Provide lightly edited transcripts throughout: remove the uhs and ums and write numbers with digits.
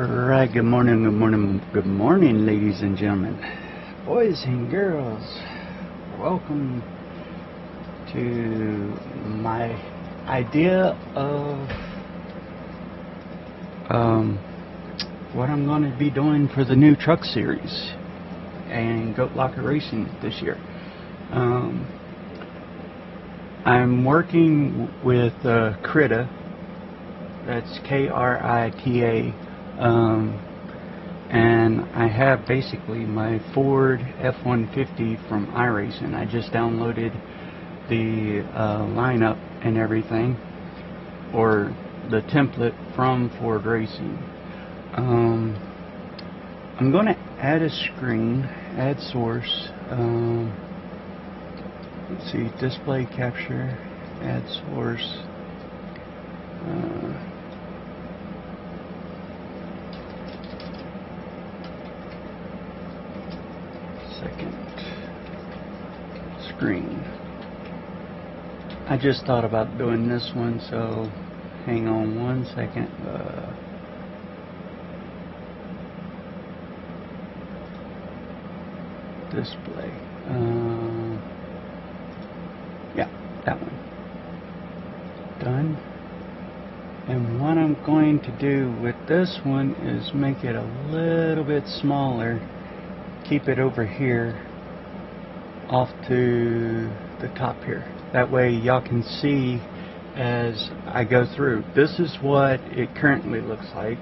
Alright, good morning, ladies and gentlemen, boys and girls. Welcome to my idea of what I'm going to be doing for the new truck series and Goat Locker Racing this year. I'm working with Krita. That's K-R-I-T-A. And I have basically my Ford F-150 from Iracing. I just downloaded the lineup and everything, or the template from Ford Racing. I'm going to add a screen, add source. Let's see, display capture, add source. Second screen. I just thought about doing this one, so hang on one second. Display. Yeah, that one. Done. And what I'm going to do with this one is make it a little bit smaller. Keep it over here off to the top here. That way y'all can see as I go through. This is what it currently looks like.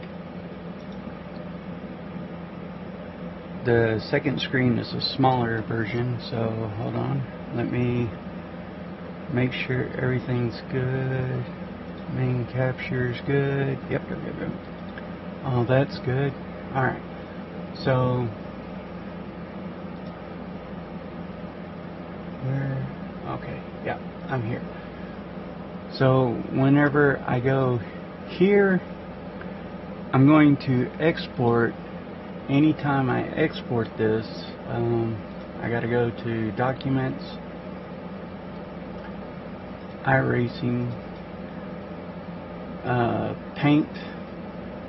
The second screen is a smaller version, so hold on. Let me make sure everything's good. Main capture is good. Yep. Oh, that's good. Alright. So okay, yeah, I'm here. So whenever I go here, I'm going to export. Anytime I export this, I gotta go to Documents, Iracing, Paint.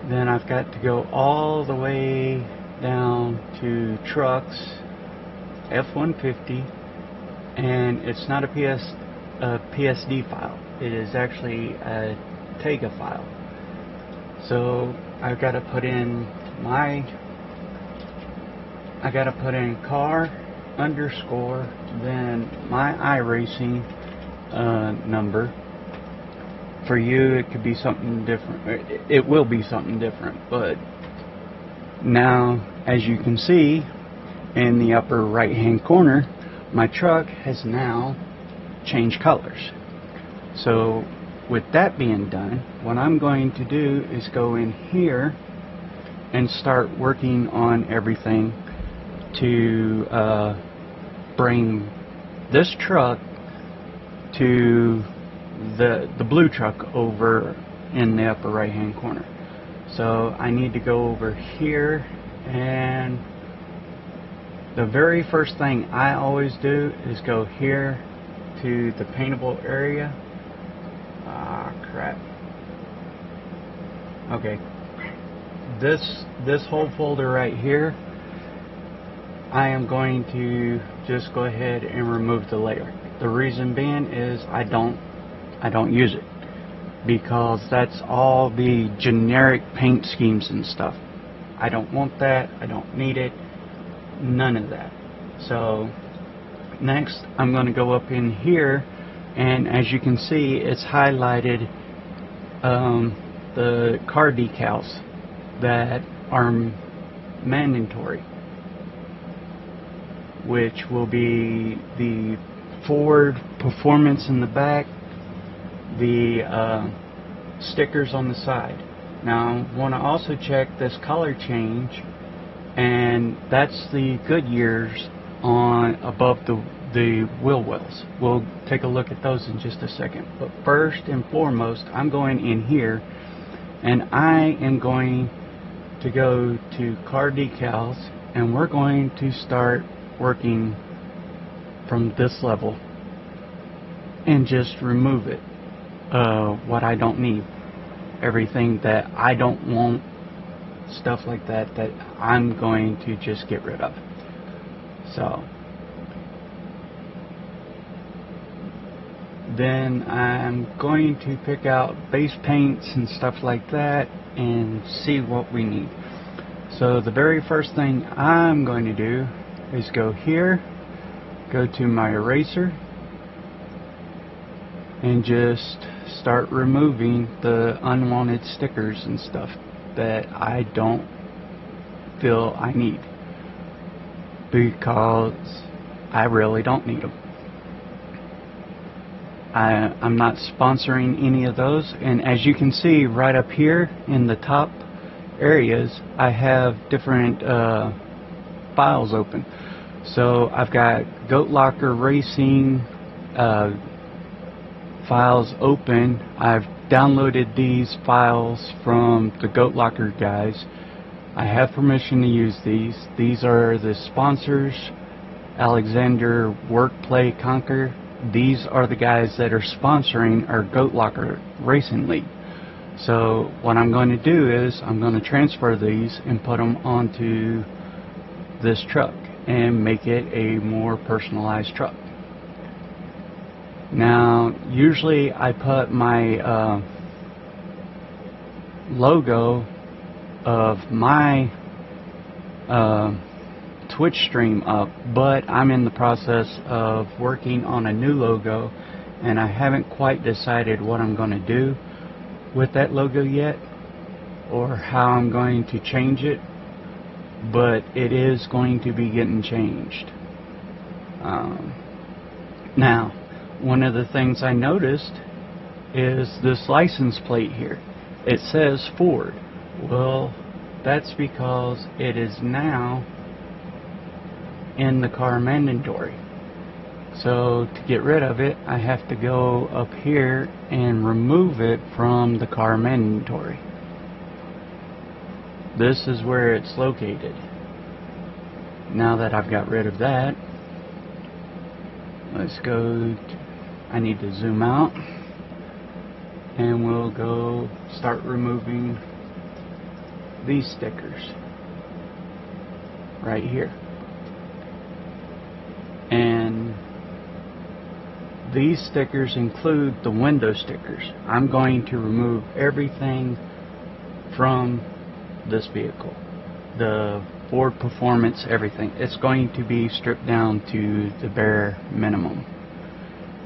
Then I've got to go all the way down to Trucks, F-150. And it's not a PSD file. It is actually a Tega file. So I've got to put in car underscore, then my Iracing number. For you, it could be something different. It will be something different. But now, as you can see in the upper right hand corner, my truck has now changed colors. So with that being done, what I'm going to do is go in here and start working on everything to bring this truck to the blue truck over in the upper right hand corner. So I need to go over here, and the very first thing I always do is go here to the paintable area. Ah, crap. Okay. This whole folder right here, I am going to just go ahead and remove the layer. The reason being is I don't use it, because that's all the generic paint schemes and stuff. I don't want that. I don't need it. None of that. So next I'm going to go up in here, and as you can see, it's highlighted the car decals that are mandatory, which will be the Ford Performance in the back, the stickers on the side. Now I want to also check this color change, and that's the Goodyears on above the wheel wells. We'll take a look at those in just a second. But first and foremost, I'm going in here, and I am going to go to car decals, and we're going to start working from this level and just remove it. What I don't need, everything that I don't want stuff like that that I'm going to just get rid of. So then I'm going to pick out base paints and stuff like that and see what we need. So the very first thing I'm going to do is go here, go to my eraser, and just start removing the unwanted stickers and stuff that I don't feel I need, because I really don't need them. I'm not sponsoring any of those, and as you can see right up here in the top areas, I have different files open. So I've got Goat Locker Racing files open. I've downloaded these files from the Goat Locker guys. I have permission to use these. These are the sponsors: Alexander, Work, Play, Conquer. These are the guys that are sponsoring our Goat Locker Racing League. So what I'm going to do is I'm going to transfer these and put them onto this truck and make it a more personalized truck. Now usually I put my logo of my Twitch stream up, but I'm in the process of working on a new logo, and I haven't quite decided what I'm going to do with that logo yet, or how I'm going to change it, but it is going to be getting changed. Now, one of the things I noticed is this license plate here. It says Ford. Well, that's because it is now in the car inventory. So to get rid of it, I have to go up here and remove it from the car inventory. This is where it's located. Now that I've got rid of that, let's go I need to zoom out, and we'll go start removing these stickers right here. And these stickers include the window stickers. I'm going to remove everything from this vehicle. The Ford Performance, everything. It's going to be stripped down to the bare minimum.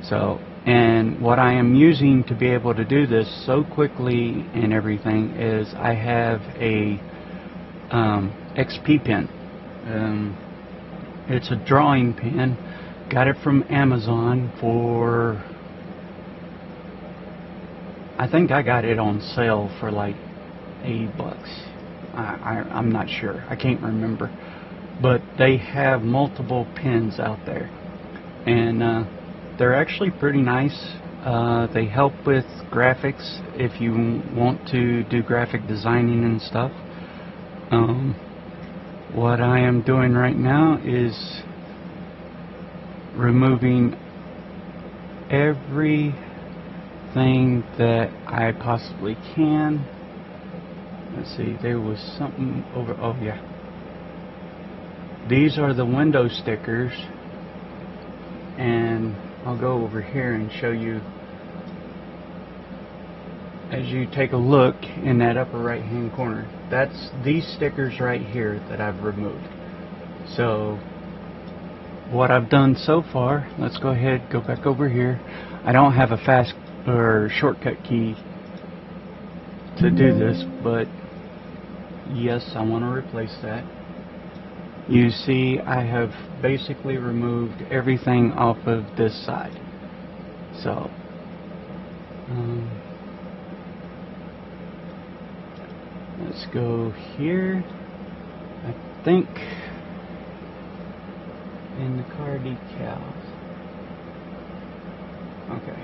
So, and what I am using to be able to do this so quickly and everything is I have a XP pen. It's a drawing pen. Got it from Amazon for, I think I got it on sale for like $80. I'm not sure. I can't remember. But they have multiple pens out there, and they're actually pretty nice. They help with graphics if you want to do graphic designing and stuff. What I am doing right now is removing everything that I possibly can. Let's see, there was something over, oh yeah. These are the window stickers, and I'll go over here and show you. As you take a look in that upper right hand corner, that's these stickers right here that I've removed. So what I've done so far, let's go ahead, go back over here. I don't have a fast or shortcut key to do this, but yes, I want to replace that. You see, I have basically removed everything off of this side. So let's go here. I think in the car decals. Okay.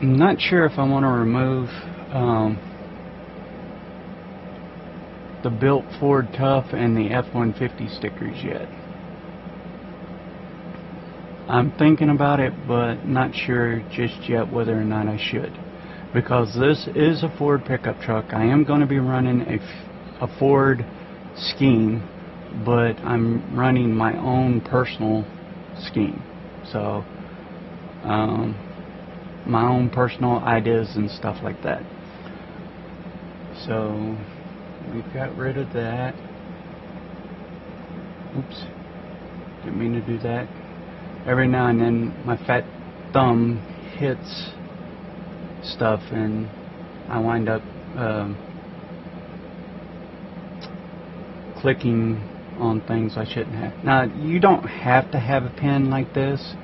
I'm not sure if I want to remove the Built Ford Tough and the F-150 stickers yet. I'm thinking about it, but not sure just yet whether or not I should. Because this is a Ford pickup truck. I am going to be running a Ford scheme, but I'm running my own personal scheme. So, my own personal ideas and stuff like that. So, we've got rid of that. Oops, didn't mean to do that. Every now and then my fat thumb hits stuff and I wind up clicking on things I shouldn't have. Now, you don't have to have a pen like this,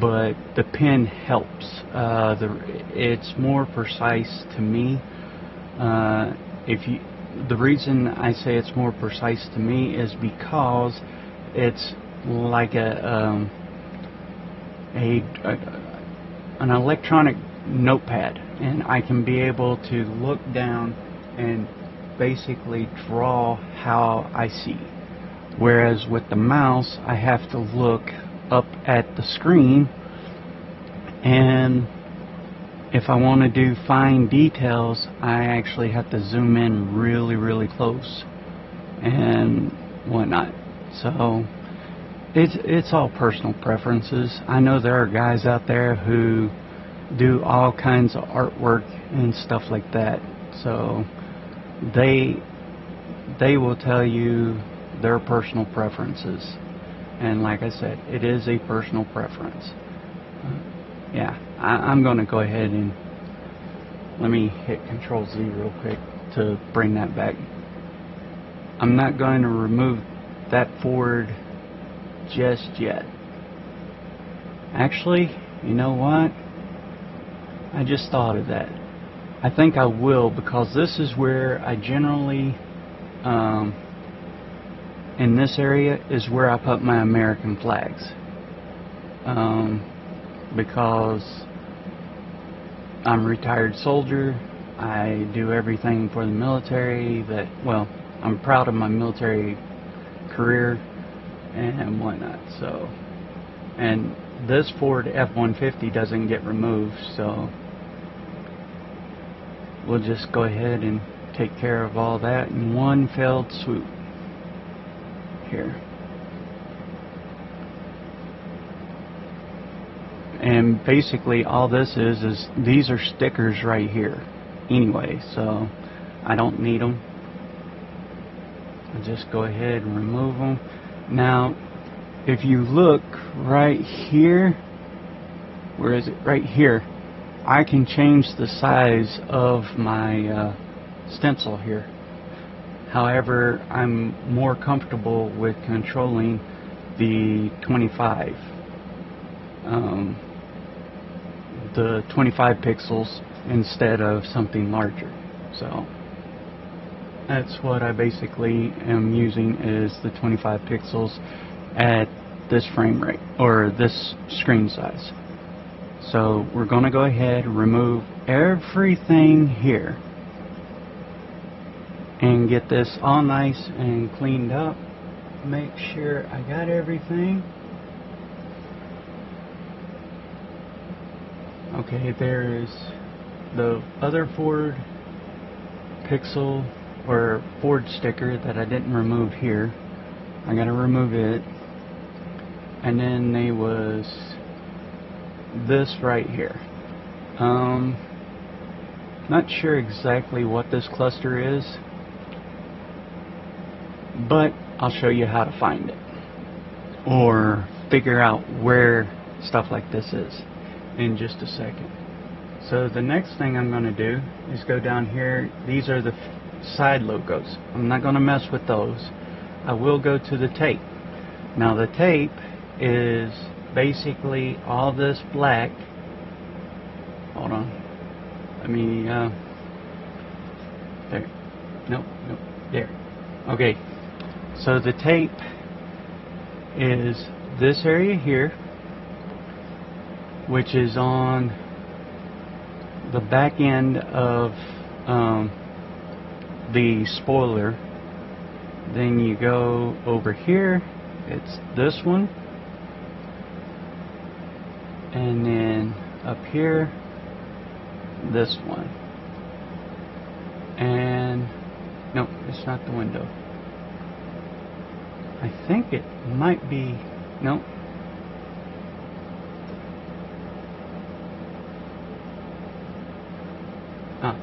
but the pen helps. It's more precise to me. The reason I say it's more precise to me is because it's like an electronic notepad, and I can be able to look down and basically draw how I see. Whereas with the mouse, I have to look up at the screen, and if I want to do fine details, I actually have to zoom in really close and whatnot. So it's all personal preferences. I know there are guys out there who do all kinds of artwork and stuff like that, so they will tell you their personal preferences, and like I said, it is a personal preference. Yeah, I'm going to go ahead and let me hit Control Z real quick to bring that back. I'm not going to remove that Ford just yet. Actually, you know what? I just thought of that. I think I will, because this is where I generally, in this area is where I put my American flags. Because I'm a retired soldier, I do everything for the military. I'm proud of my military career and whatnot. So, and this Ford F-150 doesn't get removed, so we'll just go ahead and take care of all that in one fell swoop here. And basically all this is these are stickers right here anyway, so I don't need them. I'll just go ahead and remove them. Now, if you look right here, where is it? Right here, I can change the size of my stencil here. However, I'm more comfortable with controlling the 25. The 25 pixels instead of something larger. So that's what I basically am using, is the 25 pixels at this frame rate, or this screen size. So we're going to go ahead and remove everything here and get this all nice and cleaned up. Make sure I got everything. Okay, there is the other Ford pixel or Ford sticker that I didn't remove here. I gotta remove it. And then there was this right here. Not sure exactly what this cluster is, but I'll show you how to find it or figure out where stuff like this is in just a second. So the next thing I'm going to do is go down here. These are the side logos. I'm not going to mess with those. I will go to the tape. Now the tape is basically all this black. Hold on. Let me there. Nope. There. Okay. So the tape is this area here, which is on the back end of the spoiler. Then you go over here, it's this one, and then up here this one, and no, it's not the window. I think it might be, no. Ah.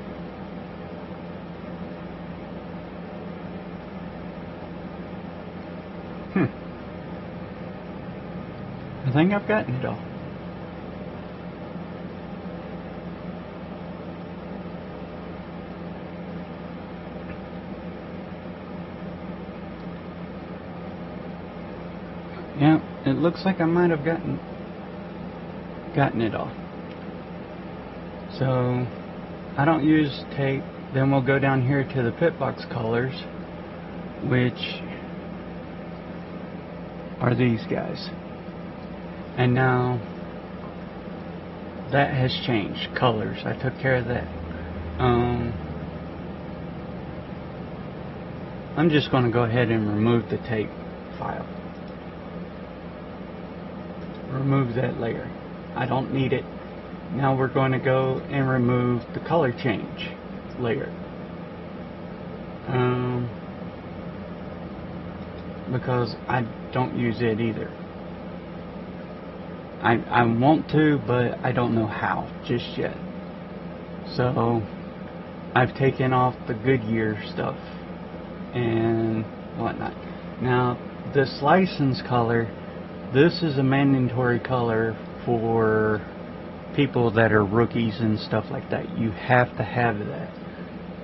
I think I've gotten it all. Yeah, it looks like I might have gotten it all. So I don't use tape. Then we'll go down here to the pit box colors, which are these guys. And now that has changed colors. I took care of that. I'm just going to go ahead and remove the tape file. Remove that layer. I don't need it. Now we're going to go and remove the color change layer. Because I don't use it either. I want to, but I don't know how just yet. So I've taken off the Goodyear stuff and whatnot. Now this license color, this is a mandatory color for people that are rookies and stuff like that. You have to have that.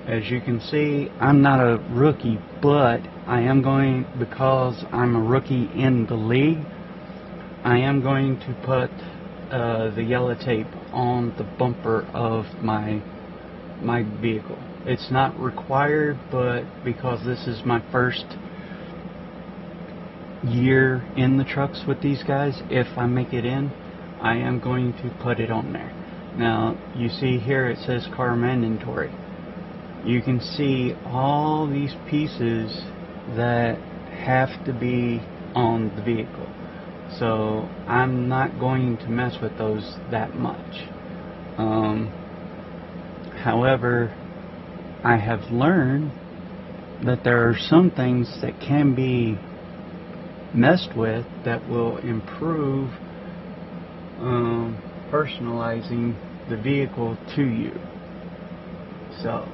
As you can see, I'm not a rookie, but I am going, because I'm a rookie in the league, I am going to put the yellow tape on the bumper of my vehicle. It's not required, but because this is my first year in the trucks with these guys, if I make it in, I am going to put it on there. Now you see here it says car mandatory. You can see all these pieces that have to be on the vehicle. So I'm not going to mess with those that much. However, I have learned that there are some things that can be messed with that will improve personalizing the vehicle to you. So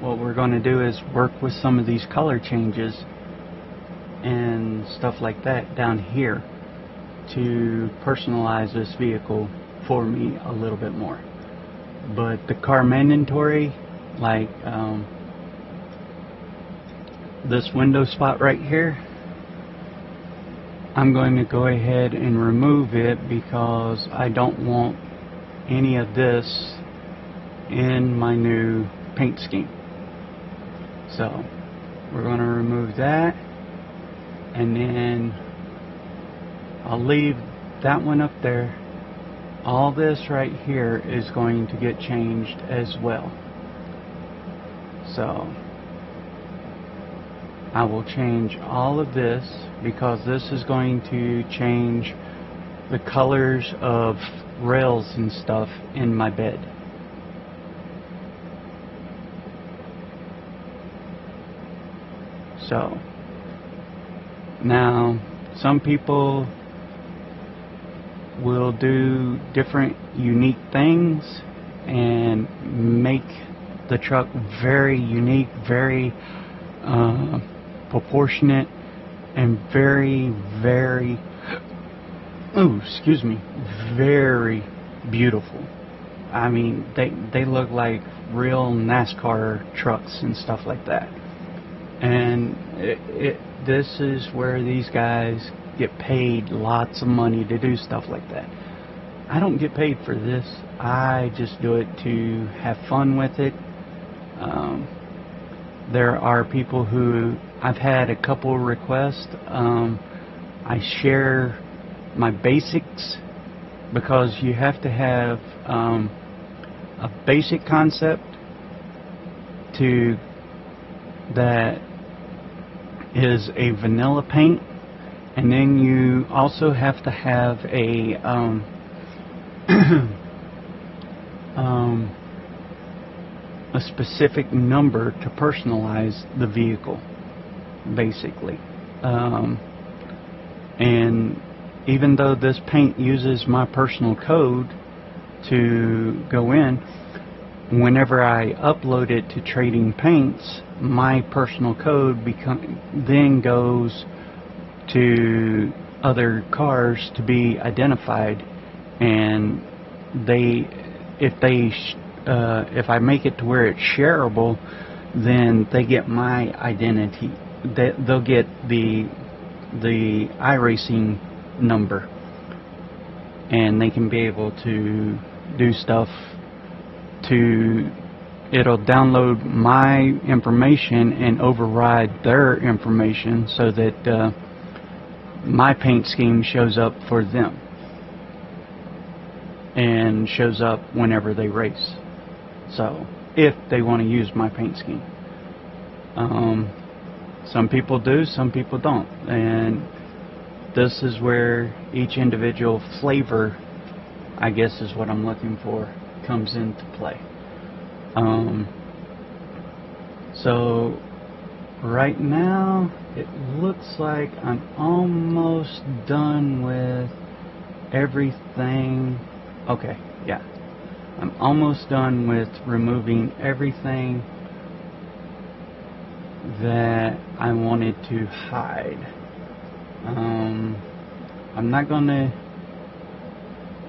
what we're going to do is work with some of these color changes and stuff like that down here to personalize this vehicle for me a little bit more. But the car mandatory, like this window spot right here, I'm going to go ahead and remove it because I don't want any of this in my new paint scheme. So we're going to remove that, and then I'll leave that one up there. All this right here is going to get changed as well. So I will change all of this because this is going to change the colors of rails and stuff in my bed. So now some people will do different unique things and make the truck very unique, very proportionate, and very beautiful. I mean, they look like real NASCAR trucks and stuff like that. And this is where these guys get paid lots of money to do stuff like that. I don't get paid for this. I just do it to have fun with it. There are people who, I've had a couple requests. I share my basics because you have to have a basic concept that is a vanilla paint, And then you also have to have a a specific number to personalize the vehicle, basically. And even though this paint uses my personal code to go in, whenever I upload it to Trading Paints, my personal code then goes to other cars to be identified, and if I make it to where it's shareable, then they get my identity. They'll get the Iracing number, and they can be able to do stuff it'll download my information and override their information so that my paint scheme shows up for them and shows up whenever they race. So if they want to use my paint scheme, some people do, some people don't, and this is where each individual flavor, I guess is what I'm looking for, comes into play. So right now it looks like I'm almost done with everything. Okay, yeah, I'm almost done with removing everything that I wanted to hide. I'm not going to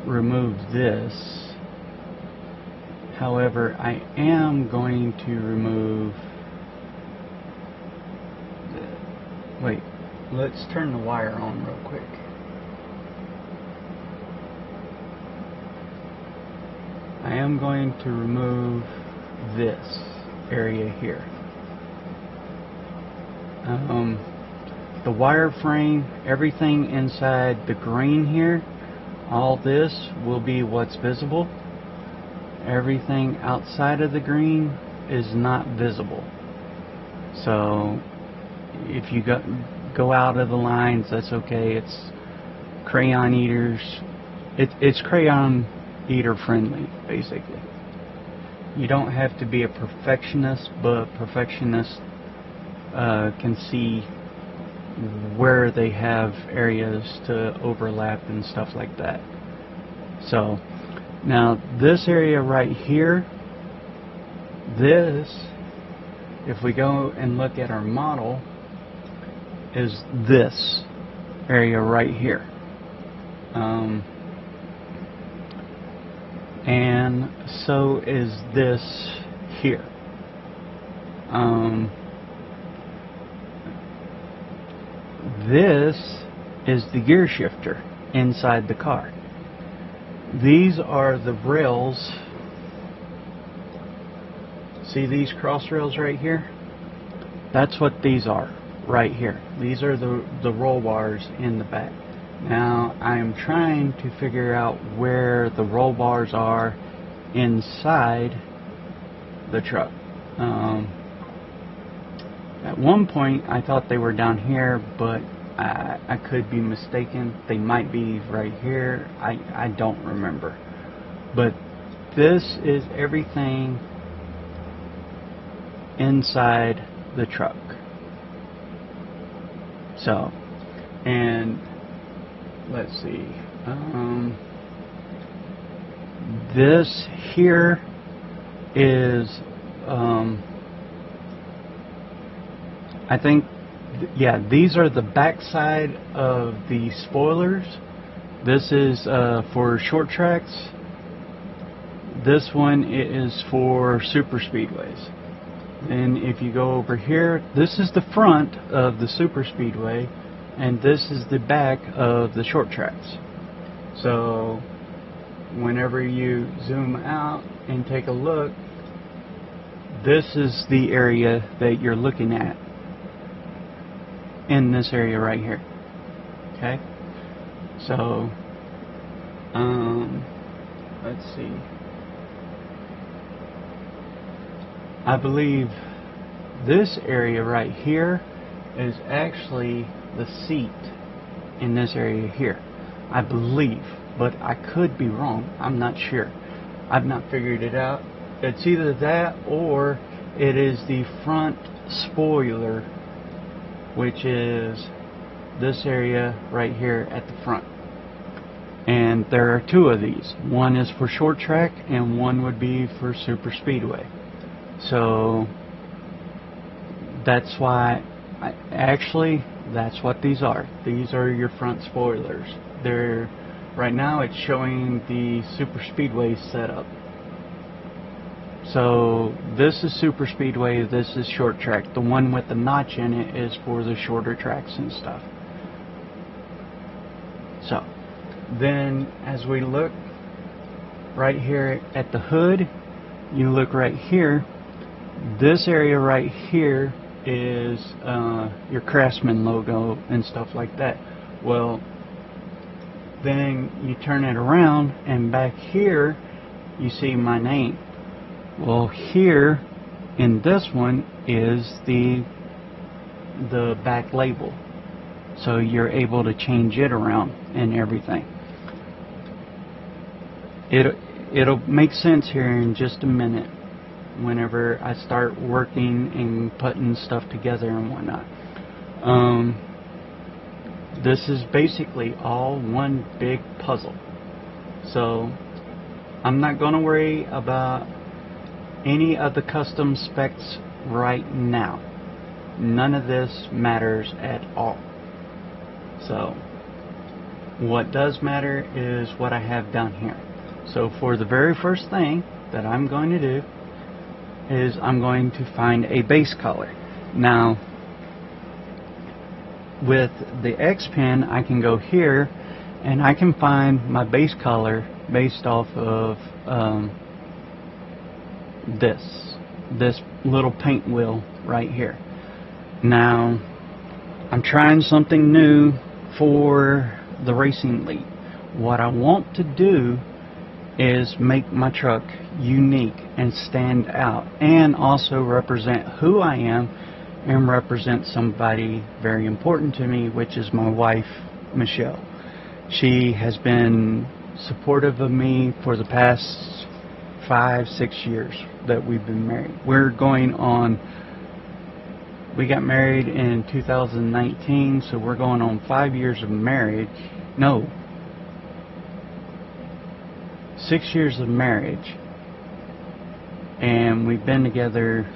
remove this. However, I am going to remove wait, let's turn the wire on real quick. I am going to remove this area here. The wireframe, everything inside the green here, all this will be what's visible. Everything outside of the green is not visible. So if you go out of the lines, that's okay. It's crayon eaters. It's crayon eater friendly, basically. You don't have to be a perfectionist, but perfectionists can see where they have areas to overlap and stuff like that. So now this area right here, this, if we go and look at our model, is this area right here. And so is this here. This is the gear shifter inside the car. These are the rails. See these cross rails right here? That's what these are right here. These are the roll bars in the back. Now I am trying to figure out where the roll bars are inside the truck. At one point I thought they were down here, but I could be mistaken. They might be right here. I don't remember. But this is everything inside the truck. So, and let's see. This here is, I think, yeah, these are the backside of the spoilers. This is for short tracks. This one is for super speedways. And if you go over here, this is the front of the super speedway, and this is the back of the short tracks. So whenever you zoom out and take a look, this is the area that you're looking at in this area right here. Okay, so let's see. I believe this area right here is actually the seat in this area here, I believe, but I could be wrong. I'm not sure. I've not figured it out. It's either that or it is the front spoiler, which is this area right here at the front. And there are two of these. One is for short track and one would be for super speedway. So that's why actually that's what these are. These are your front spoilers. They're right now it's showing the super speedway setup. So this is super speedway, this is short track. The one with the notch in it is for the shorter tracks and stuff. So then as we look right here at the hood, you look right here, this area right here is your Craftsman logo and stuff like that. Well, then you turn it around and back here you see my name. Well, here in this one is the back label, so you're able to change it around and everything. It'll make sense here in just a minute whenever I start working and putting stuff together and whatnot. This is basically all one big puzzle, so I'm not going to worry about any of the custom specs right now. None of this matters at all. So what does matter is what I have down here. So for the very first thing that I'm going to do is I'm going to find a base color. Now with the X pen I can go here and I can find my base color based off of this little paint wheel right here. Now I'm trying something new for the racing league. What I want to do is make my truck unique and stand out, and also represent who I am and represent somebody very important to me, which is my wife, Michelle. She has been supportive of me for the past 5-6 years that we've been married. We got married in 2019, so we're going on 5 years of marriage. No, 6 years of marriage, and we've been together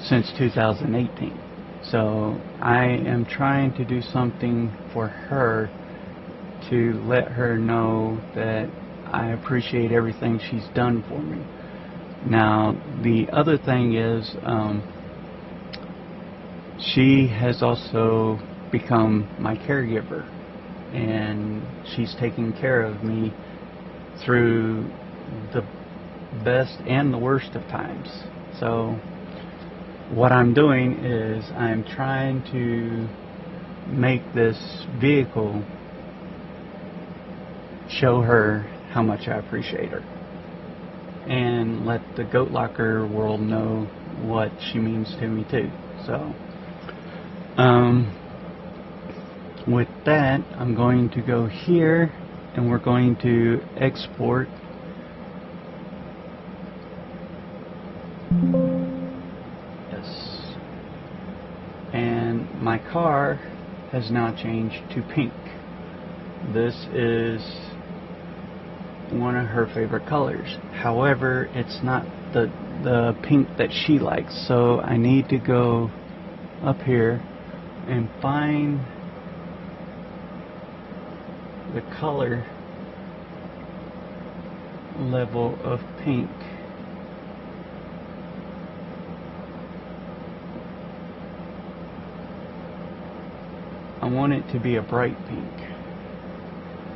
since 2018. So I am trying to do something for her to let her know that I appreciate everything she's done for me. Now the other thing is she has also become my caregiver, and she's taking care of me through the best and the worst of times. So what I'm doing is I'm trying to make this vehicle show her how much I appreciate her, and let the Goat Locker world know what she means to me too. So with that, I'm going to go here and we're going to export. Yes. And my car has now changed to pink. This is one of her favorite colors. However, it's not the pink that she likes, so I need to go up here and find the color level of pink. I want it to be a bright pink.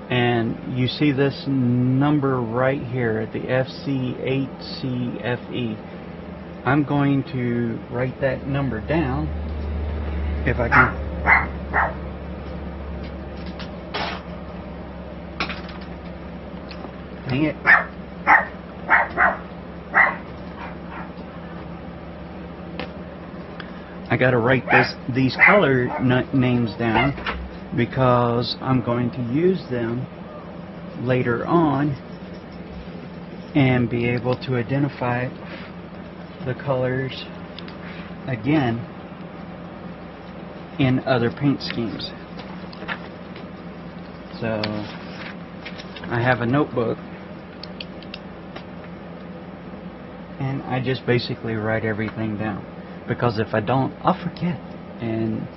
And you see this number right here at the FC8CFE. I'm going to write that number down if I can. Dang it. I gotta write these color names down because I'm going to use them later on and be able to identify the colors again in other paint schemes. So I have a notebook and I just basically write everything down, because if I don't, I'll forget. And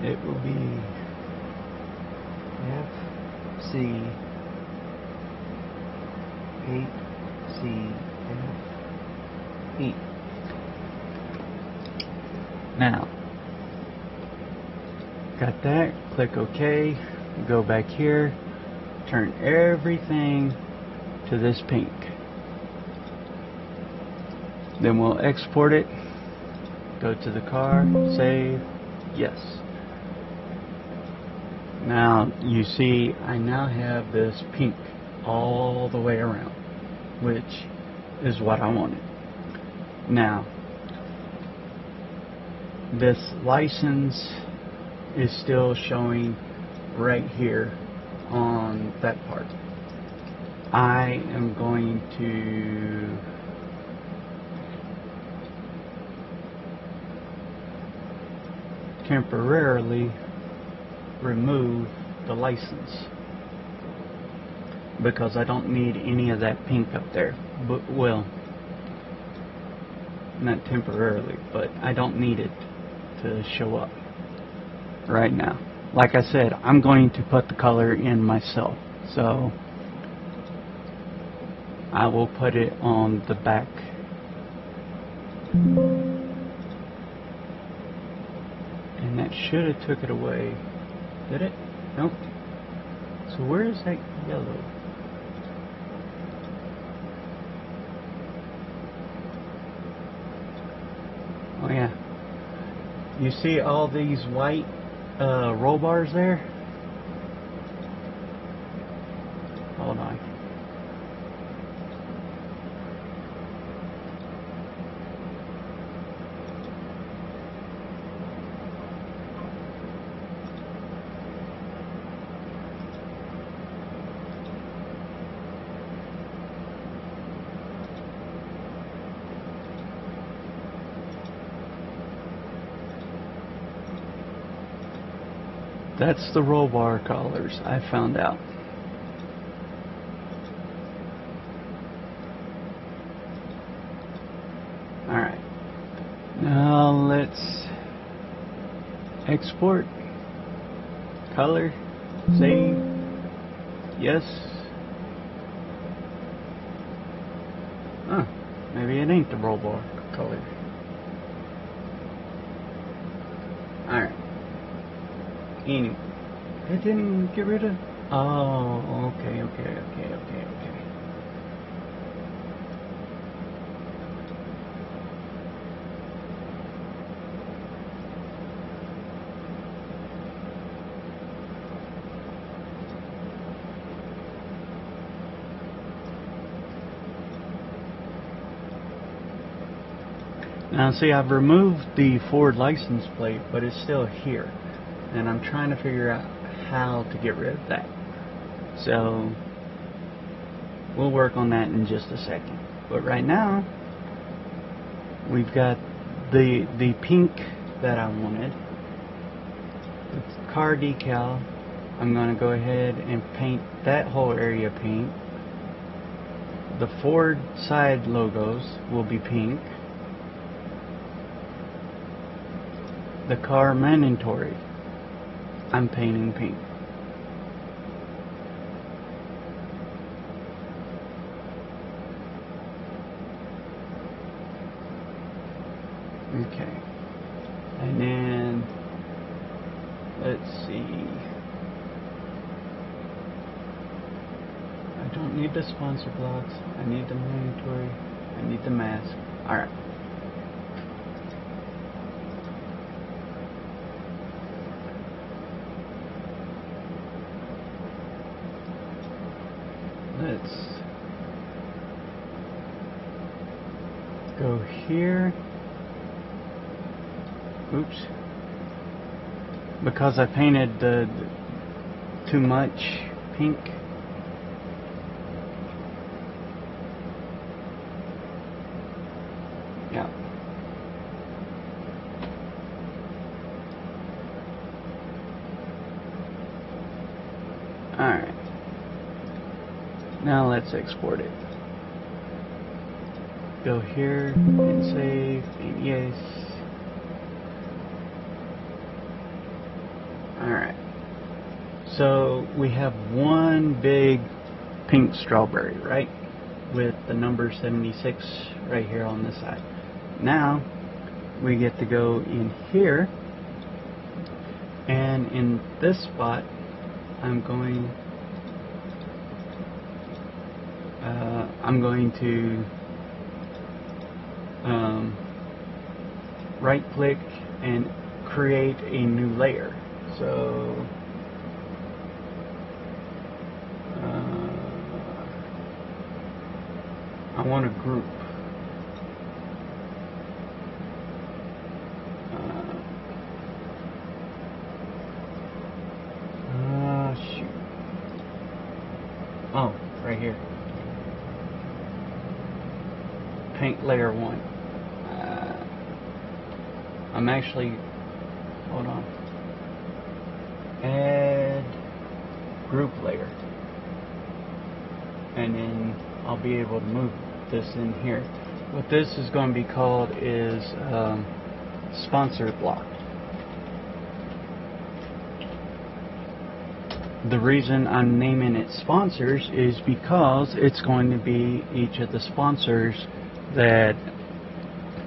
it will be F C 8 C F E. Now, got that, click OK, go back here, turn everything to this pink. Then we'll export it, go to the car, save, yes. Now you see I now have this pink all the way around, which is what I wanted. Now, this license is still showing right here on that part. I am going to temporarily remove the license because I don't need any of that pink up there. But, well, not temporarily, but I don't need it to show up right now. Like I said, I'm going to put the color in myself, so I will put it on the back. And that should have took it away. Did it? Nope. So where is that yellow? Oh yeah. You see all these white roll bars there? Hold on. That's the roll bar colors, I found out. Alright. Now let's export. Color. Save. Yes. Huh. Maybe it ain't the roll bar color. Alright. Anyway, it didn't get rid of. Oh, okay. Now, see, I've removed the Ford license plate, but it's still here. And I'm trying to figure out how to get rid of that. So we'll work on that in just a second. But right now, we've got the pink that I wanted. The car decal. I'm going to go ahead and paint that whole area pink. The Ford side logos will be pink. The car mandatory, I'm painting pink. Okay. And then, let's see. I don't need the sponsor blocks. I need the mandatory. I need the mask. Alright. Let's go here oops, because I painted too much pink. Yeah. Alright. Now let's export it. Go here and save and yes. Alright. So we have one big pink strawberry, right? With the number 76 right here on this side. Now we get to go in here, and in this spot I'm going to right click and create a new layer. So I want to group. Shoot. Oh, right here. Paint layer 1. I'm actually, hold on. Add group layer. And then I'll be able to move this in here. What this is going to be called is sponsor block. The reason I'm naming it sponsors is because it's going to be each of the sponsors that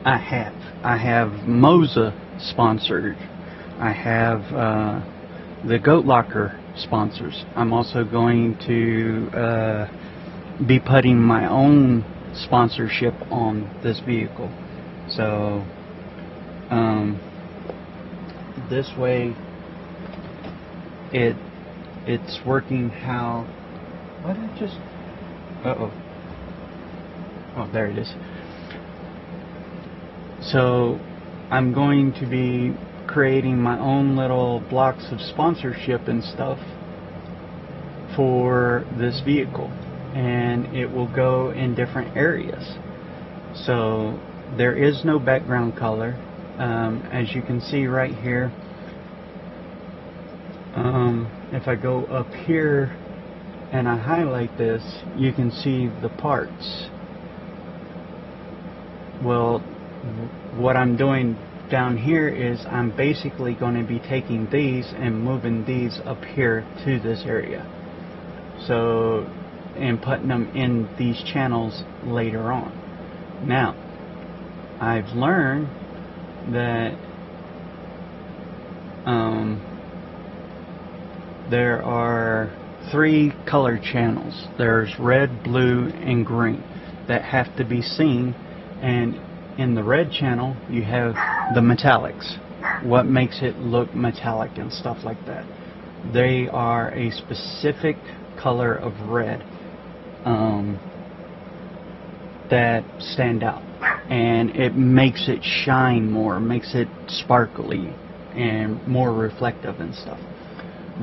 I have. I have Moza sponsored. I have the Goat Locker sponsors. I'm also going to be putting my own sponsorship on this vehicle. So this way it's working how, what did I just, oh, there it is. So I'm going to be creating my own little blocks of sponsorship and stuff for this vehicle, and it will go in different areas. So there is no background color. As you can see right here, if I go up here and I highlight this, you can see the parts. Well, what I'm doing down here is I'm basically going to be taking these and moving these up here to this area. So, and putting them in these channels later on. Now, I've learned that there are 3 color channels. There's red, blue, and green that have to be seen, and in the red channel you have the metallics, what makes it look metallic and stuff like that. They are a specific color of red that stand out, and it makes it shine more, makes it sparkly and more reflective and stuff.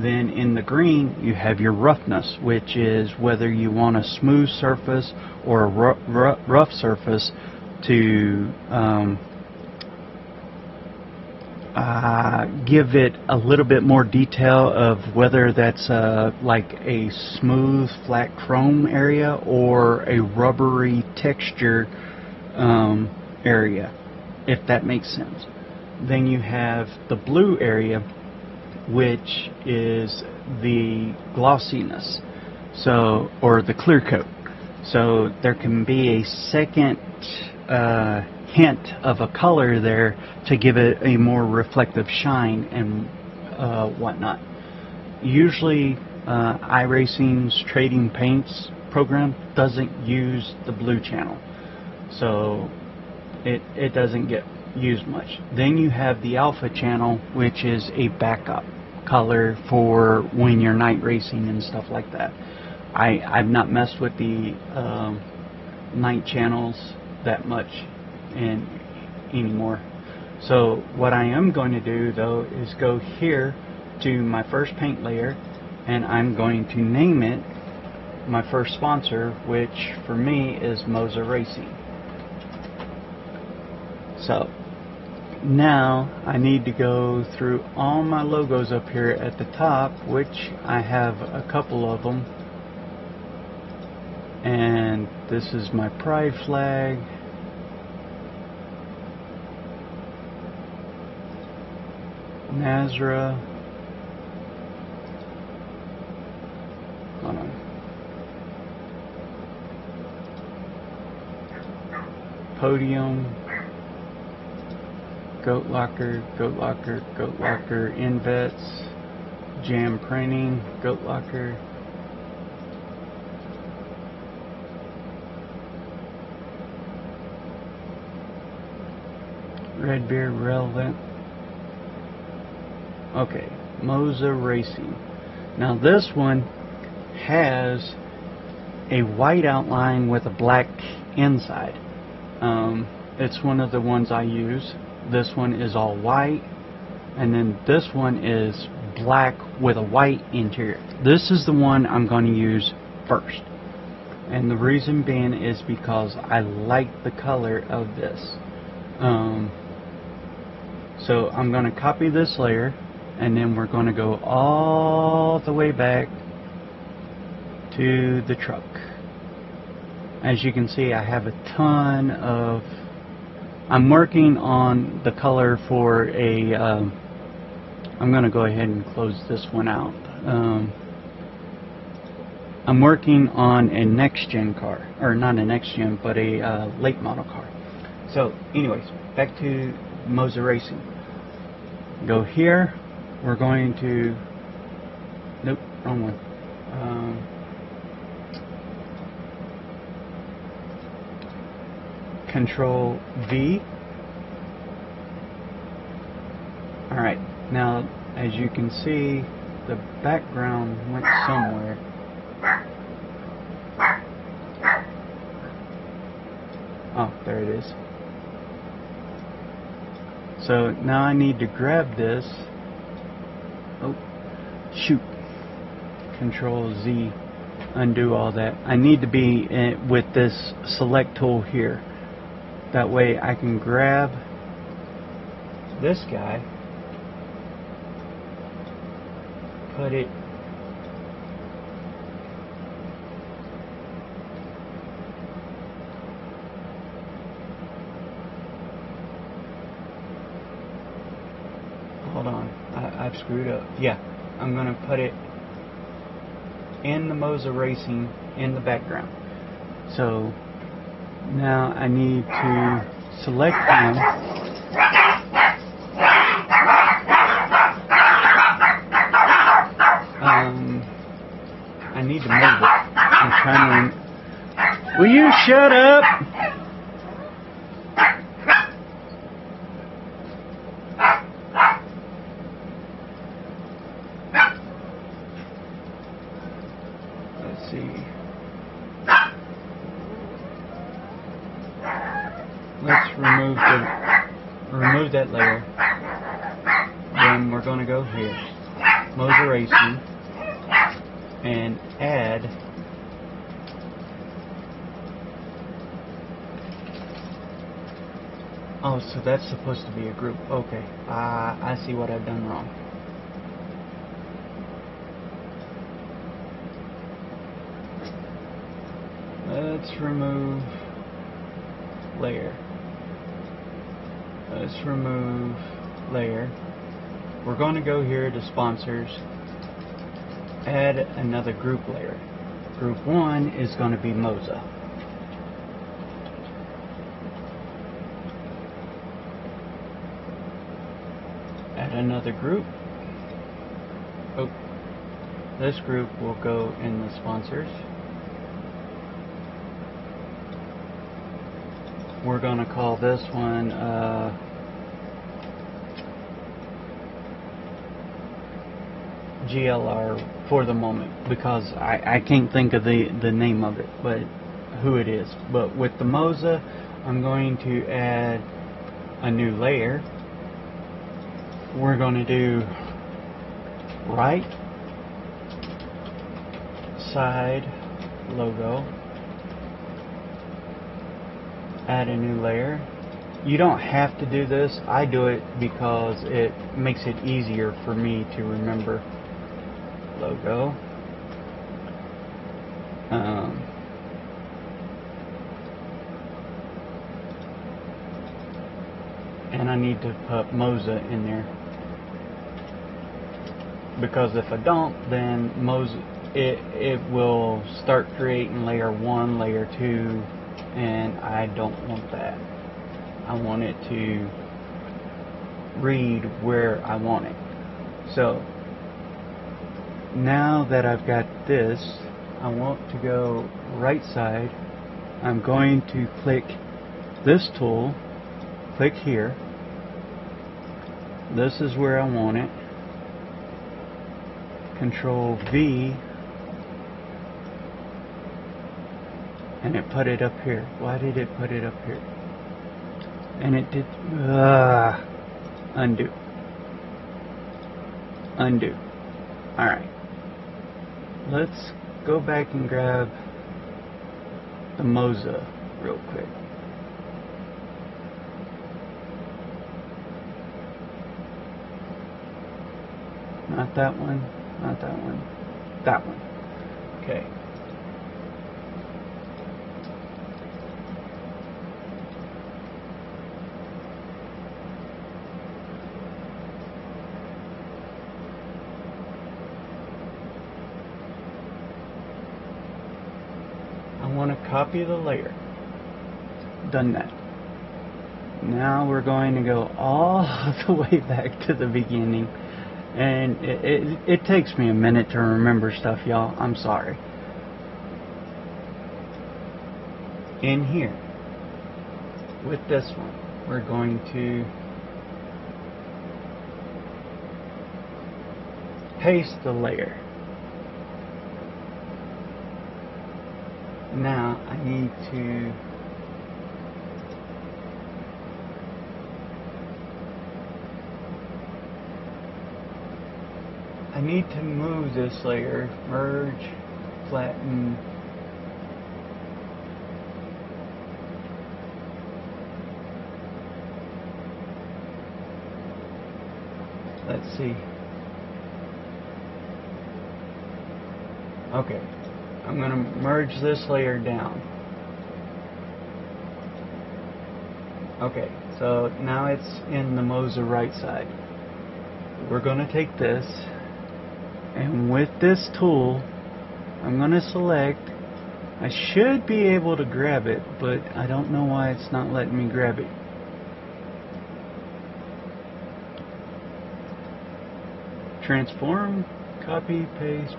Then in the green you have your roughness, which is whether you want a smooth surface or a rough surface to give it a little bit more detail of whether that's like a smooth flat chrome area or a rubbery texture area, if that makes sense. Then you have the blue area, which is the glossiness, so, or the clear coat. So there can be a second hint of a color there to give it a more reflective shine and whatnot. Usually Iracing's Trading Paints program doesn't use the blue channel, so it doesn't get used much. Then you have the alpha channel, which is a backup color for when you're night racing and stuff like that. I've not messed with the night channels that much anymore. So what I am going to do though is go here to my first paint layer, and I'm going to name it my first sponsor, which for me is Moza Racing. So now I need to go through all my logos up here at the top, which I have a couple of them. And this is my pride flag. Nazra. Hold on. Podium. Goat Locker, Goat Locker, Goat Locker, Invets, Jam Printing, Goat Locker. Red Beard Relevant. Okay, Moza Racing. Now this one has a white outline with a black inside. It's one of the ones I use. This one is all white, and then this one is black with a white interior. This is the one I'm going to use first, and the reason being is because I like the color of this. So I'm going to copy this layer, and then we're going to go all the way back to the truck. As you can see, I have a ton of... I'm working on the color for a... I'm going to go ahead and close this one out. I'm working on a next-gen car. Or not a next-gen, but a late model car. So, anyways, back to Moza Racing. Go here. We're going to... Nope, wrong one. Control V. Alright, now as you can see, the background went somewhere. Oh, there it is. So now I need to grab this. Oh, shoot. Control Z. Undo all that. I need to be with this select tool here. That way I can grab this guy, put it hold on, I've screwed up. Yeah, I'm gonna put it in the Moza Racing in the background. So now I need to select him. I need to move it. I'm trying to... Will you shut up? Let's see. Let's remove that layer. Then we're going to go here, Moza Racing, and add oh, so that's supposed to be a group. Okay, I see what I've done wrong. Let's remove layer. Let's remove layer. We're going to go here to sponsors, add another group layer. Group 1 is going to be Moza. Add another group. Oh, this group will go in the sponsors. We're going to call this one GLR for the moment, because I can't think of the name of it, but who it is. But with the Moza, I'm going to add a new layer. we're going to do right side logo, add a new layer. You don't have to do this. I do it because it makes it easier for me to remember. Logo. And I need to put Moza in there, because if I don't, then Moza it will start creating layer 1, layer 2, and I don't want that. I want it to read where I want it. So now that I've got this, I want to go right side. I'm going to click this tool, click here. This is where I want it. Control V, and it put it up here. Why did it put it up here? And it did. Undo. Undo. Alright. Let's go back and grab the Moza real quick. Not that one. Not that one. That one. Okay. I want to copy the layer. Done that. Now we're going to go all the way back to the beginning. And it takes me a minute to remember stuff, y'all. I'm sorry. In here, with this one, we're going to paste the layer. Now I need to move this layer, merge, flatten. Let's see. Okay, I'm going to merge this layer down. Okay, so now it's in the Moza right side. We're going to take this, and with this tool, I'm going to select. I should be able to grab it, but I don't know why it's not letting me grab it. Transform, copy, paste.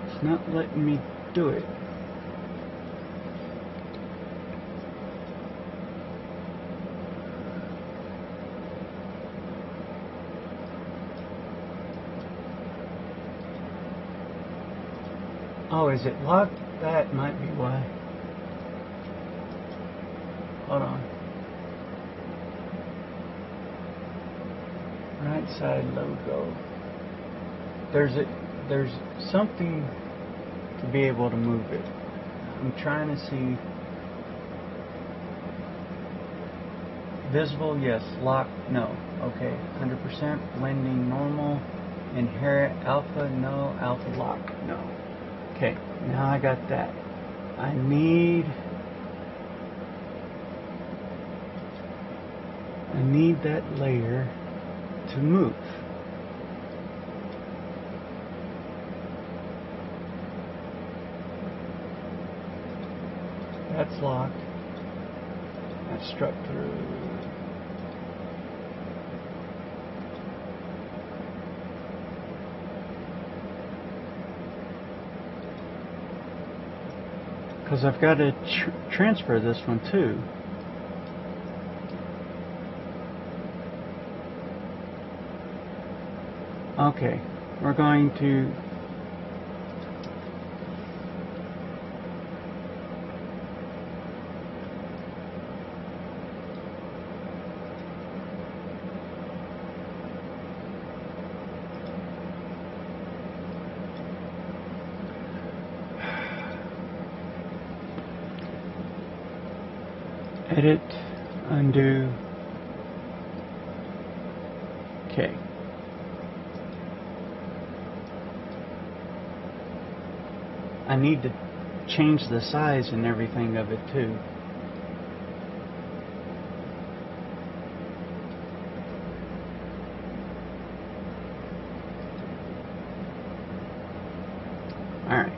It's not letting me do it. Oh, is it locked? That might be why. Hold on. Right side logo. There's something to be able to move it. I'm trying to see. Visible, yes. Lock, no. Okay. 100%. Blending, normal. Inherit, alpha, no. Alpha lock, no. Okay. Now I got that. I need that layer to move. That's locked. That's struck through. Because I've got to transfer this one too. Okay, we're going to Edit, undo. Okay. I need to change the size and everything of it too. Alright.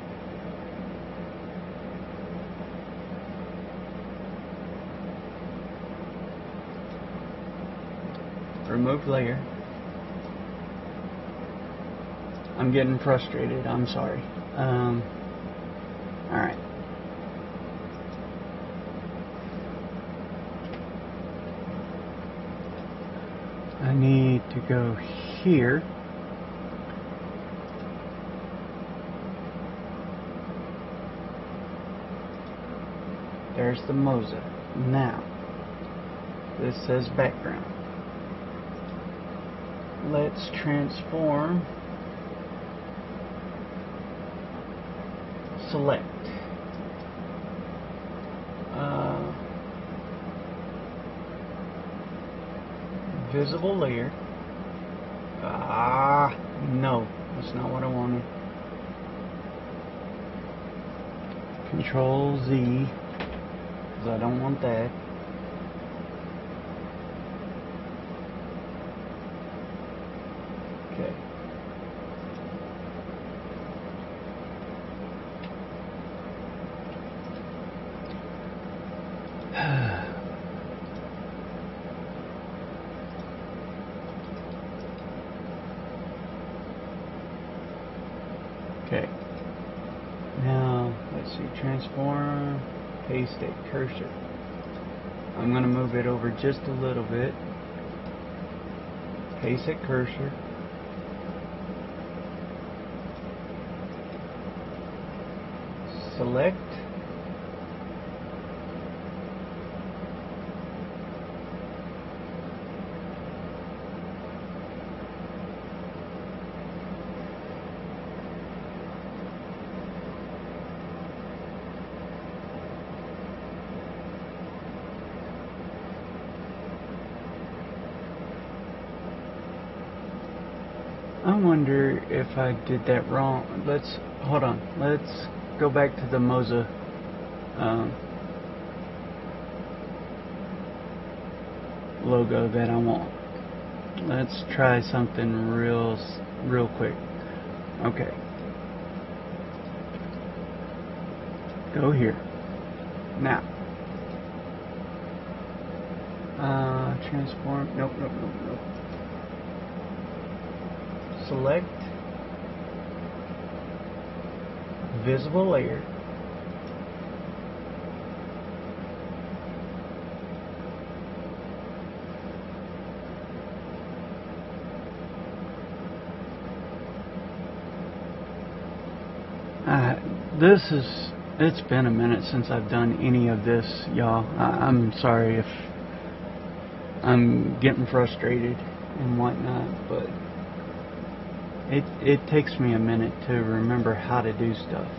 Remove layer. I'm getting frustrated, I'm sorry. Alright. I need to go here. There's the Moza. Now, this says background. Let's transform. Select. Visible layer. No, that's not what I wanted. Control Z, because I don't want that. Okay. Okay. Now, let's see, transform, paste a cursor. I'm going to move it over just a little bit. Paste a cursor. Select. I wonder if I did that wrong. Hold on. Let's go back to the Moza logo that I want. Let's try something real quick. Okay. Go here. Now. Transform. Nope. Select visible layer. It's been a minute since I've done any of this, y'all. I'm sorry if I'm getting frustrated and whatnot, but it takes me a minute to remember how to do stuff.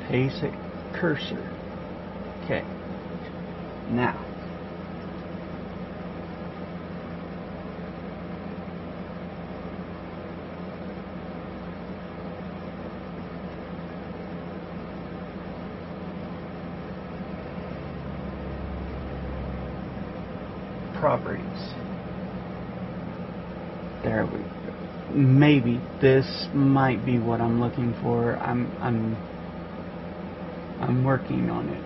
Paste a cursor. Okay. Now. Properties. There we go. Maybe this might be what I'm looking for. I'm working on it.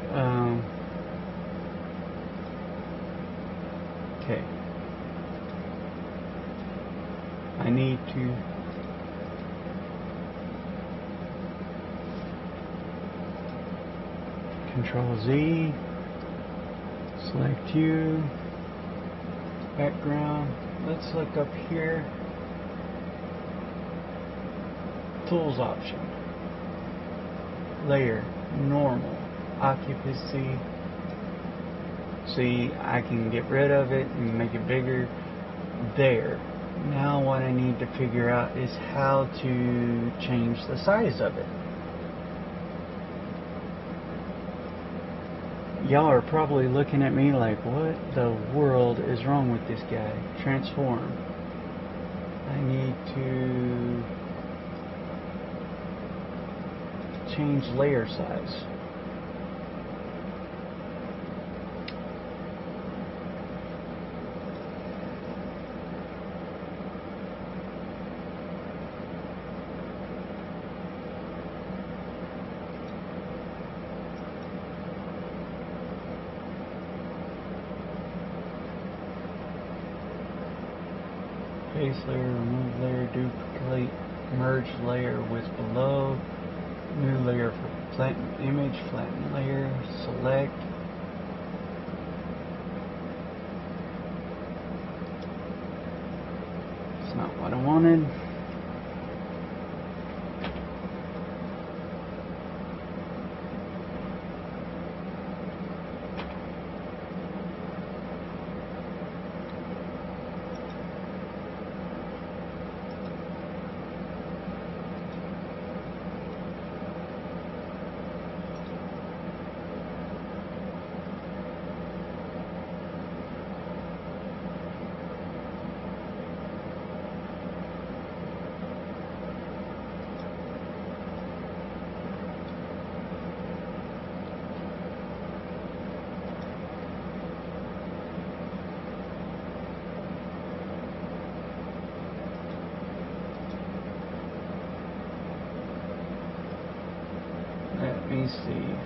Okay. I need to Control Z. Select you. Background. Let's look up here. Tools option. Layer. Normal. Occupancy. See, I can get rid of it and make it bigger. There. Now what I need to figure out is how to change the size of it. y'all are probably looking at me like, what the world is wrong with this guy? Transform. I need to change layer size. Base layer, remove layer, duplicate, merge layer with below, new layer for flatten image, flatten layer, select. It's not what I wanted. Let me see.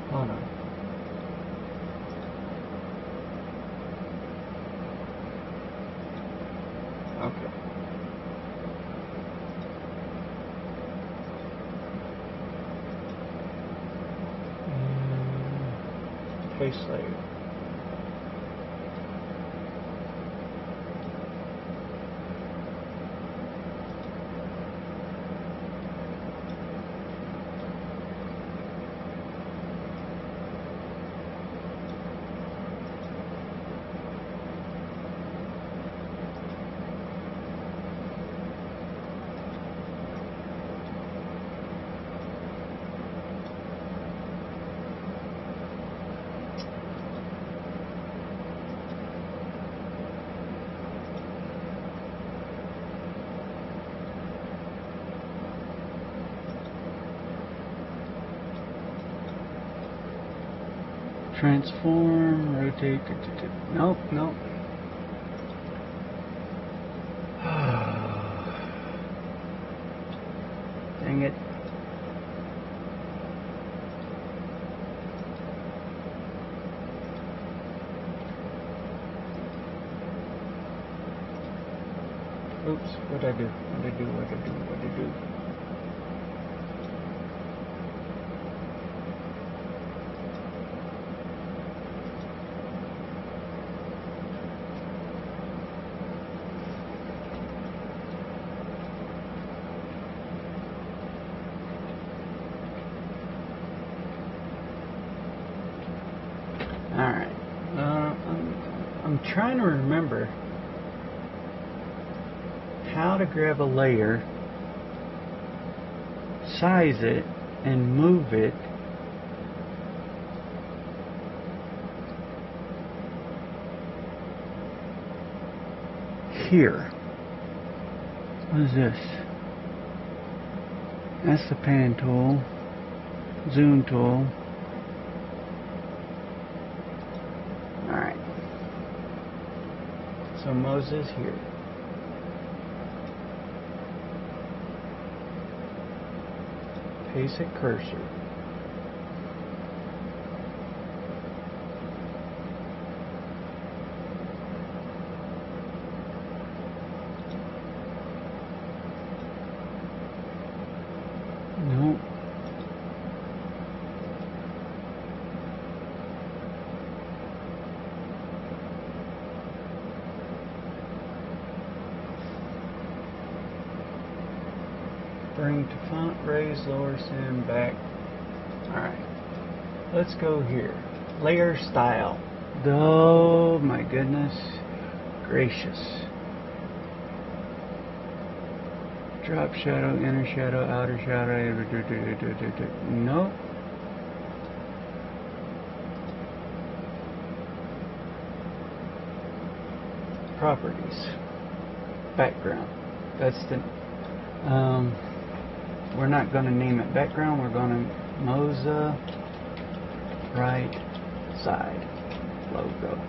Hold on. Okay. Face layer. Transform, rotate. Nope, nope. Dang it. Oops, what'd I do? What'd I do? Alright, I'm trying to remember how to grab a layer, size it, and move it here. What is this? That's the pan tool, zoom tool. Alright. So Moses here. Basic cursor. bring to front, raise, lower, send, back. Alright. Let's go here. Layer style. Oh my goodness gracious. Drop shadow, inner shadow, outer shadow. Nope. Properties. Background. That's the we're not going to name it background. We're going to Moza right side logo.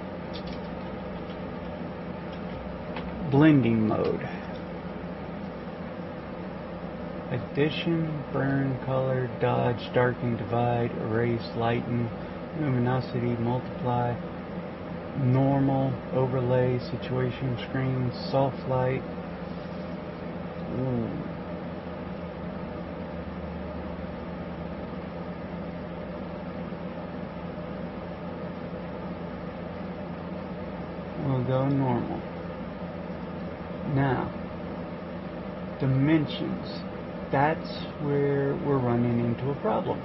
Blending mode. Addition, burn, color, dodge, darken, divide, erase, lighten, luminosity, multiply, normal, overlay, situation, screen, soft light. Ooh. We'll go normal. Now, dimensions. That's where we're running into a problem.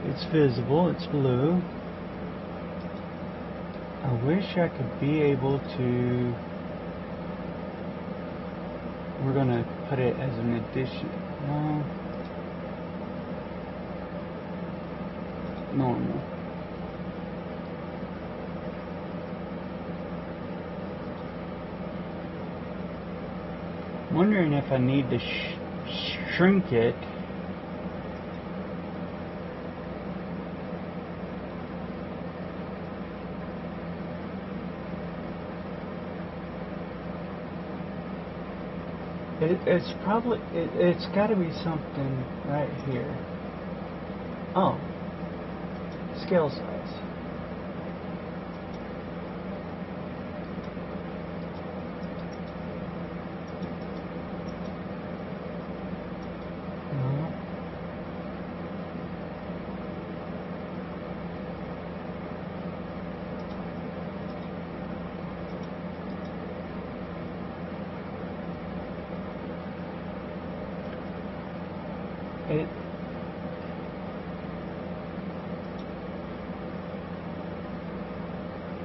It's visible, it's blue. I wish I could be able to... We're going to put it as an addition. No. Normal. Wondering if I need to shrink it. It's probably it's got to be something right here. Oh, scale size.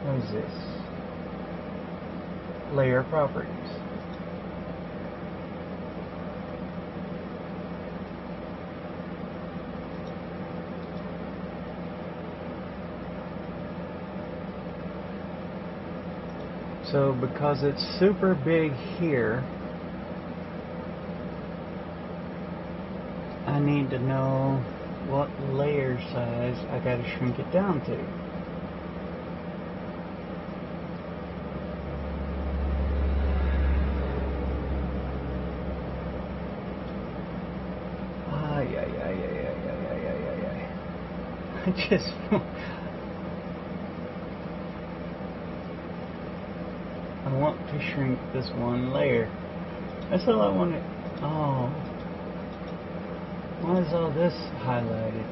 What is this? Layer properties. So because it's super big here, I need to know what layer size I gotta shrink it down to. I just I want to shrink this one layer. That's all I want to... Oh. Why is all this highlighted?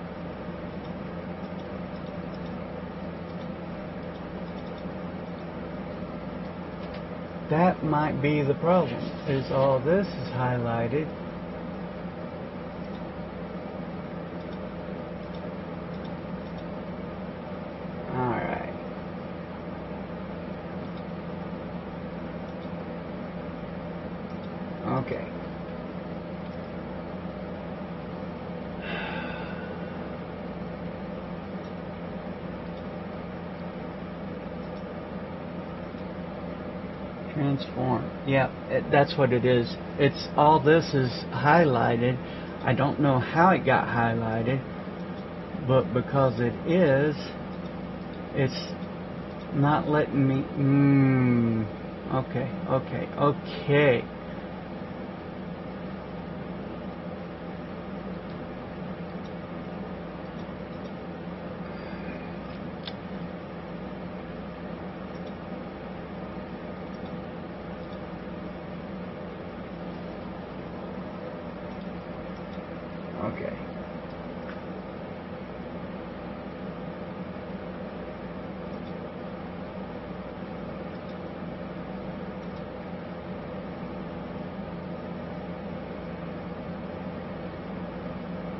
That might be the problem, is all this is highlighted. Alright. Okay. Transform. Yeah, that's what it is. It's all this is highlighted. I don't know how it got highlighted, but because it is, it's not letting me. Okay. Okay.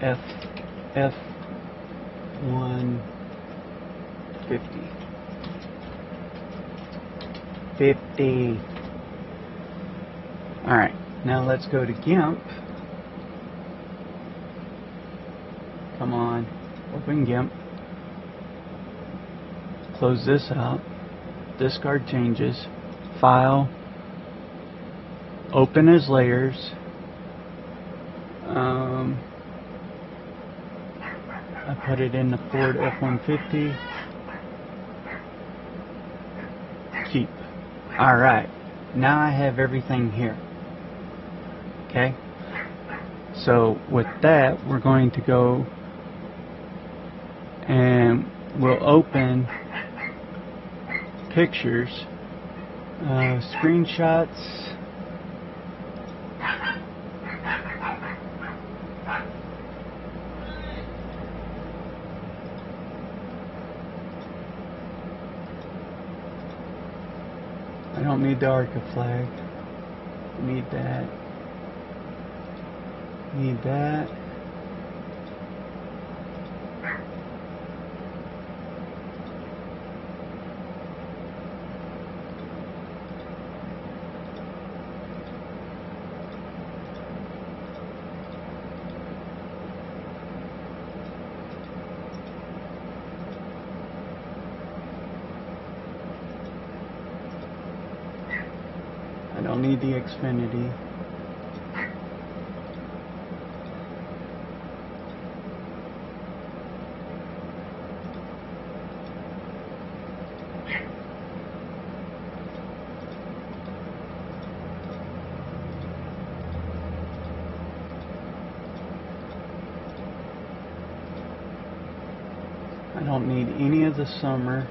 F150. 50. Alright, now let's go to GIMP. Come on, open GIMP. Close this out. Discard changes. File. Open as layers. I put it in the Ford F-150. Keep. Alright, now I have everything here. Okay? So with that, we're going to go and we'll open pictures, screenshots. I don't need the ARCA flag. Need that. Need that. I don't need the Xfinity. I don't need any of the summer.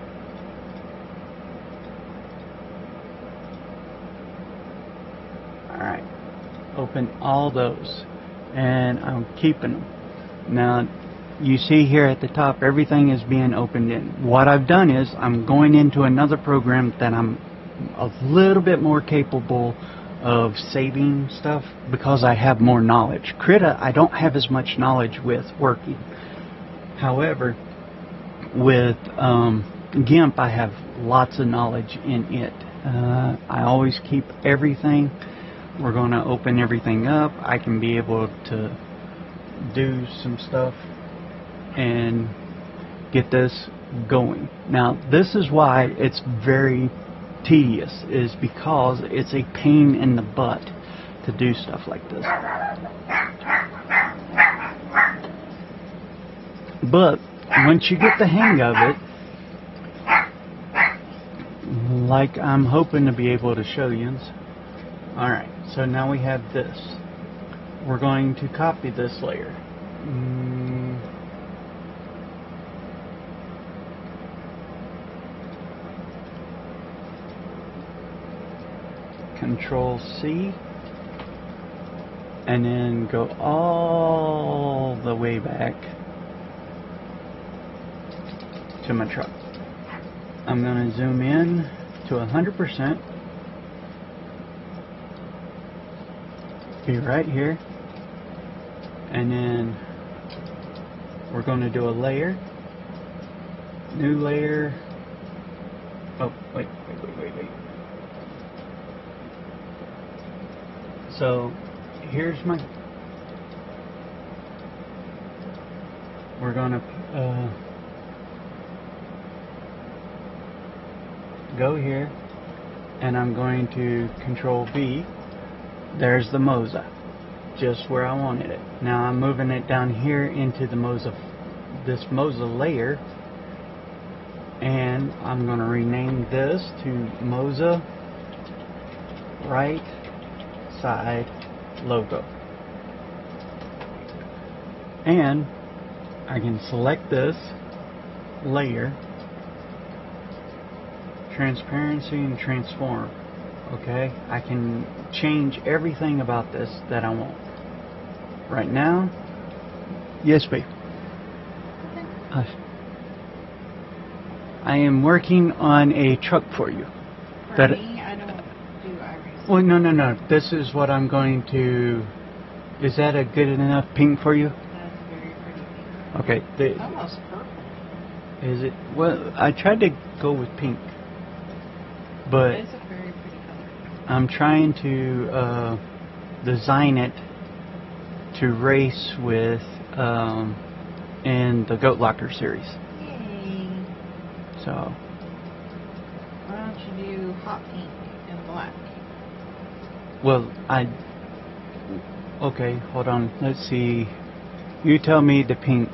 Alright, open all those, and I'm keeping them. Now, you see here at the top, everything is being opened in. What I've done is, I'm going into another program that I'm a little bit more capable of saving stuff, because I have more knowledge. Krita, I don't have as much knowledge with working. However, with GIMP, I have lots of knowledge in it. I always keep everything. We're going to open everything up. I can be able to do some stuff and get this going. Now, this is why it's very tedious, is because it's a pain in the butt to do stuff like this. But once you get the hang of it, like I'm hoping to be able to show you. Alright, so now we have this. We're going to copy this layer. Control C, and then go all the way back to my truck. I'm going to zoom in to 100%. Be right here, and then we're going to do a layer, new layer. Oh, wait. So here's my, we're going to go here, and I'm going to Control V. There's the Moza, just where I wanted it. Now I'm moving it down here into the Moza, this Moza layer, and I'm going to rename this to Moza right side logo. And I can select this layer, transparency and transform. Okay, I can change everything about this that I want. Right now, yes, babe. I am working on a truck for you. For me, I don't do Iracing. Well, no. This is what I'm going to. Is that a good enough pink for you? That's very Okay. Almost purple. Is it? Well, I tried to go with pink, but It's a very pretty color. I'm trying to design it to race with in the Goat Locker series. Yay. So. Why don't you do hot pink and black? Well, okay, hold on. Let's see. You tell me the pink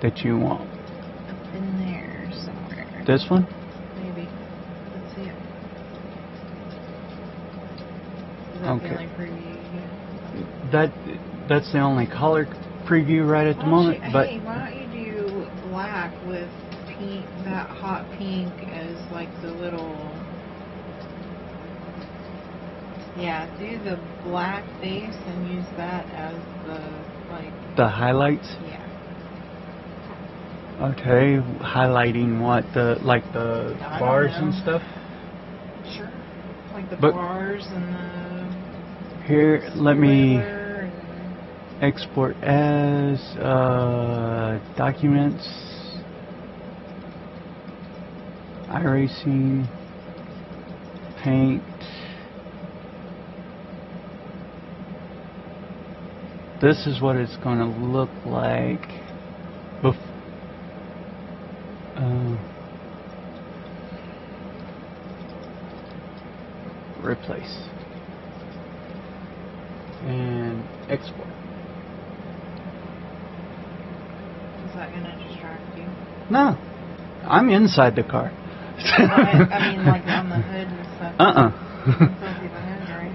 that you want. Up in there somewhere. This one? Maybe. Let's see it. Is that Okay. the only preview you get? That's the only color preview right at the moment. But hey, why don't you do black with pink, that hot pink as like the little... Yeah, do the black base and use that as the, like... the highlights. Yeah. Okay, highlighting what the I don't bars know. and stuff. Sure. Like the But- bars and the... Here, let me spoiler and- export as documents. Iracing, paint. This is what it's going to look like. Replace and export. Is that going to distract you? No, I'm inside the car. I mean, like on the hood and stuff. You still see the hood, right?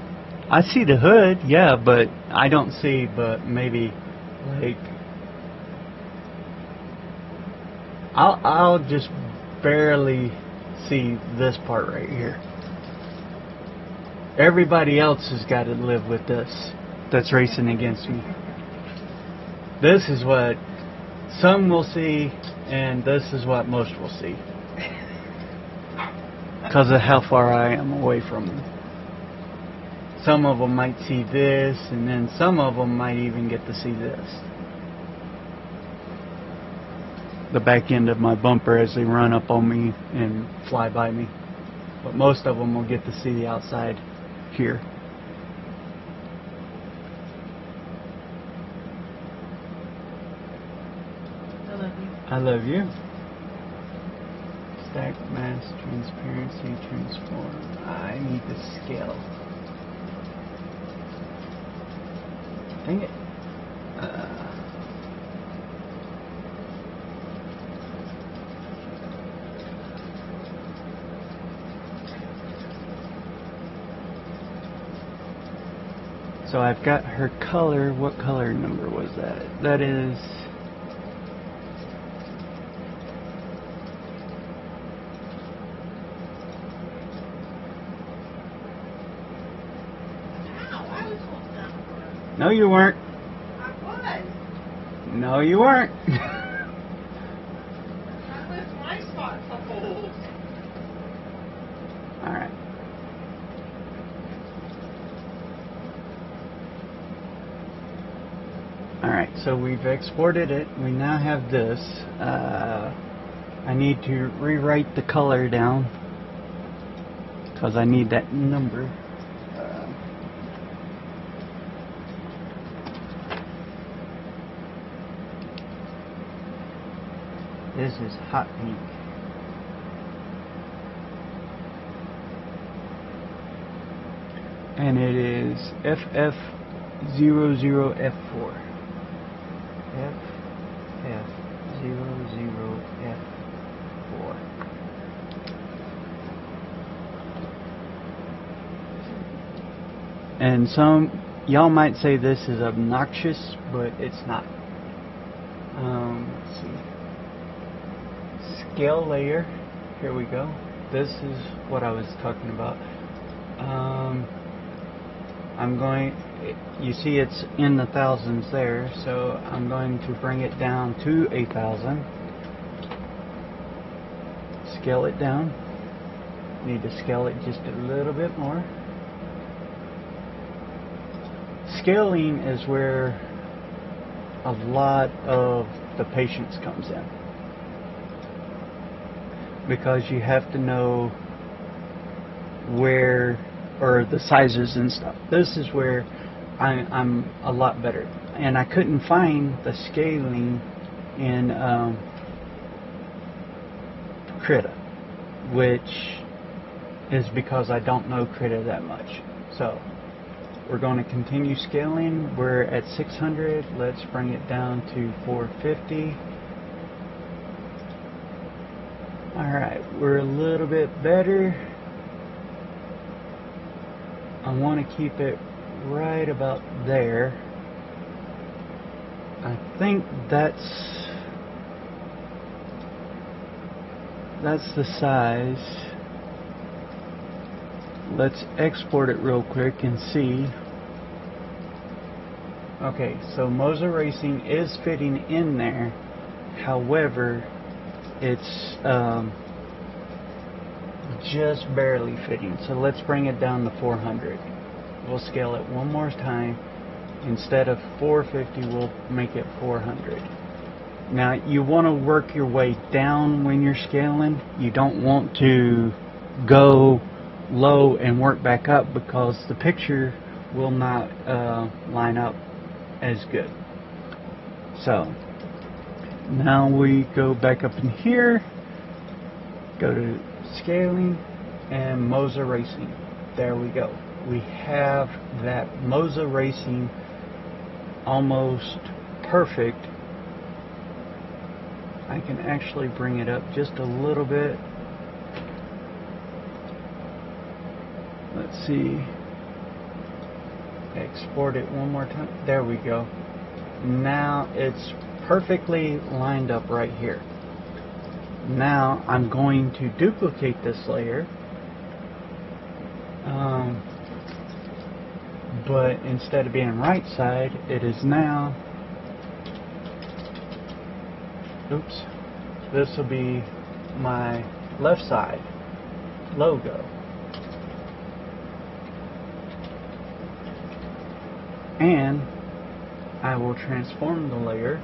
I see the hood, yeah, but I don't see, but maybe, like, I'll just barely see this part right here. Everybody else has got to live with this that's racing against me. This is what some will see, and this is what most will see. Because of how far I am away from them. Some of them might see this, and then some of them might even get to see this. The back end of my bumper as they run up on me and fly by me. But most of them will get to see the outside here. I love you. I love you. Stack, mass, transparency, transform. I need the scale. Dang it. So I've got her color. What color number was that? That is... I was holding down for it. No, you weren't. I was. No, you weren't. That was my spot to hold. Alright. Alright, so we've exported it. We now have this. I need to rewrite the color down because I need that number. This is hot pink. And it is FF00F4. FF00F4. And some y'all might say this is obnoxious, but it's not. Let's see. Scale layer. Here we go. This is what I was talking about. I'm going, you see it's in the thousands there, so I'm going to bring it down to 1,000. Scale it down. Need to scale it just a little bit more. Scaling is where a lot of the patience comes in, because you have to know where, or the sizes and stuff. This is where I'm a lot better, and I couldn't find the scaling in Krita, which is because I don't know Krita that much. So we're going to continue scaling. We're at 600. Let's bring it down to 450. Alright, we're a little bit better. I want to keep it right about there. I think that's the size. Let's export it real quick and see. Okay, so Moza Racing is fitting in there. However, it's just barely fitting. So let's bring it down to 400. We'll scale it one more time. Instead of 450, we'll make it 400. Now, you want to work your way down when you're scaling. You don't want to go low and work back up, because the picture will not line up as good. So now we go back up in here, go to scaling and Moza Racing. There we go. We have that Moza Racing almost perfect. I can actually bring it up just a little bit. Let's see. Export it one more time. There we go. Now it's perfectly lined up right here. Now I'm going to duplicate this layer, but instead of being right side, it is now, oops, this will be my left side logo. And I will transform the layer.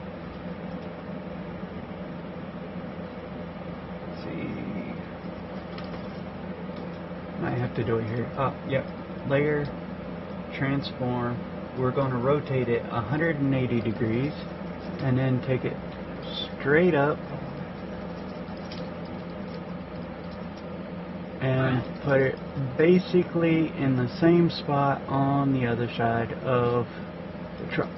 Let's see. I have to do it here. Oh, yep. Layer, transform. We're going to rotate it 180 degrees and then take it straight up and put it basically in the same spot on the other side of the truck.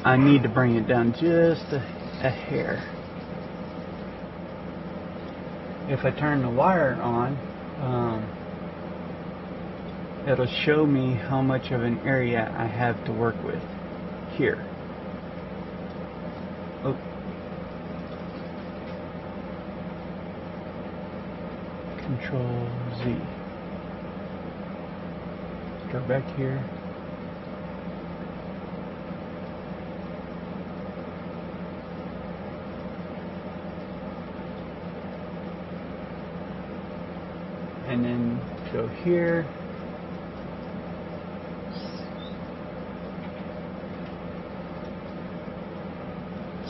I need to bring it down just a hair. If I turn the wire on, it'll show me how much of an area I have to work with here. Oh. Control Z. Go back here. And then go here.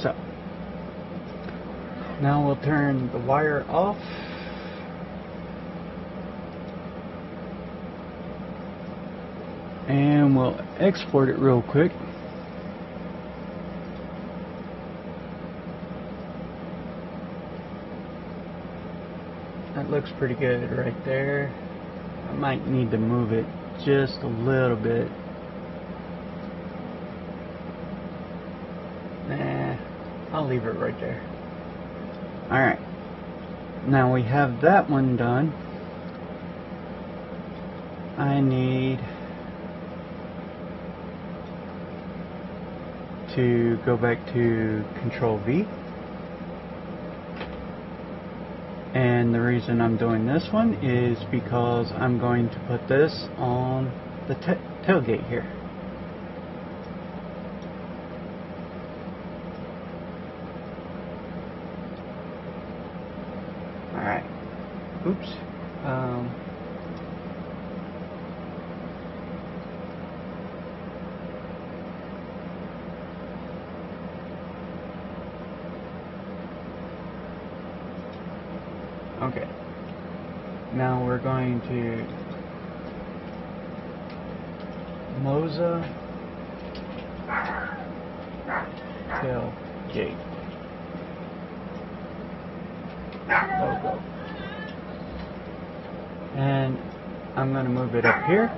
So now we'll turn the wire off. And we'll export it real quick. That looks pretty good right there. I might need to move it just a little bit. Nah, I'll leave it right there. Alright. Now we have that one done. I need to go back to Control V. And the reason I'm doing this one is because I'm going to put this on the tailgate here. Oops. Okay. Now we're going to Moza tailgate logo. And I'm going to move it up here.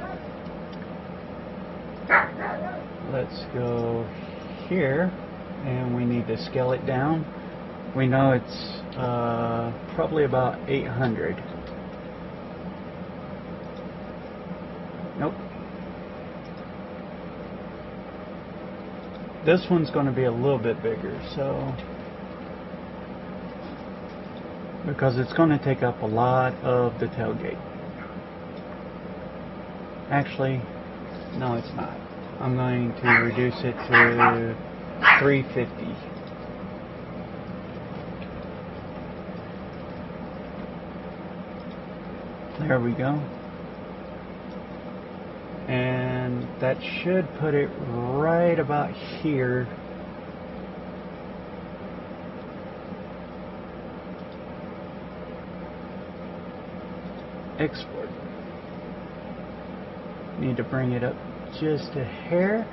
Let's go here, and we need to scale it down. We know it's probably about 800. Nope. This one's going to be a little bit bigger, so because it's going to take up a lot of the tailgate. Actually, no, it's not. I'm going to reduce it to 350. There we go. And that should put it right about here. Export. Need to bring it up just a hair.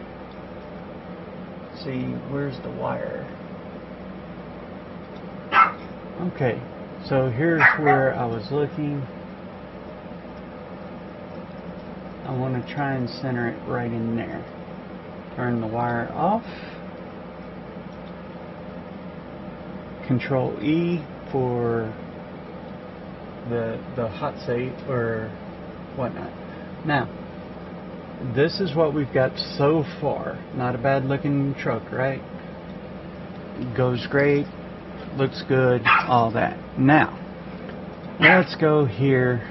See, where's the wire? Okay, so here's where I was looking. I want to try and center it right in there. Turn the wire off. Control E for the hot save or whatnot. Now, this is what we've got so far. Not a bad looking truck, right? Goes great, looks good, all that. Now, let's go here,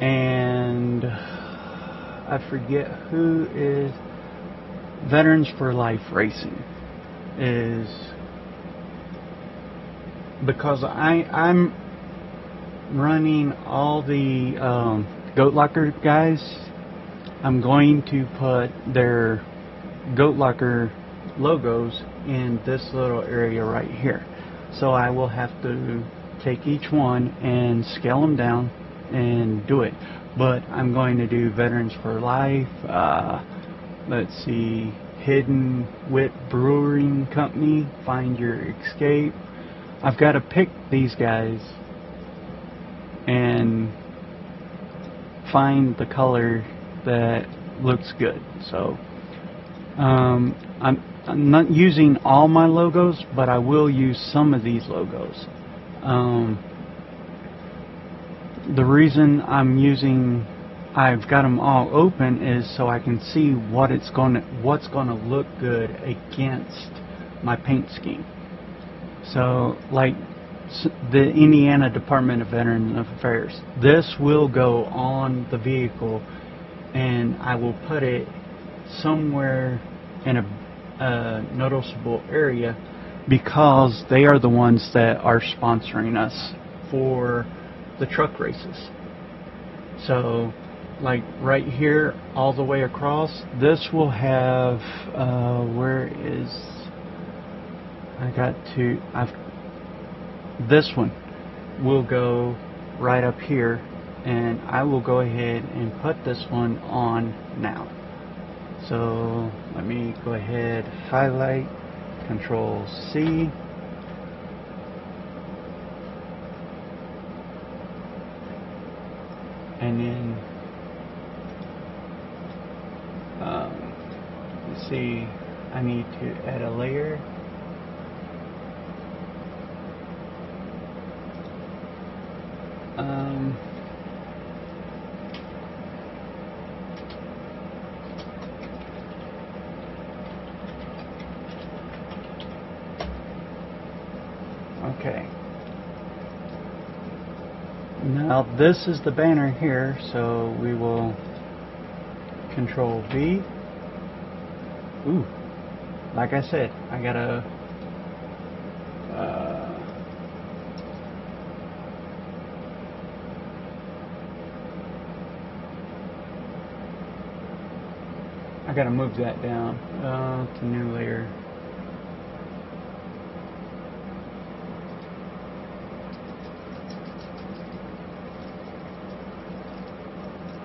and I forget who is Veterans for Life Racing is, because I'm running all the Goat Locker guys. I'm going to put their Goat Locker logos in this little area right here. So I will have to take each one and scale them down and do it. But I'm going to do Veterans for Life. Let's see, Hidden Wit Brewing Company, Find Your Escape. I've got to pick these guys and find the color that looks good. So I'm not using all my logos, but I will use some of these logos. The reason I've got them all open is so I can see what's gonna look good against my paint scheme. So, like the Indiana Department of Veterans Affairs, this will go on the vehicle, and I will put it somewhere in a noticeable area because they are the ones that are sponsoring us for the truck races. So, like right here, all the way across, this will have this one will go right up here, and I will go ahead and put this one on now. So let me go ahead, highlight, Control C, and then let's see, I need to add a layer. Okay. Now this is the banner here, so we will Control V. Ooh, like I said, I gotta I gotta move that down to new layer.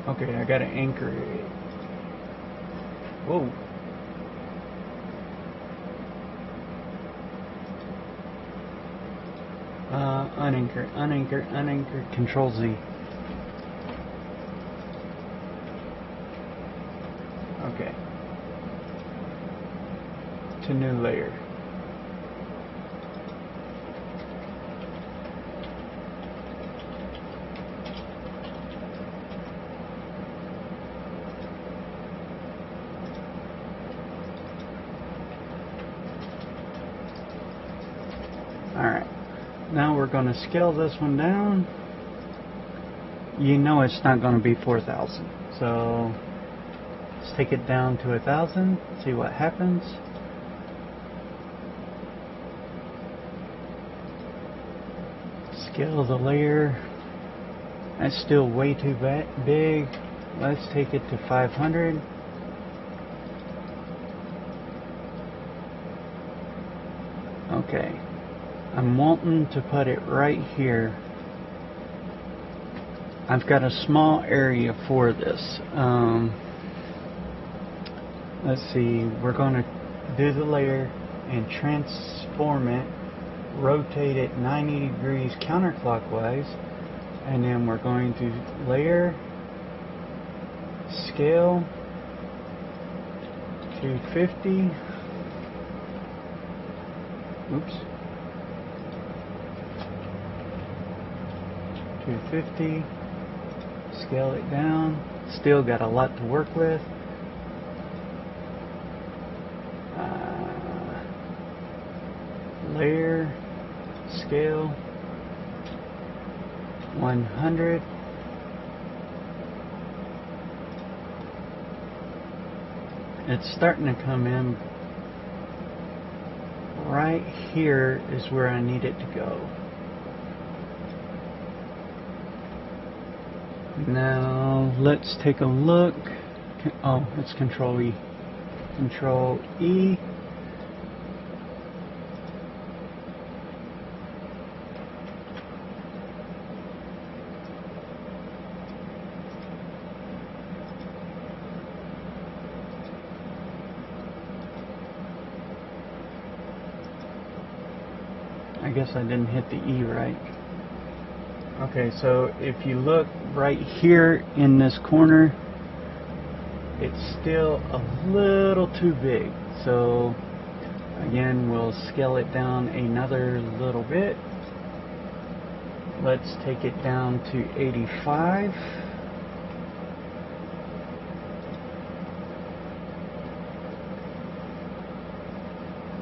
Okay, I gotta anchor it. Whoa. Unanchor, unanchor, unanchor, Control Z. Okay. To new layer. Alright. Now we're going to scale this one down. You know it's not going to be 4,000. So let's take it down to 1,000. See what happens. Scale the layer. That's still way too big. Let's take it to 500. Okay. I'm wanting to put it right here. I've got a small area for this. Let's see, we're going to do the layer and transform it, rotate it 90 degrees counterclockwise, and then we're going to layer, scale, 250. Oops. 250, scale it down. Still got a lot to work with. Layer, scale, 100. It's starting to come in. Right here is where I need it to go. Now let's take a look. Oh, it's Control E. Control E. I guess I didn't hit the E right. Okay, so if you look right here in this corner, it's still a little too big. So again, we'll scale it down another little bit. Let's take it down to 85.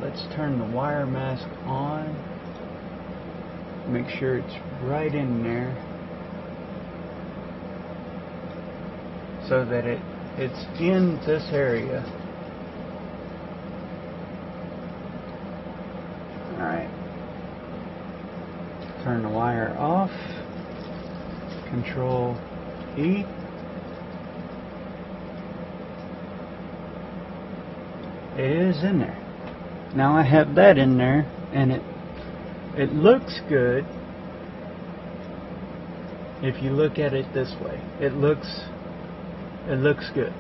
Let's turn the wire mask on. Make sure it's right in there so that it's in this area. Alright. Turn the wire off. Control E. It is in there. Now I have that in there, and it looks good. If you look at it this way, it looks good.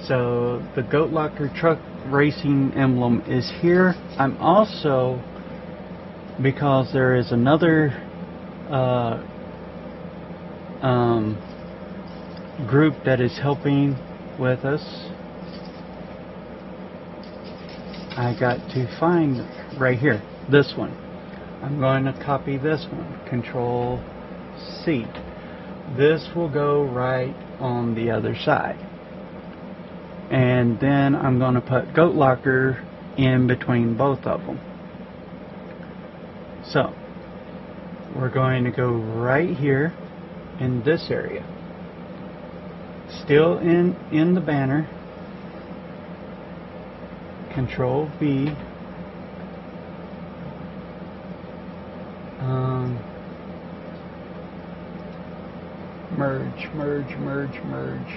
So the Goat Locker truck racing emblem is here. I'm also, because there is another group that is helping with us, I got to find right here this one. I'm going to copy this one, Control C. This will go right on the other side. And then I'm going to put Goat Locker in between both of them. So, we're going to go right here in this area. Still in the banner. Control V. Merge.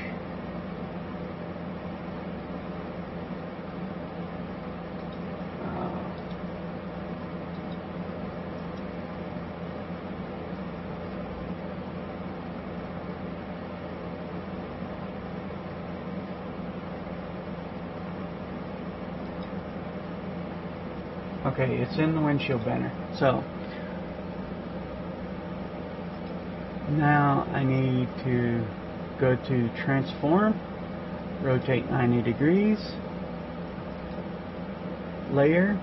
Okay, it's in the windshield banner. So now I need to go to transform, rotate 90 degrees, layer,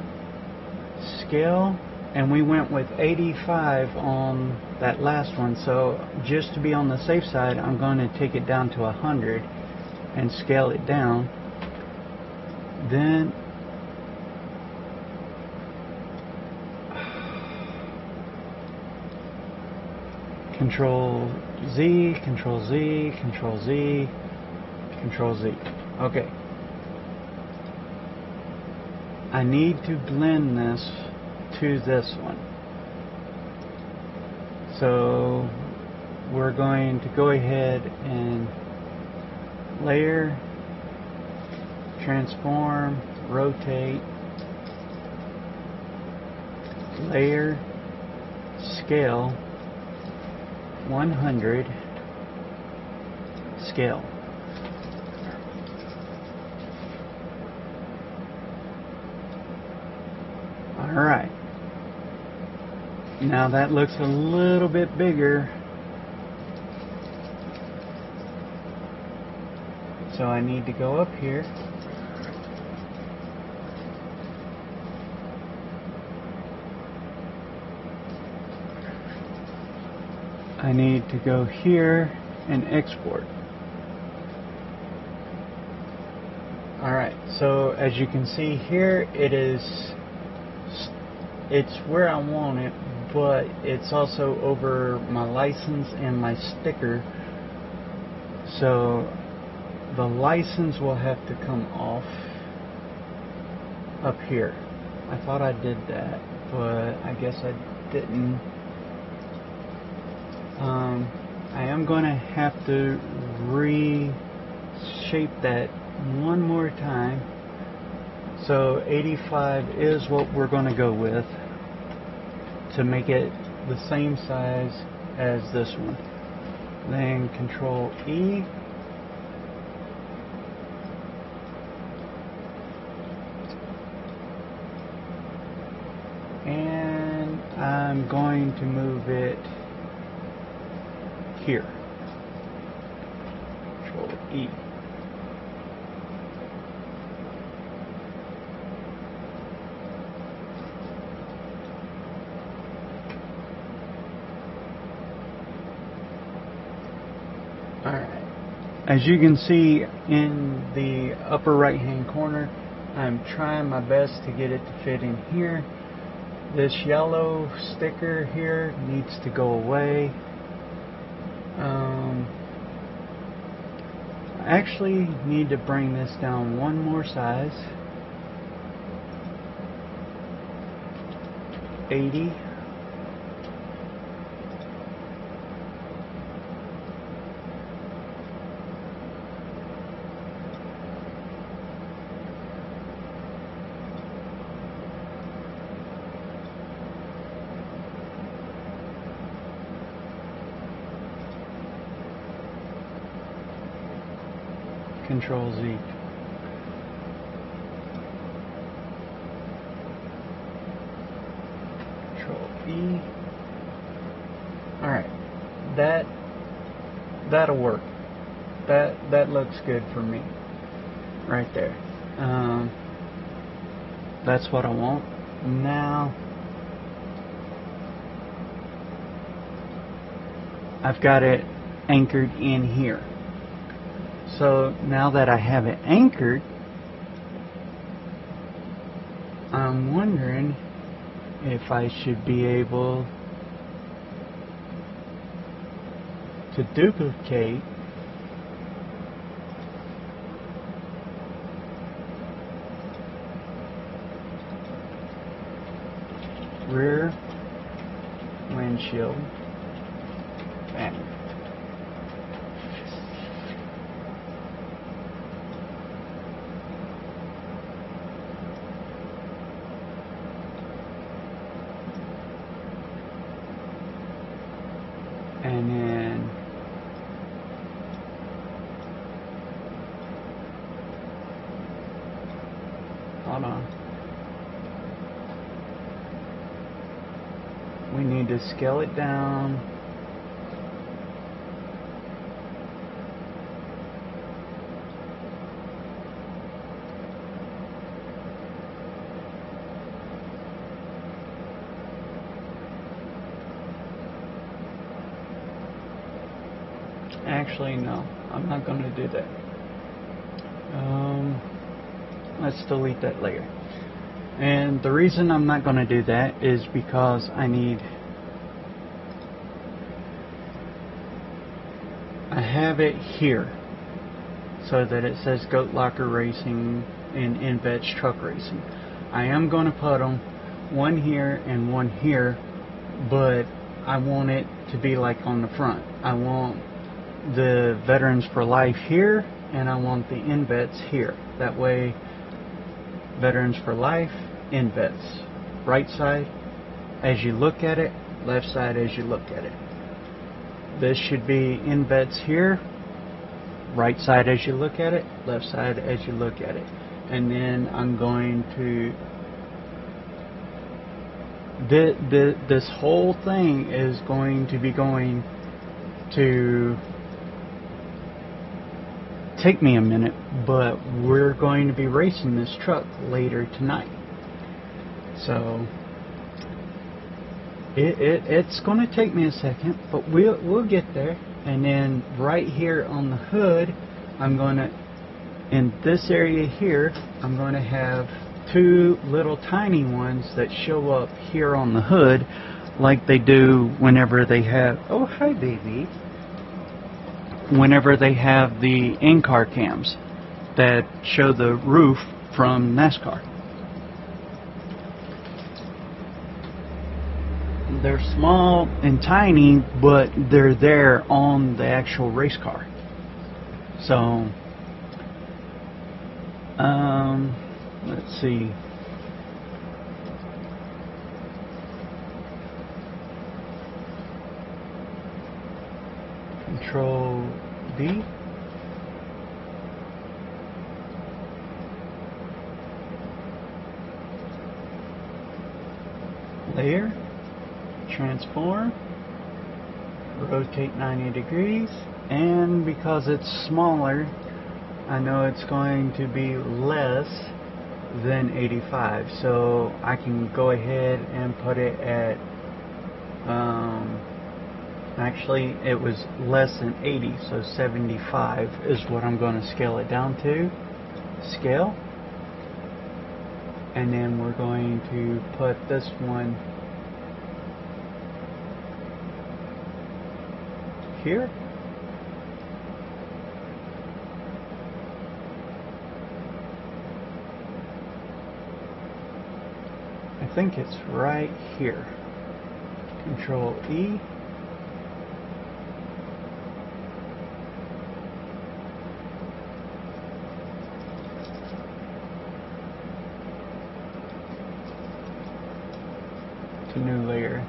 scale, and we went with 85 on that last one. So just to be on the safe side, I'm going to take it down to 100 and scale it down. Then Control Z, Control Z, Control Z, Control Z. Okay. I need to blend this to this one. So we're going to go ahead and layer, transform, rotate, layer, scale, 100, scale. Alright. Now that looks a little bit bigger. So I need to go up here. I need to go here and export. Alright, so as you can see here, it's where I want it, but it's also over my license and my sticker. So the license will have to come off up here. I thought I did that, but I guess I didn't. I am going to have to reshape that one more time. So 85 is what we're going to go with to make it the same size as this one. Then Control E. And I'm going to move it here. Control E. Alright. As you can see in the upper right hand corner, I'm trying my best to get it to fit in here. This yellow sticker here needs to go away. I actually need to bring this down one more size. 80. Control Z. Control E. Alright. That'll work. That looks good for me. Right there. That's what I want. Now I've got it anchored in here. So now that I have it anchored, I'm wondering if I should be able to duplicate rear windshield banner. And then hold on. we need to scale it down. Actually, no, I'm not going to do that. Let's delete that layer. And the reason I'm not going to do that is because I have it here so that it says Goat Locker Racing and InVets Truck Racing. I am going to put them one here and one here, but I want it to be like on the front. I want the Veterans for Life here, and I want the InVets here. That way, Veterans for Life, InVets. Right side as you look at it, left side as you look at it. This should be InVets here, right side as you look at it, left side as you look at it. And then I'm going to this whole thing is going to be going to take me a minute, but we're going to be racing this truck later tonight. So it's going to take me a second, but we'll get there. And then right here on the hood, I'm going to, in this area here, I'm going to have two little tiny ones that show up here on the hood, like they do whenever they have, oh hi baby, whenever they have the in-car cams that show the roof from NASCAR. They're small and tiny, but they're there on the actual race car. So, let's see. Control D. Layer. Transform. Rotate 90 degrees. And because it's smaller, I know it's going to be less than 85. So I can go ahead and put it at actually, it was less than 80, so 75 is what I'm going to scale it down to. Scale. And then we're going to put this one here. I think it's right here. Control E. New layer.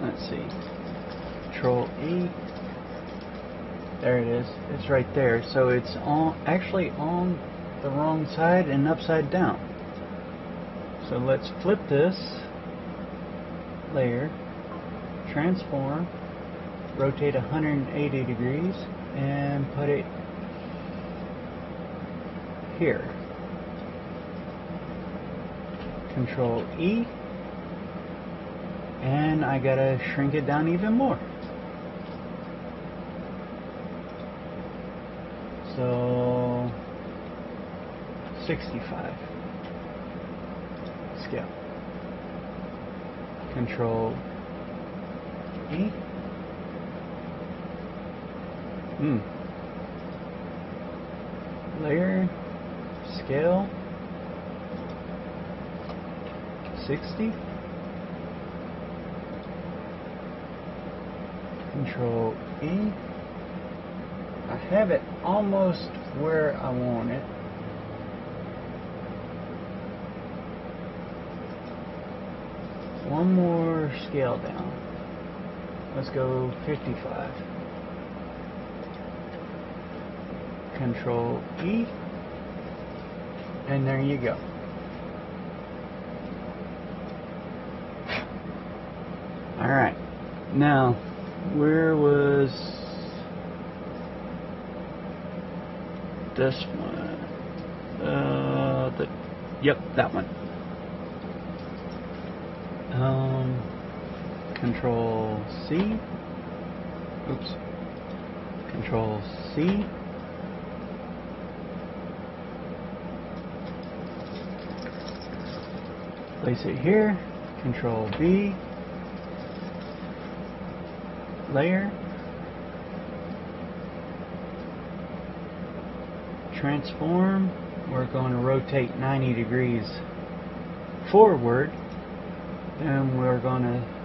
Let's see. Control E. There it is. It's right there. So it's actually on the wrong side and upside down. So let's flip this layer, transform, rotate 180 degrees, and put it here. Control E, and I gotta shrink it down even more. So 65. Scale. Control E. Layer, scale, 60. Control E. I have it almost where I want it. One more scale down. Let's go 55. Control E, and there you go. Alright, now where was this one? Yep, that one. Control C. Oops. Control C. Place it here. Control B. Layer. Transform. We're going to rotate 90 degrees forward. And we're going to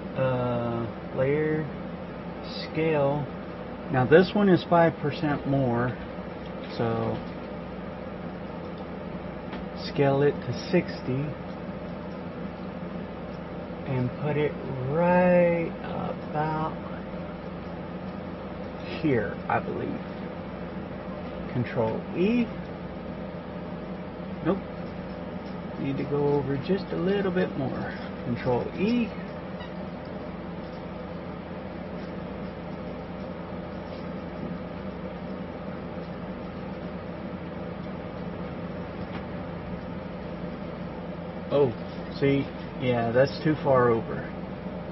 layer, scale. Now this one is 5% more, so scale it to 60 and put it right about here, I believe. Control E. Nope. Need to go over just a little bit more. Control E. Oh, see, yeah, that's too far over.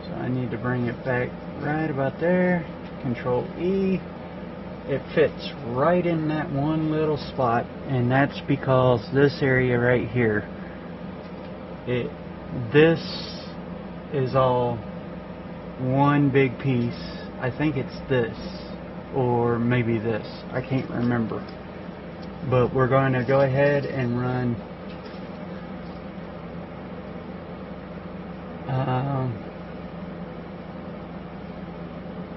So I need to bring it back right about there. Control E. It fits right in that one little spot, and that's because this area right here, this is all one big piece. I think it's this, or maybe this. I can't remember. But we're going to go ahead and run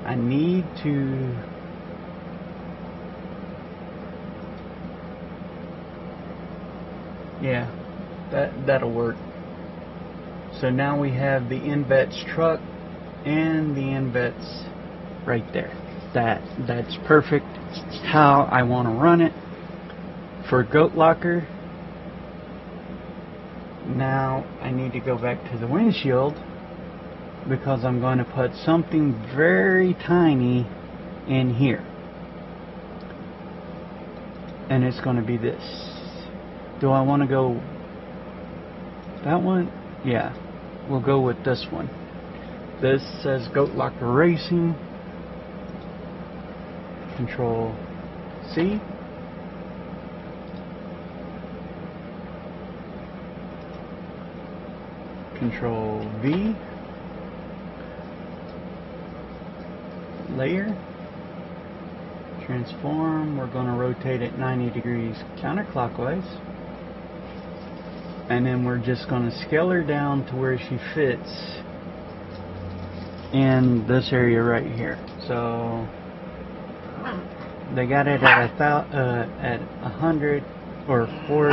I need to yeah, that'll work. So now we have the InVets truck and the InVets right there. That's perfect how I want to run it. For Goat Locker, now I need to go back to the windshield because I'm going to put something very tiny in here. And it's going to be this. Do I want to go that one? Yeah, we'll go with this one. This says Goat Locker Racing. Control C. Control V. Layer. Transform. We're going to rotate it 90 degrees counterclockwise. And then we're just going to scale her down to where she fits in this area right here. So they got it at 100 or 4.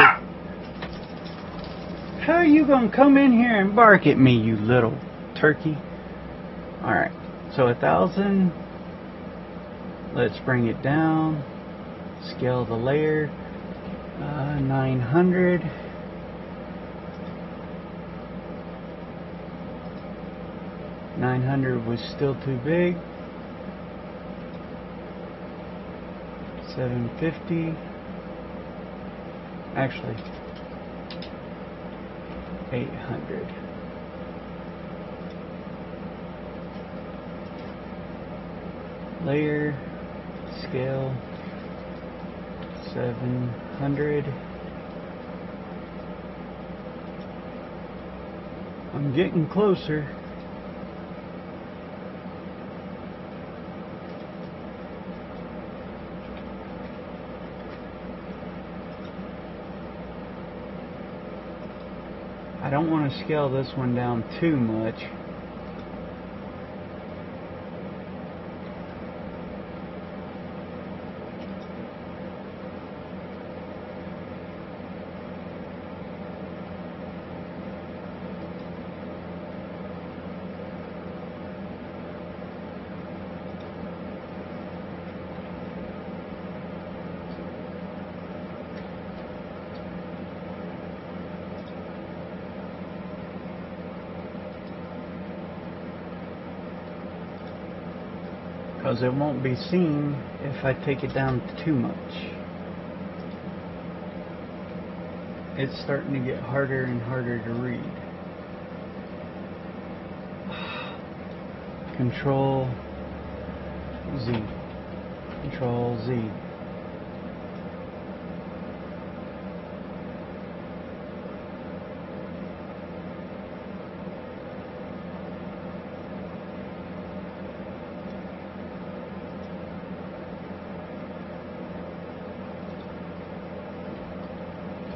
How are you going to come in here and bark at me, you little turkey? Alright, so 1,000. Let's bring it down. Scale the layer. 900. $900 was still too big. 750. Actually, 800. Layer, scale, 700. I'm getting closer. I don't want to scale this one down too much. because it won't be seen if I take it down too much. It's starting to get harder and harder to read. Control Z. Control Z.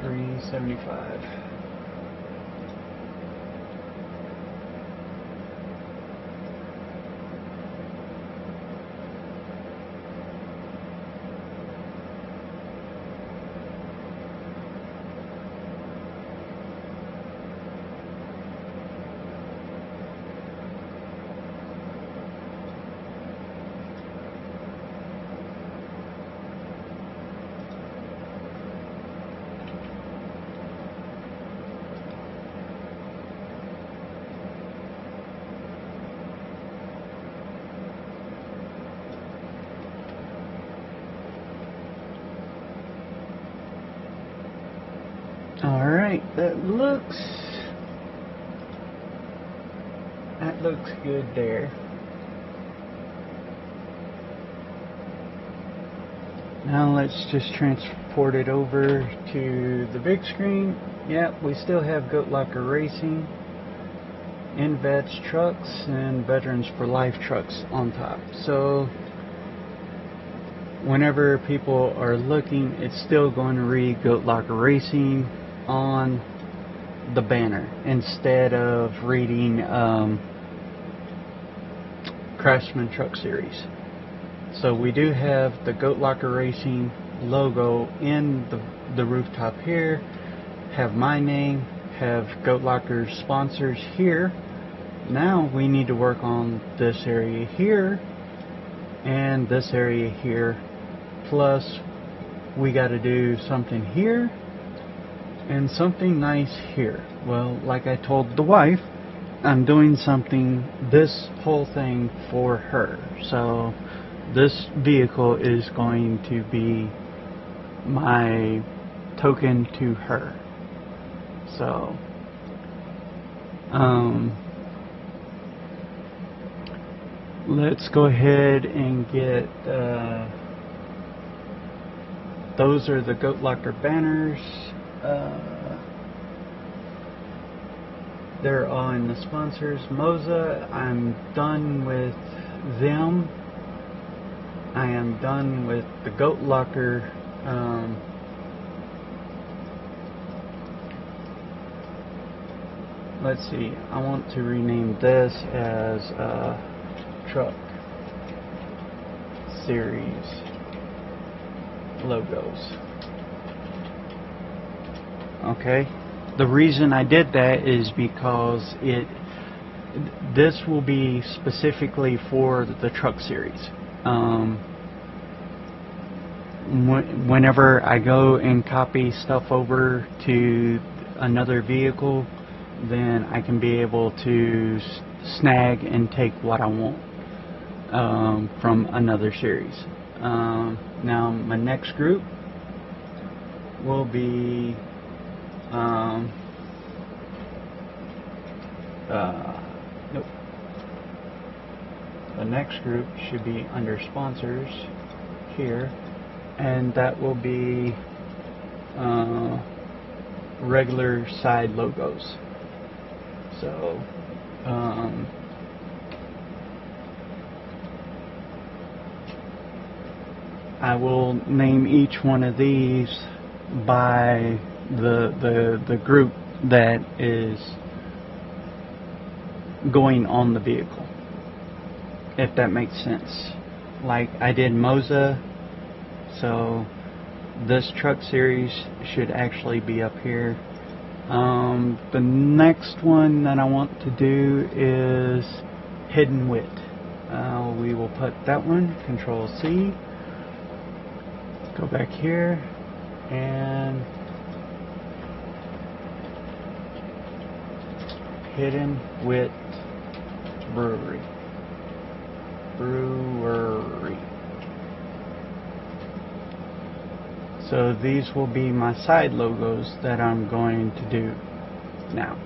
$375. Alright, that looks good there. Now let's just transport it over to the big screen. Yep, we still have Goat Locker Racing, InVets trucks, and Veterans for Life trucks on top. So whenever people are looking, it's still going to read Goat Locker Racing on the banner instead of reading Craftsman Truck Series. So we do have the Goat Locker Racing logo in the rooftop here, have my name, have Goat Locker's sponsors here. Now we need to work on this area here and this area here, plus we got to do something here and something nice here. Well, like I told the wife, I'm doing this whole thing for her. So this vehicle is going to be my token to her. So let's go ahead and get those are the Goat Locker banners. They're all in the sponsors. Moza, I'm done with them. I am done with the Goat Locker let's see, I want to rename this as Truck Series logos. Okay, the reason I did that is because this will be specifically for the Truck Series. Whenever I go and copy stuff over to another vehicle, then I can be able to snag and take what I want from another series. Now my next group will be nope. The next group should be under sponsors here, and that will be regular side logos. So I will name each one of these by the group that is going on the vehicle, if that makes sense. Like I did Moza, so this Truck Series should actually be up here. The next one that I want to do is Hidden Wit. We will put that one, Control C, go back here, and Hidden Wit Brewery. So these will be my side logos that I'm going to do now.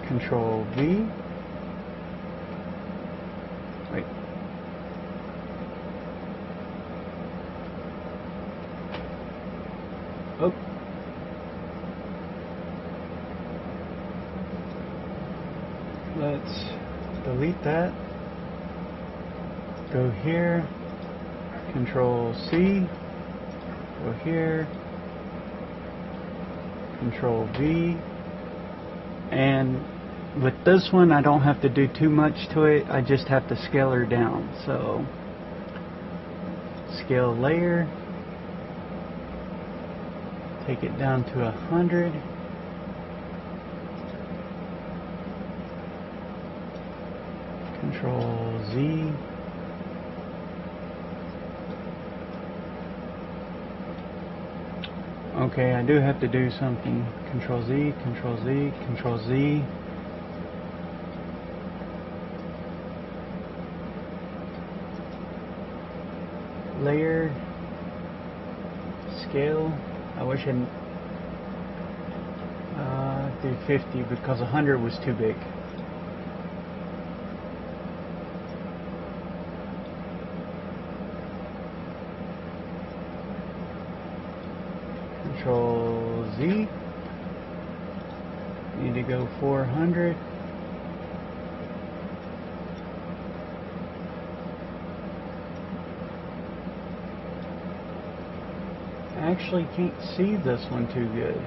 Control V. Wait. Oh. Let's delete that. Go here. Control C. Go here. Control V. And with this one, I don't have to do too much to it. I just have to scale her down. So, scale layer. Take it down to 100. Control Z. Okay, I do have to do something. Control Z, Control Z, Control Z. Layer. Scale. I wish I'd do 50 because 100 was too big. Control Z. Need to go 400. I actually can't see this one too good.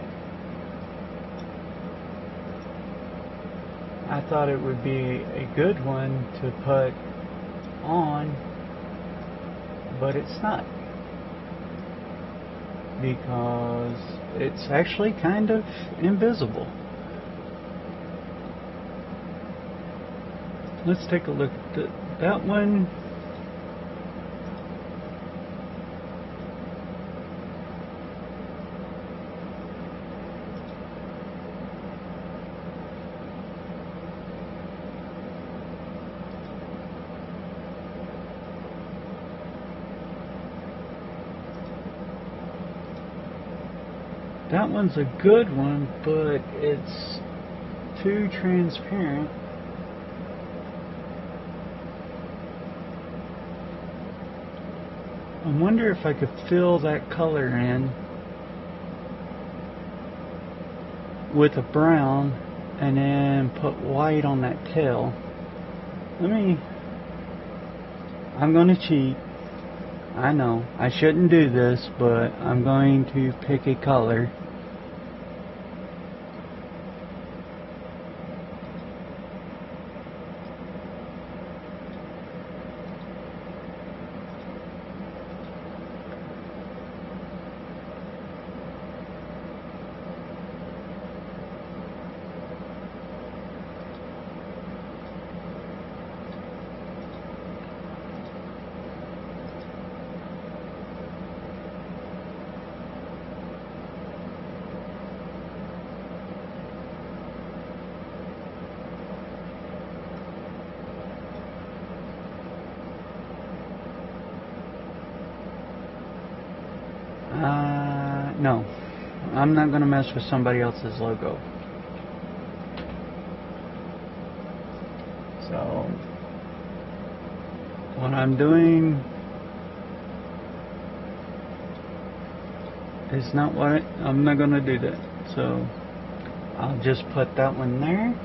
I thought it would be a good one to put on, but it's not, because it's actually kind of invisible. Let's take a look at that one. That one's a good one, but it's too transparent. I wonder if I could fill that color in with a brown and then put white on that tail. I'm gonna cheat. I know I shouldn't do this, but I'm going to pick a color. No, I'm not going to mess with somebody else's logo. So, what I'm doing is not what I'm not going to do that. So, I'll just put that one there.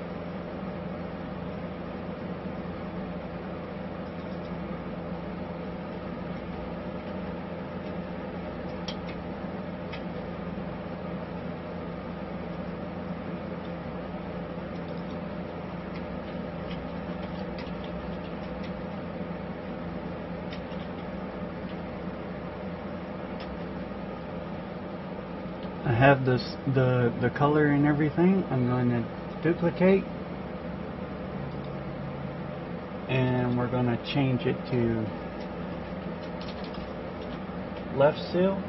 I have the color and everything. I'm going to duplicate, and we're going to change it to left seal.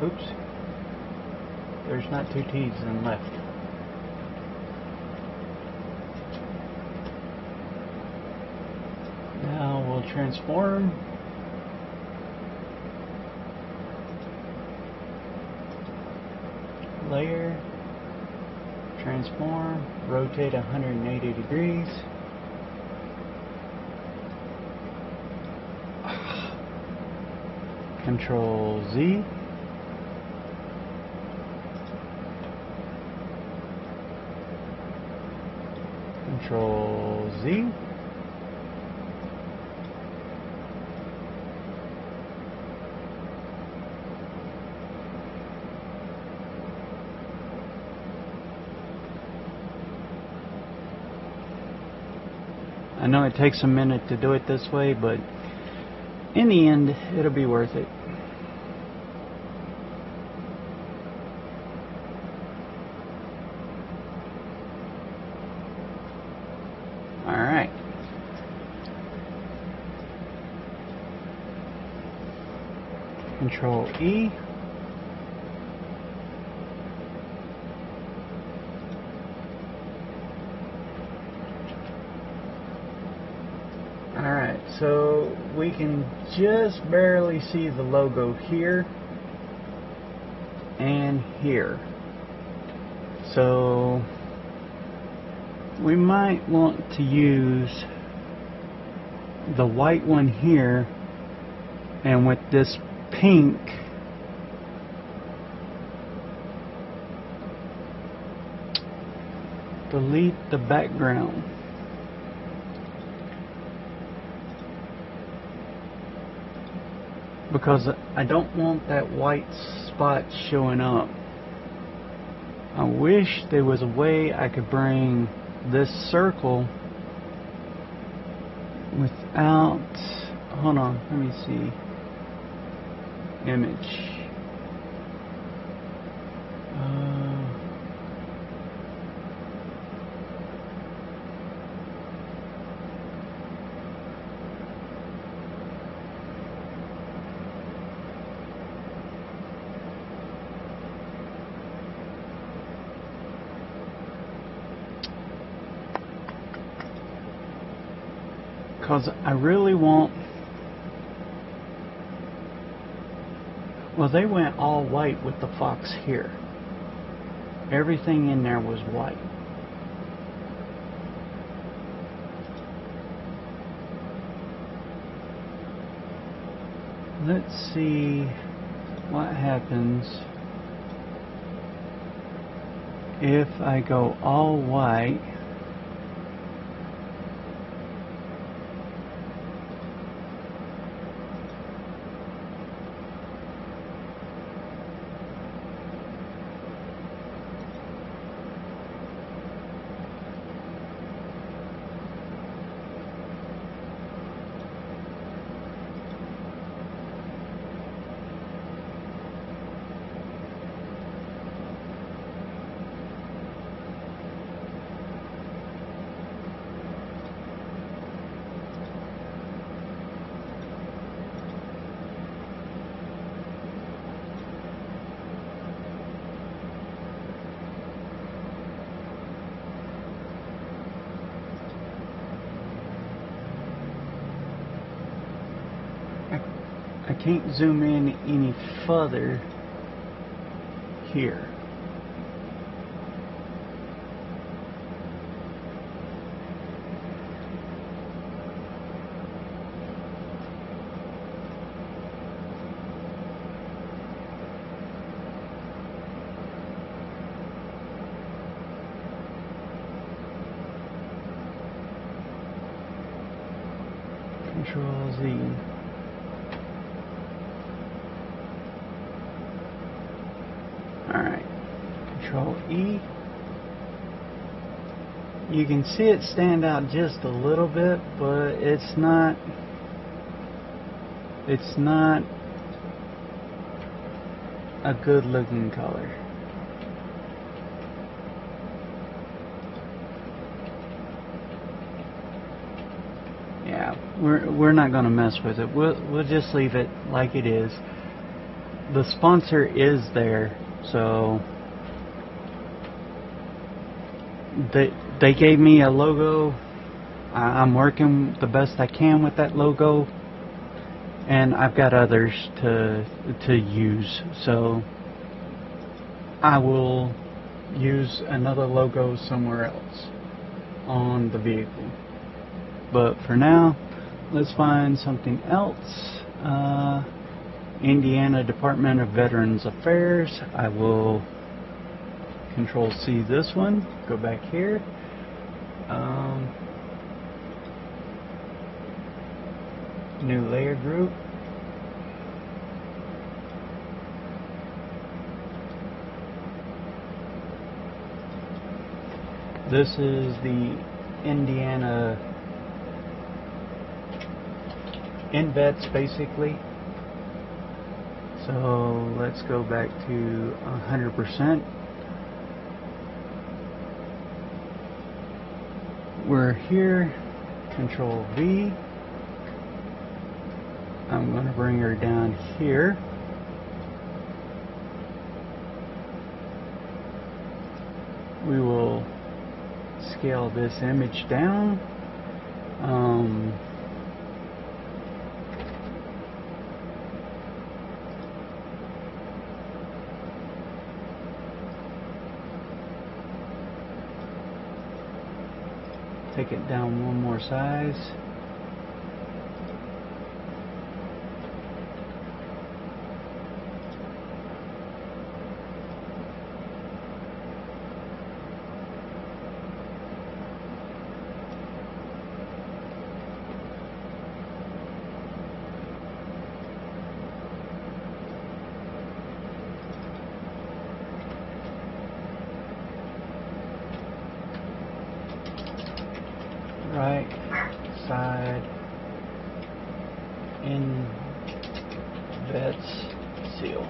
Oops. There's not two T's in left. Now we'll transform. Layer. Transform. Rotate 180 degrees. Control Z. Control Z. I know it takes a minute to do it this way, but in the end, it'll be worth it. Alright. Control E. Alright, so we can just barely see the logo here and here. So we might want to use the white one here, and with this pink delete the background. Because I don't want that white spot showing up. I wish there was a way I could bring this circle without, hold on, let me see, image. Because I really want, well, they went all white with the fox here. Everything in there was white. Let's see what happens if I go all white. I can't zoom in any further here. Control Z. Alright, Control E. You can see it stand out just a little bit, but it's not a good looking color. Yeah, we're not gonna mess with it. We'll just leave it like it is. the sponsor is there, so they gave me a logo. I'm working the best I can with that logo, and I've got others to use, so I will use another logo somewhere else on the vehicle. But for now, let's find something else. Indiana Department of Veterans Affairs. I will Control C this one, go back here. New layer group. This is the Indiana InVets basically. So let's go back to 100%. We're here, Control V. I'm going to bring her down here. We will scale this image down. Take it down one more size. Right side InVets seal.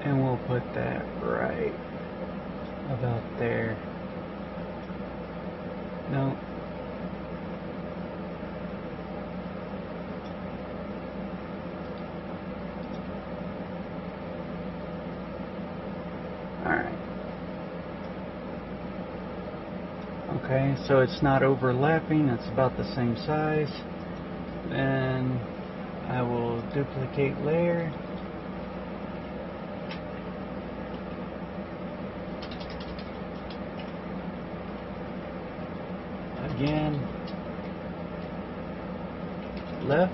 And we'll put that right about there. No. Alright. Okay, so it's not overlapping, it's about the same size. Then I will duplicate layer. Again, left,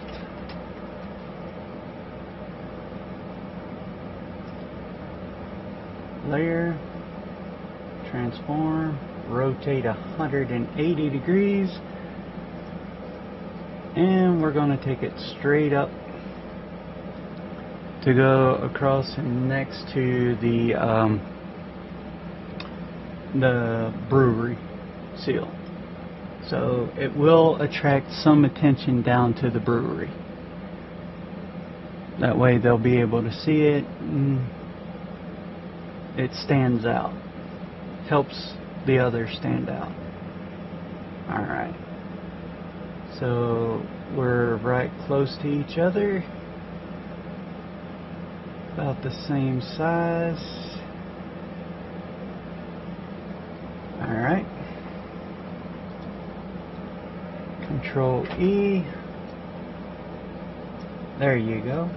layer, transform, rotate 180 degrees, and we're going to take it straight up to go across and next to the brewery seal. So it will attract some attention down to the brewery. That way they'll be able to see it. It stands out. Helps the others stand out. Alright. So we're right close to each other. About the same size. Alright. Control E. There you go.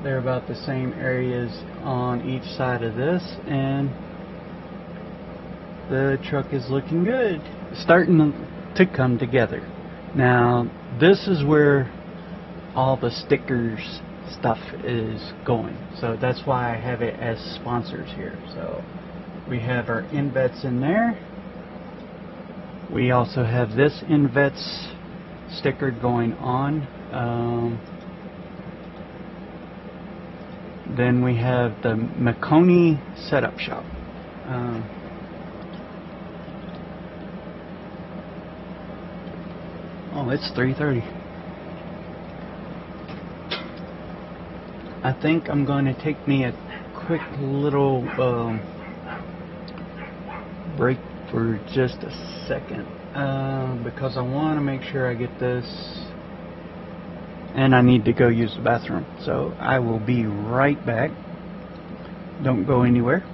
They're about the same areas on each side of this, and the truck is looking good. Starting to come together. Now, this is where all the stickers stuff is going. So that's why I have it as sponsors here. So we have our InVets in there. We also have this InVets sticker going on. Then we have the Maconi Setup Shop. Oh, it's 3:30. I think I'm going to take me a quick little break for just a second because I want to make sure I get this, and I need to go use the bathroom. So I will be right back. Don't go anywhere.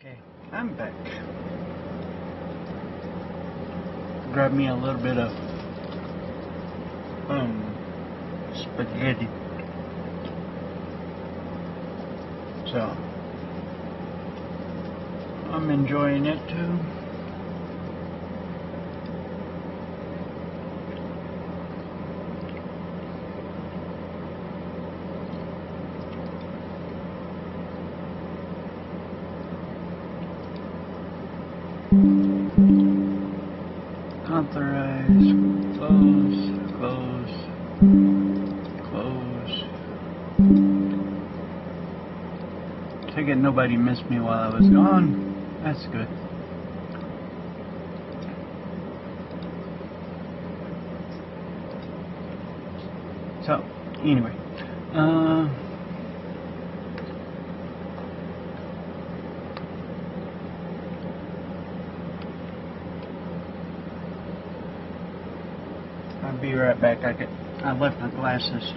Okay, I'm back. Grab me a little bit of spaghetti. So I'm enjoying it too. Authorize, close. Take it nobody missed me while I was gone. That's good. So, anyway. I'll be right back. I left my glasses.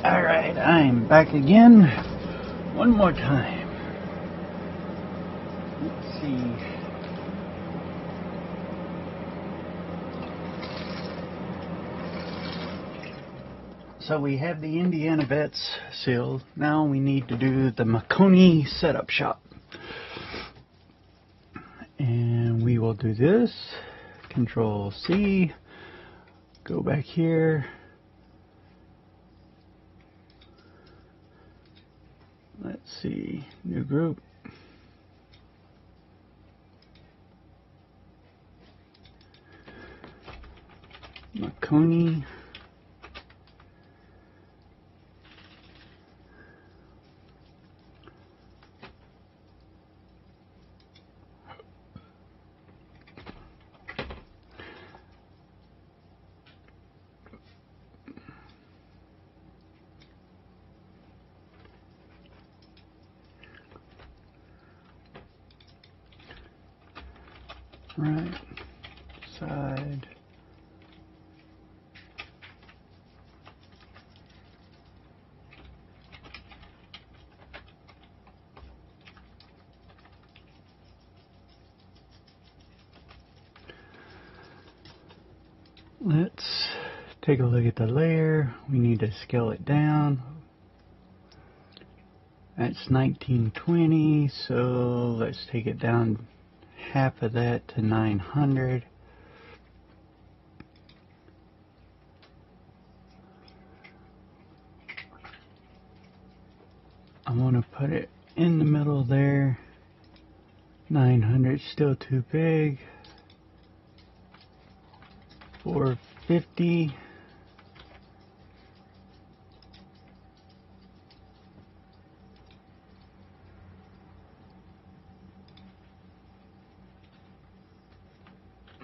Alright, I'm back again. One more time. Let's see. So we have the Indiana Vets sealed. Now we need to do the Marconi setup shot. And we will do this. Control C. Go back here. Let's see, new group. Marconi. Right side. Let's take a look at the layer. We need to scale it down. That's 1920, so let's take it down half of that to 900. I want to put it in the middle there. 900 still too big. 450.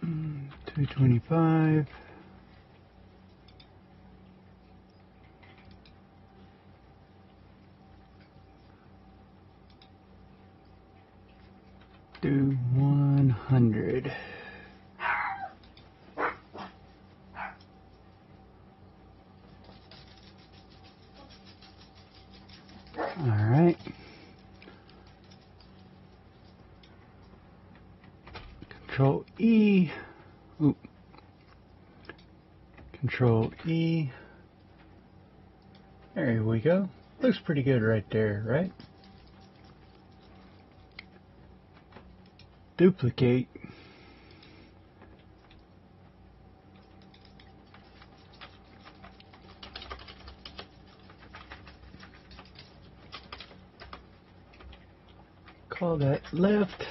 Mm, 225. Do 100. Alright. Control E. Oop. Control E. There we go. Looks pretty good right there, right? Duplicate. all that's left.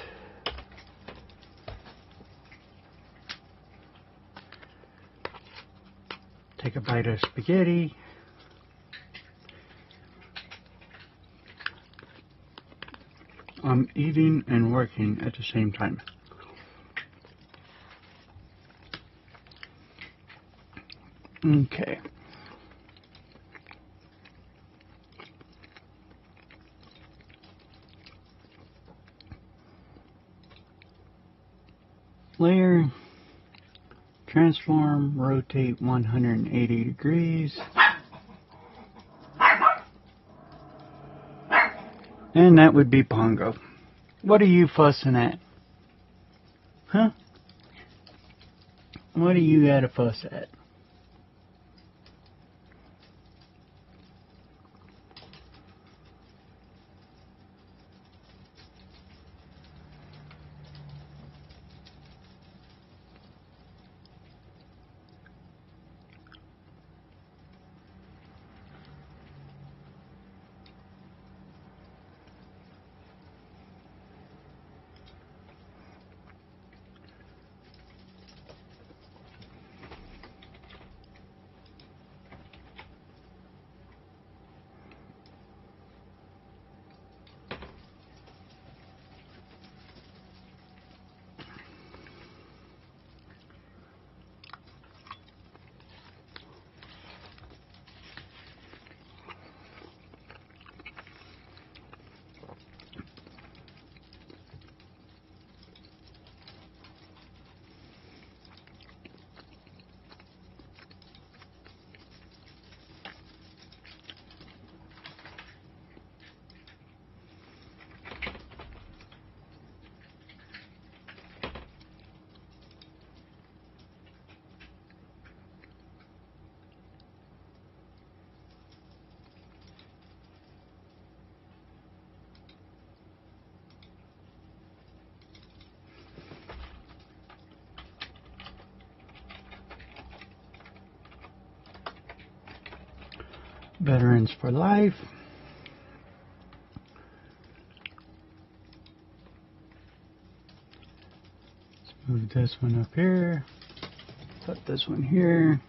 Take a bite of spaghetti. I'm eating and working at the same time. Okay. Layer, transform, rotate 180 degrees. And that would be Pongo. What are you fussing at? Huh? What do you got to fuss at? Veterans for life. Let's move this one up here. Put this one here.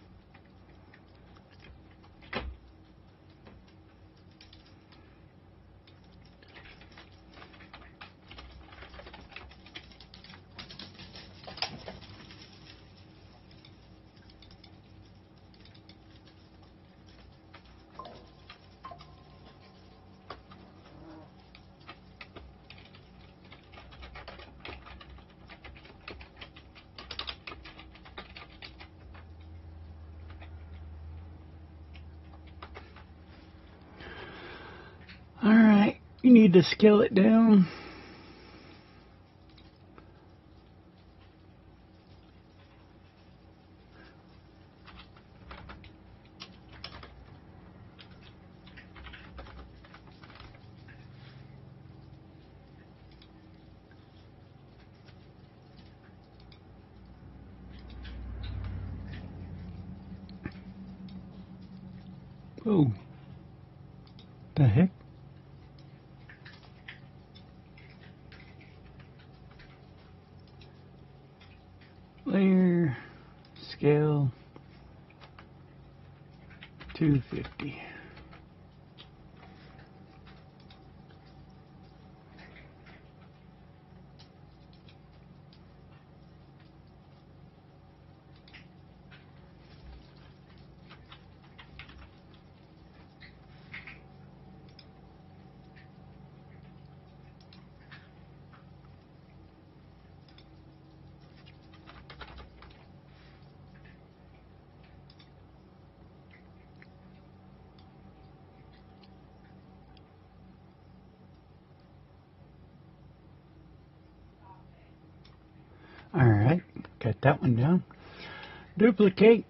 Alright, you need to scale it down. Oh, the heck? Layer, scale, 250. Alright, got that one down. Duplicate.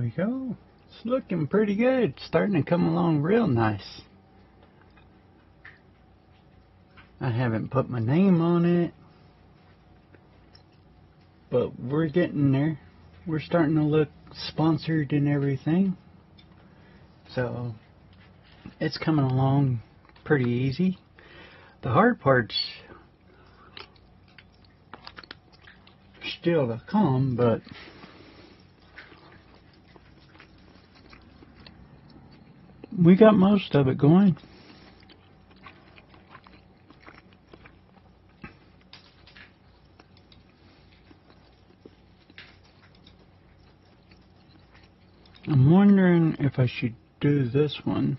we go. It's looking pretty good. It's starting to come along real nice. I haven't put my name on it, but we're getting there. We're starting to look sponsored and everything. So it's coming along pretty easy. The hard part's still to come, but we got most of it going. I'm wondering if I should do this one.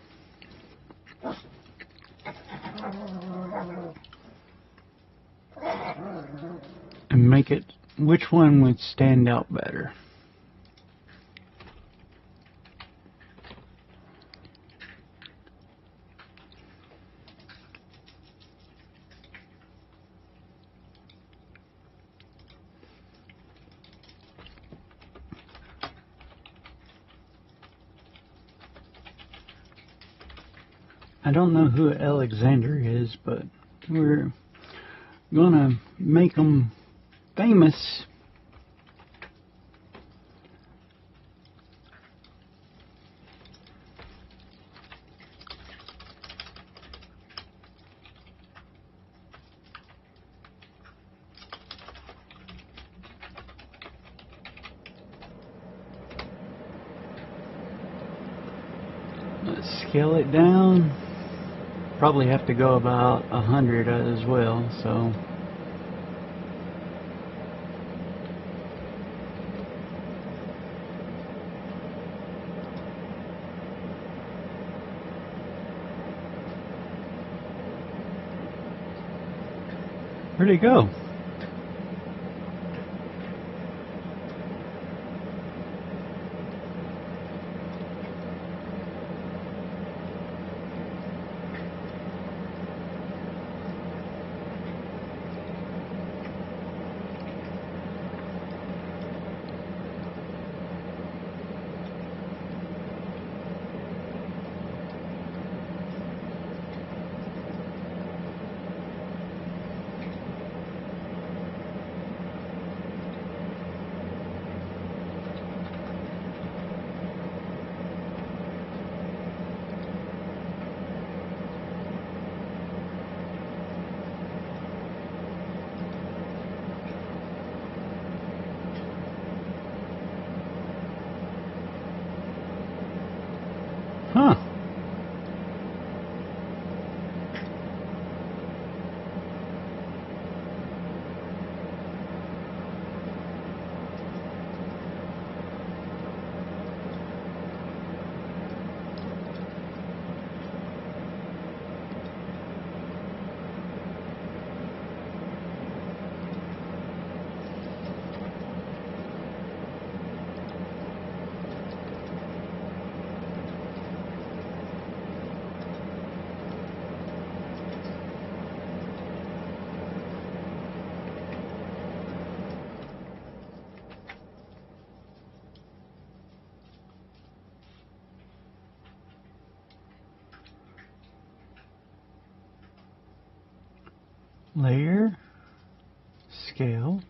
And make it, which one would stand out better? I don't know who Alexander is, but we're gonna make him famous. Let's scale it down. Probably have to go about 100 as well, so where'd it go? Huh. Layer, scale,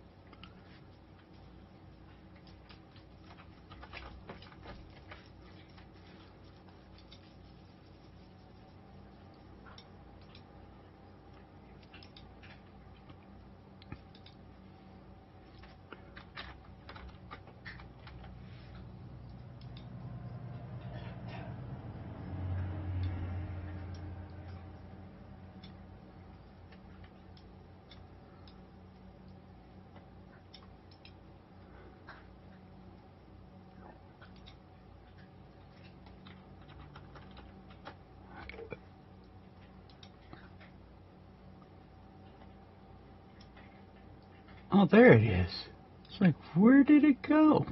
oh, there it is. It's like, where did it go?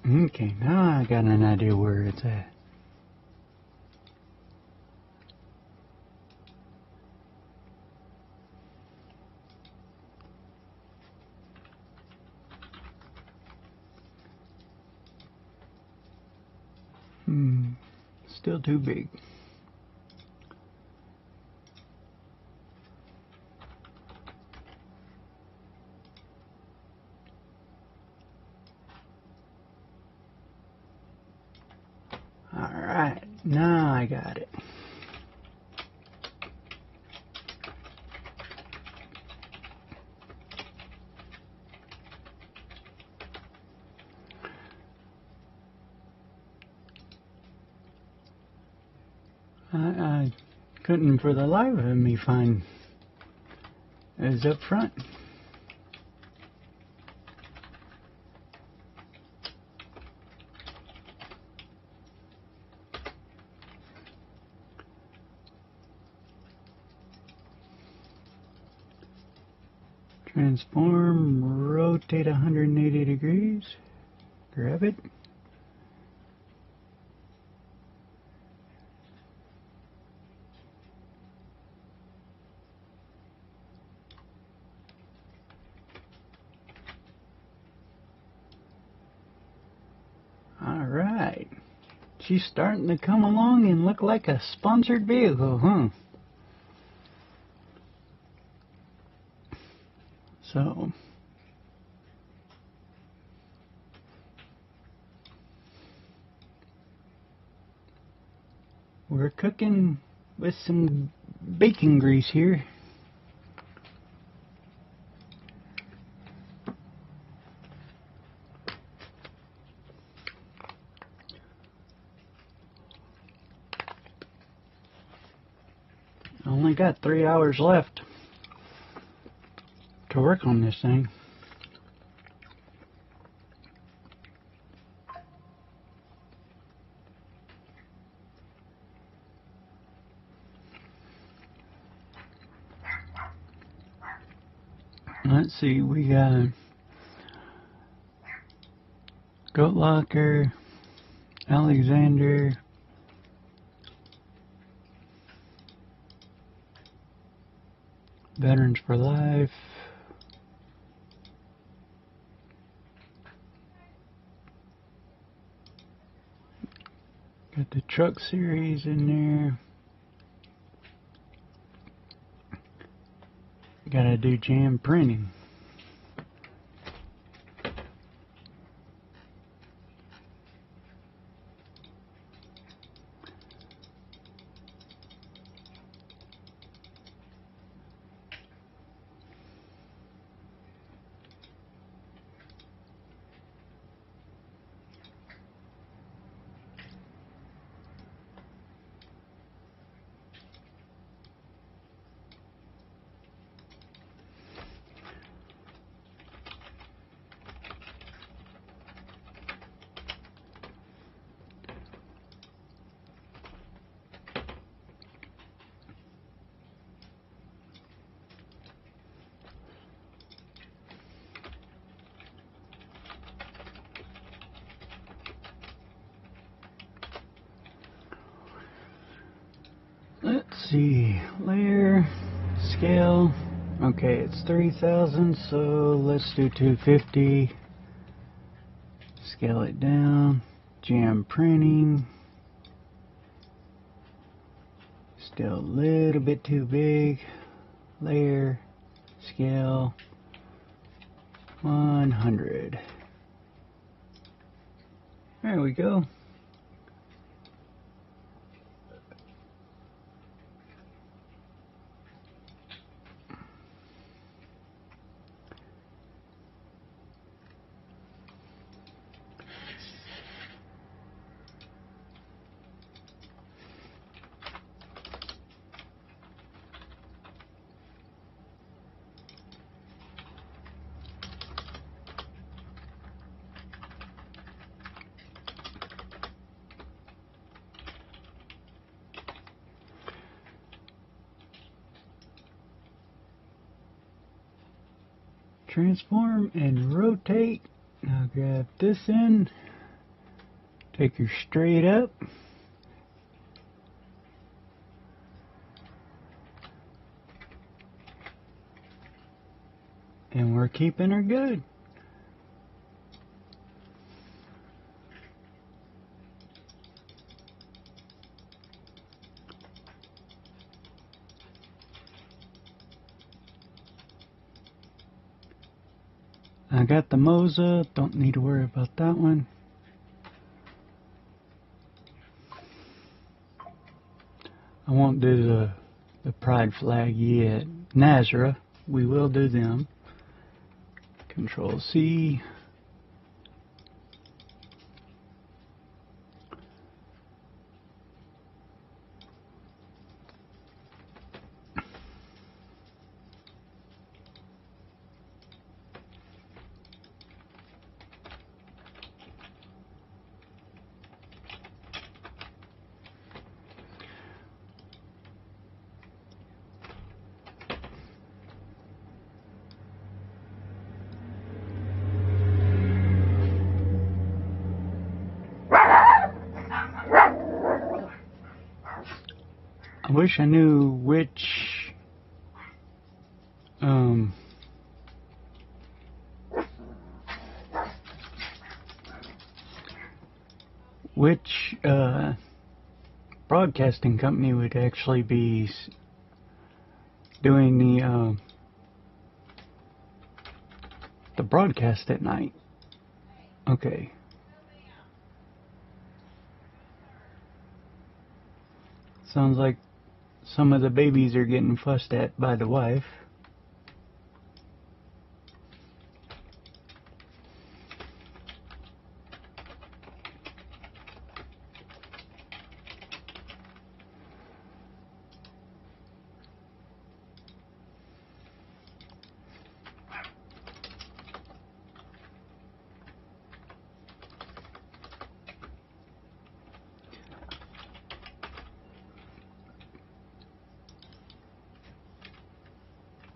Okay, now I got an idea where it's at. still too big. Alright, now I got it. I couldn't for the life of me find it was up front. Transform, rotate 180 degrees, grab it. Alright, she's starting to come along and look like a sponsored vehicle, huh? So, we're cooking with some bacon grease here. Only got 3 hours left to work on this thing. Let's see, we got Goat Locker, Alexander, Veterans for Life, got the truck series in there. Gotta do jam printing. Let's see, layer, scale, okay, it's 3,000, so let's do 250, scale it down, jam printing, still a little bit too big, layer, scale, 100, there we go. Transform and rotate. Now grab this end, take her straight up, and we're keeping her good. I got the Moza, don't need to worry about that one. I won't do the pride flag yet. Nazareth, we will do them. Control C. I wish I knew which broadcasting company would actually be doing the broadcast at night. Okay. Sounds like some of the babies are getting fussed at by the wife.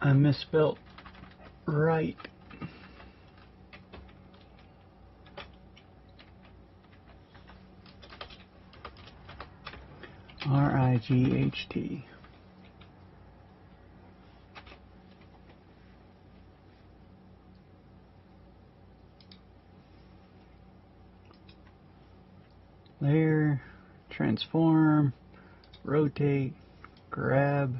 I misspelled right. R-I-G-H-T. Layer, transform, rotate, grab.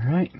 Alright.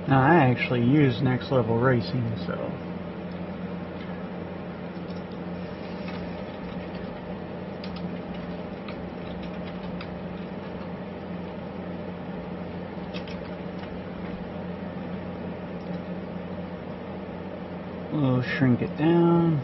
Now I actually use Next Level Racing, so we'll shrink it down.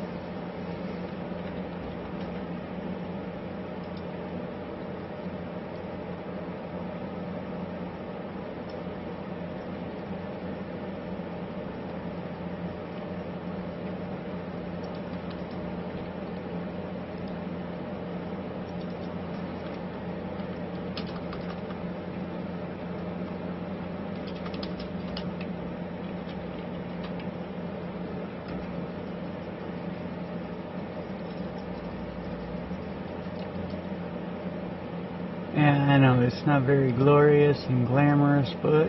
Yeah, I know it's not very glorious and glamorous, but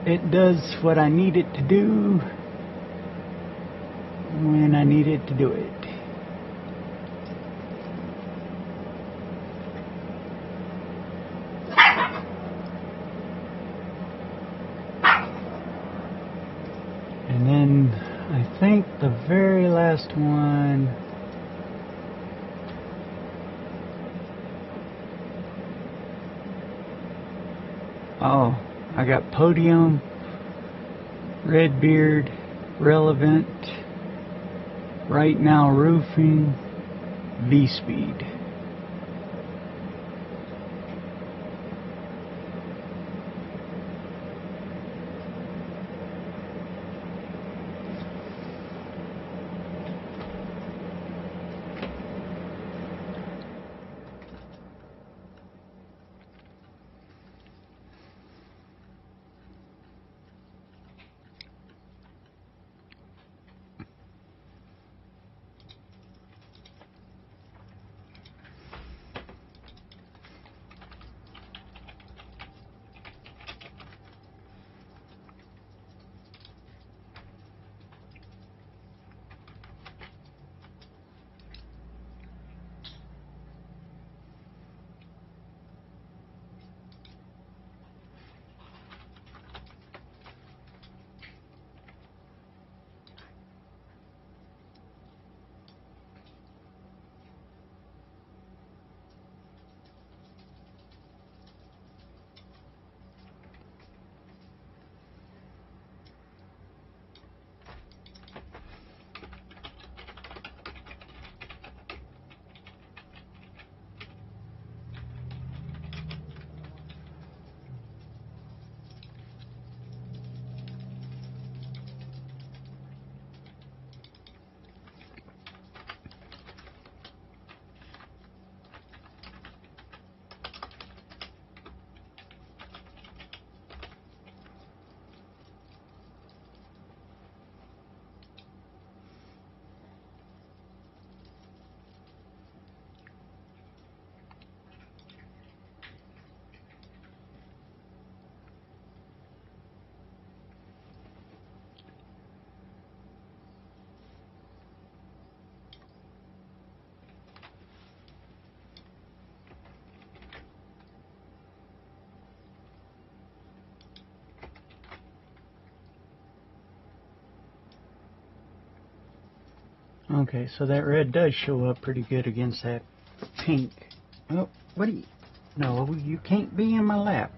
it does what I need it to do when I need it to do it. And then I think the very last one, oh, I got Podium, Redbeard, Relevant, Right Now Roofing, V-Speed. Okay, so that red does show up pretty good against that pink. Oh, what do you... No, you can't be in my lap.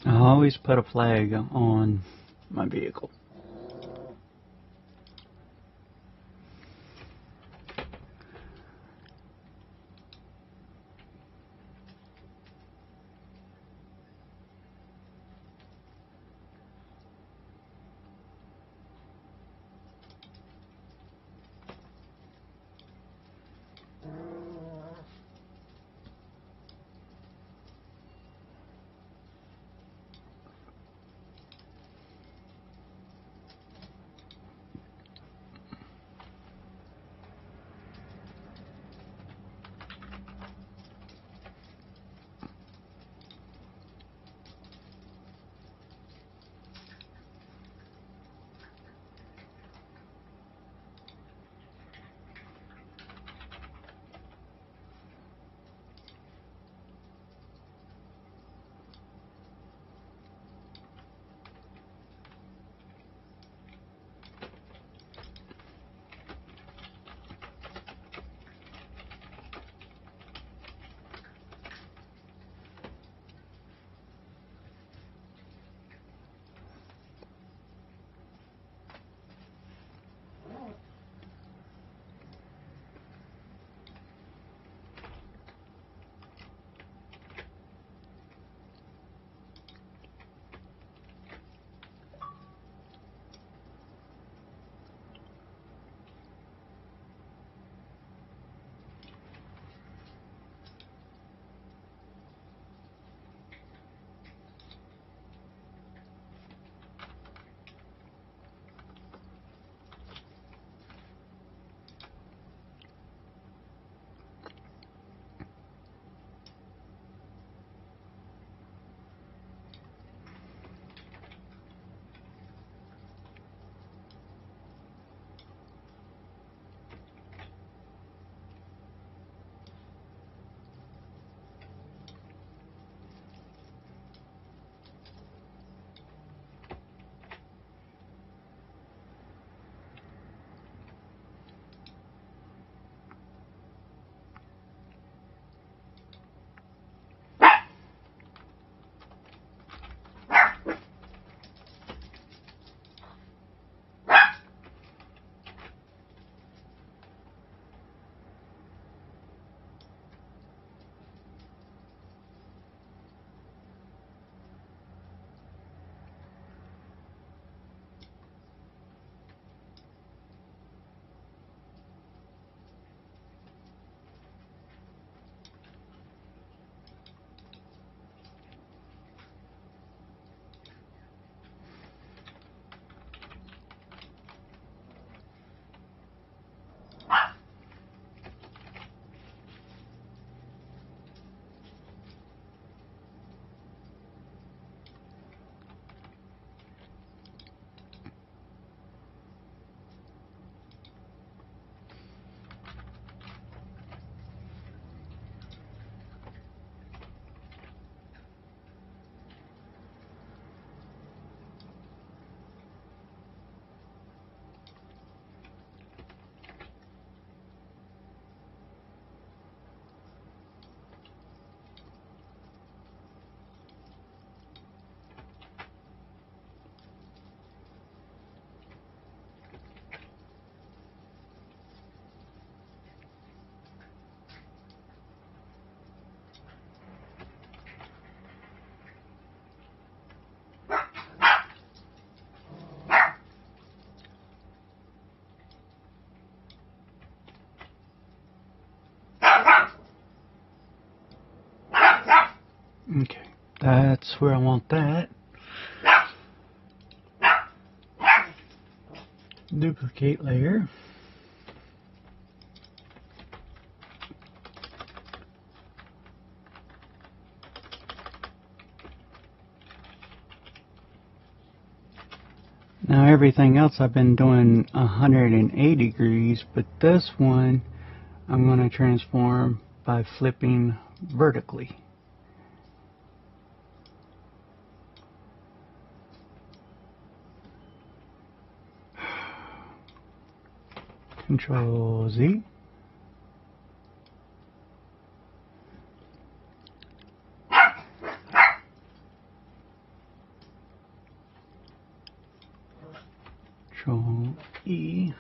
I always put a flag on my vehicle. Okay, that's where I want that. Duplicate layer. Now everything else I've been doing 180 degrees, but this one I'm going to transform by flipping vertically. Control Z. Control E.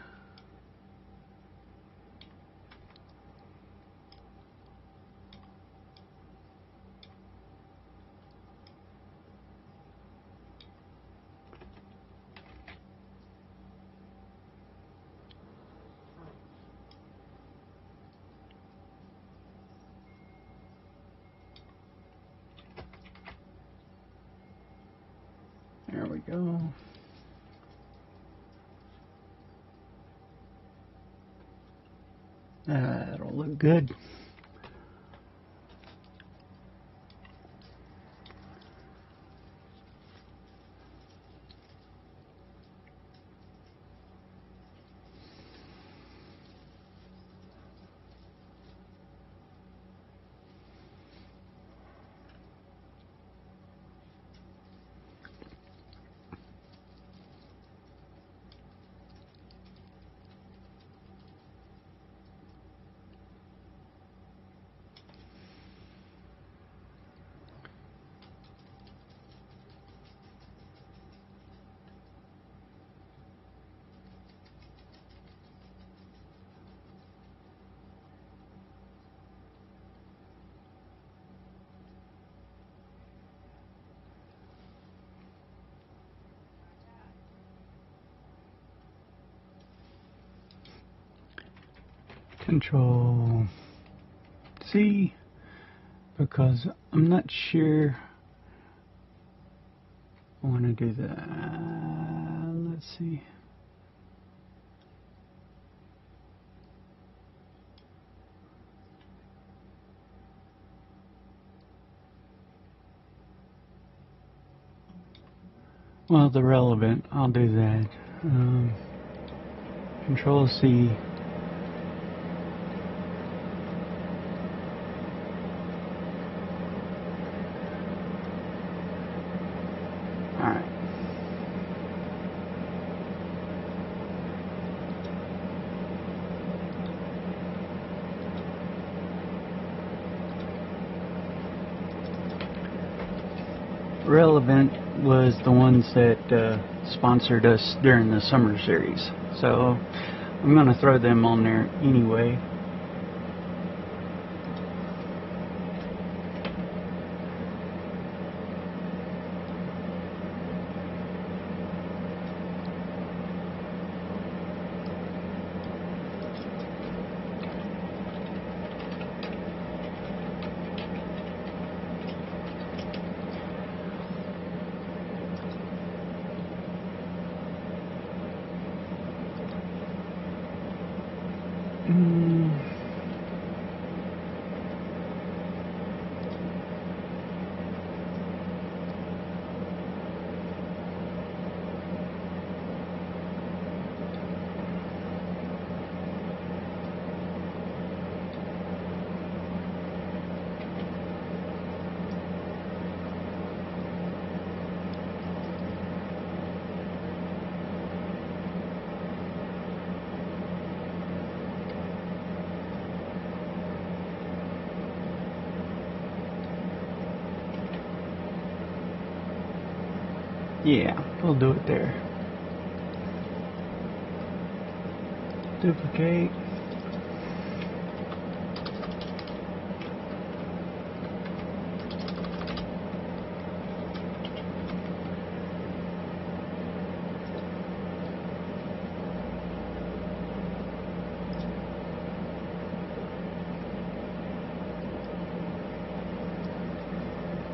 There we go. That'll look good. Control C, because I'm not sure I want to do that. Let's see. Well, the relevant, I'll do that. Control C. Alright. Relevant was the ones that sponsored us during the summer series, so I'm going to throw them on there anyway. Yeah, we'll do it there. Duplicate.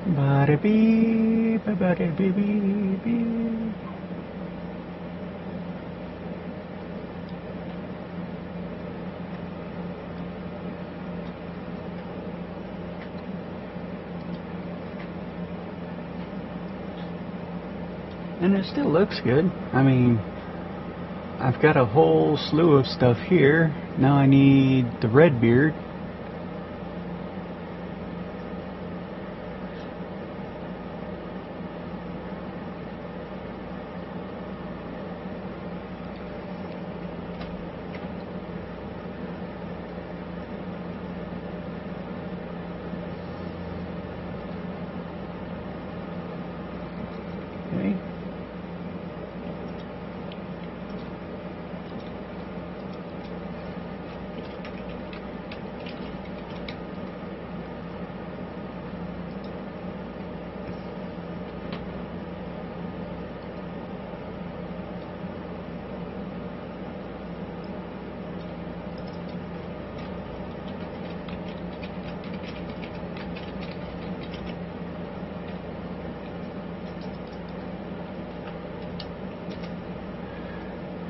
Bada bee, bada bee bee bee. And it still looks good. I mean, I've got a whole slew of stuff here. Now I need the red beard. Okay.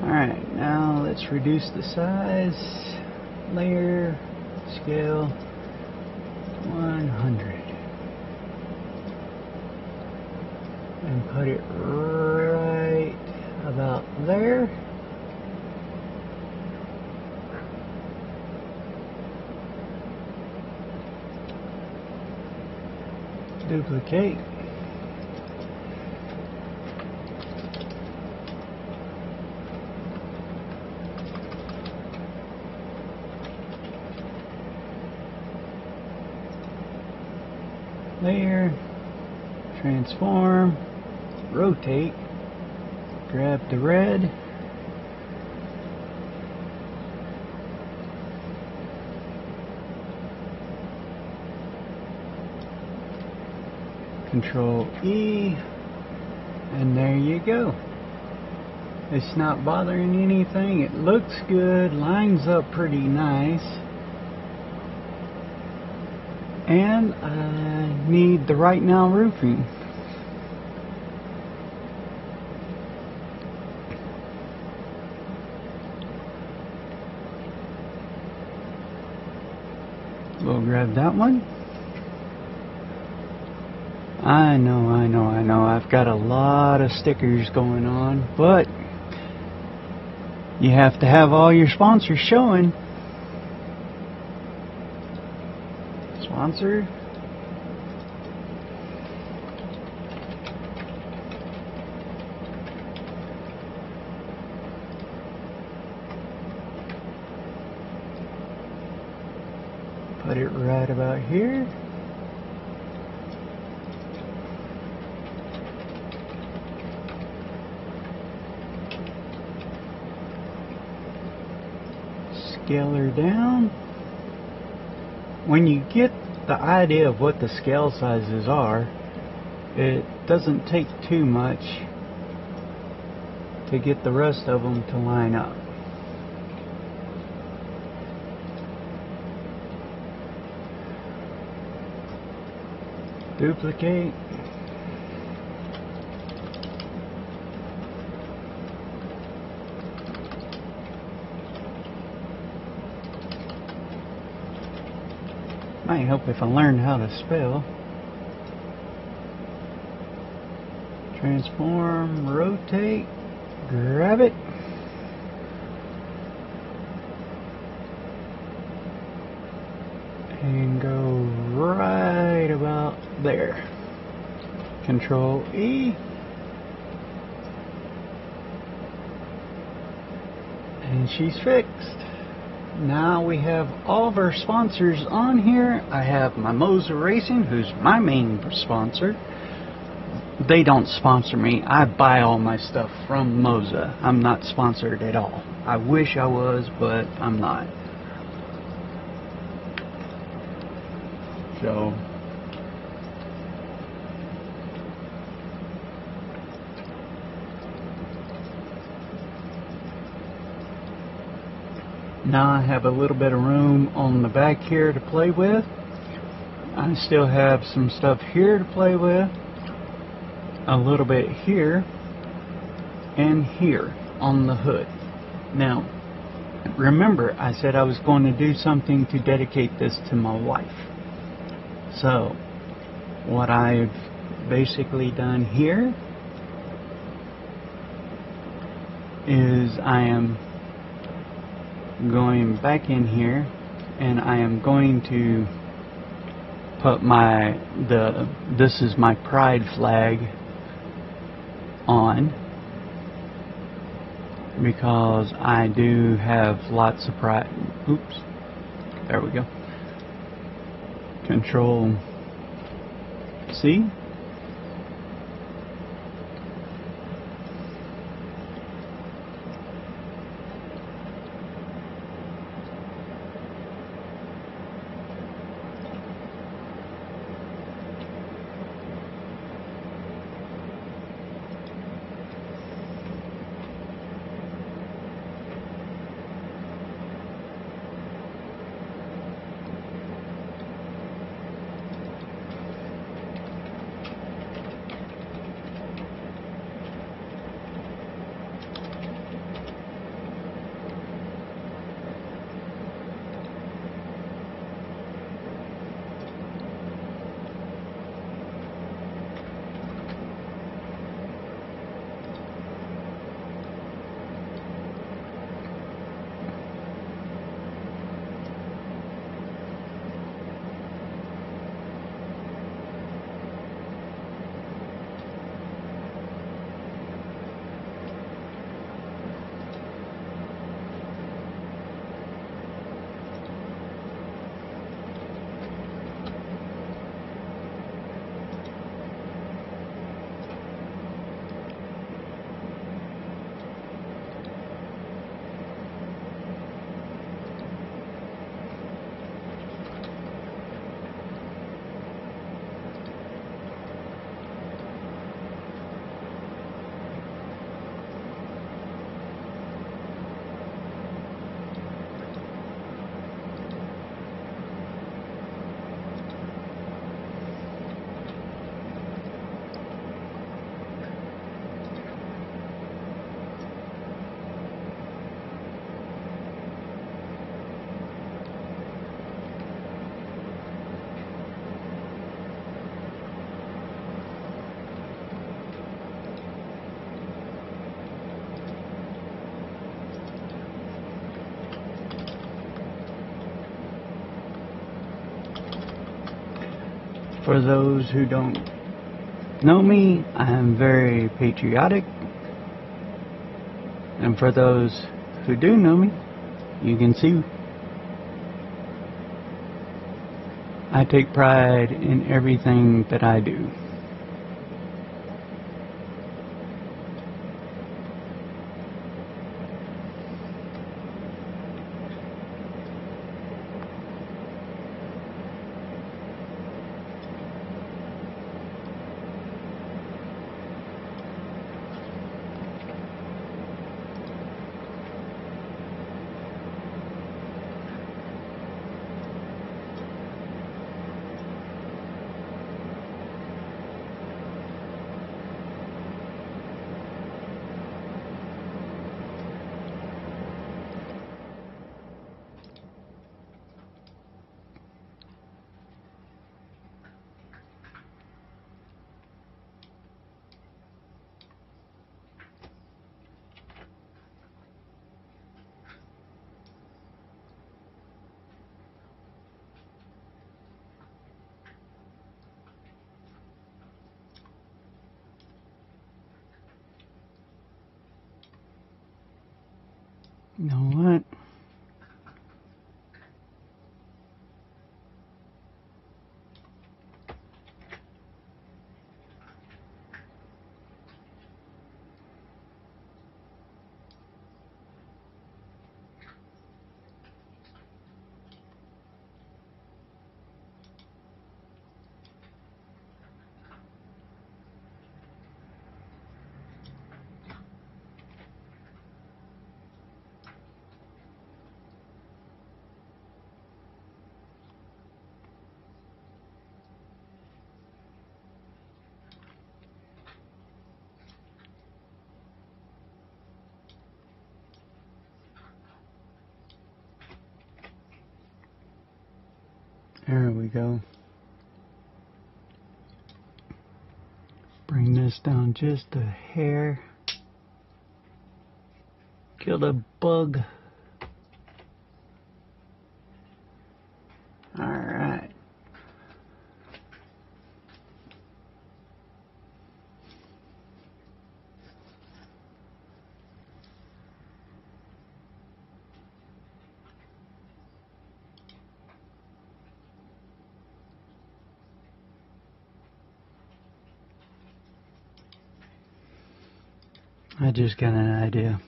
Alright, now let's reduce the size, layer, scale, 100. And put it right about there. Duplicate. Layer, transform, rotate, grab the red, Control E, and there you go. It's not bothering anything. It looks good, lines up pretty nice. And I need the Right Now roofing. We'll grab that one. I know. I've got a lot of stickers going on, but you have to have all your sponsors showing. Sponsor. Put it right about here. Scale her down. When you get the idea of what the scale sizes are, it doesn't take too much to get the rest of them to line up. Duplicate. Might help if I learned how to spell. Transform, rotate, grab it. And go right about there. Control E. And she's fixed. Now we have all of our sponsors on here. I have my Iracing, who's my main sponsor. They don't sponsor me. I buy all my stuff from Moza. I'm not sponsored at all. I wish I was, but I'm not. So now I have a little bit of room on the back here to play with. I still have some stuff here to play with, a little bit here and here on the hood. Now, remember I said I was going to do something to dedicate this to my wife. So, what I've basically done here is I am going back in here and I am going to put this is my pride flag on, because I do have lots of pride. Oops, there we go. Control C. For those who don't know me, I am very patriotic. And for those who do know me, you can see I take pride in everything that I do. You know what? There we go. Bring this down just a hair. Kill the bug. Alright. I just got an idea.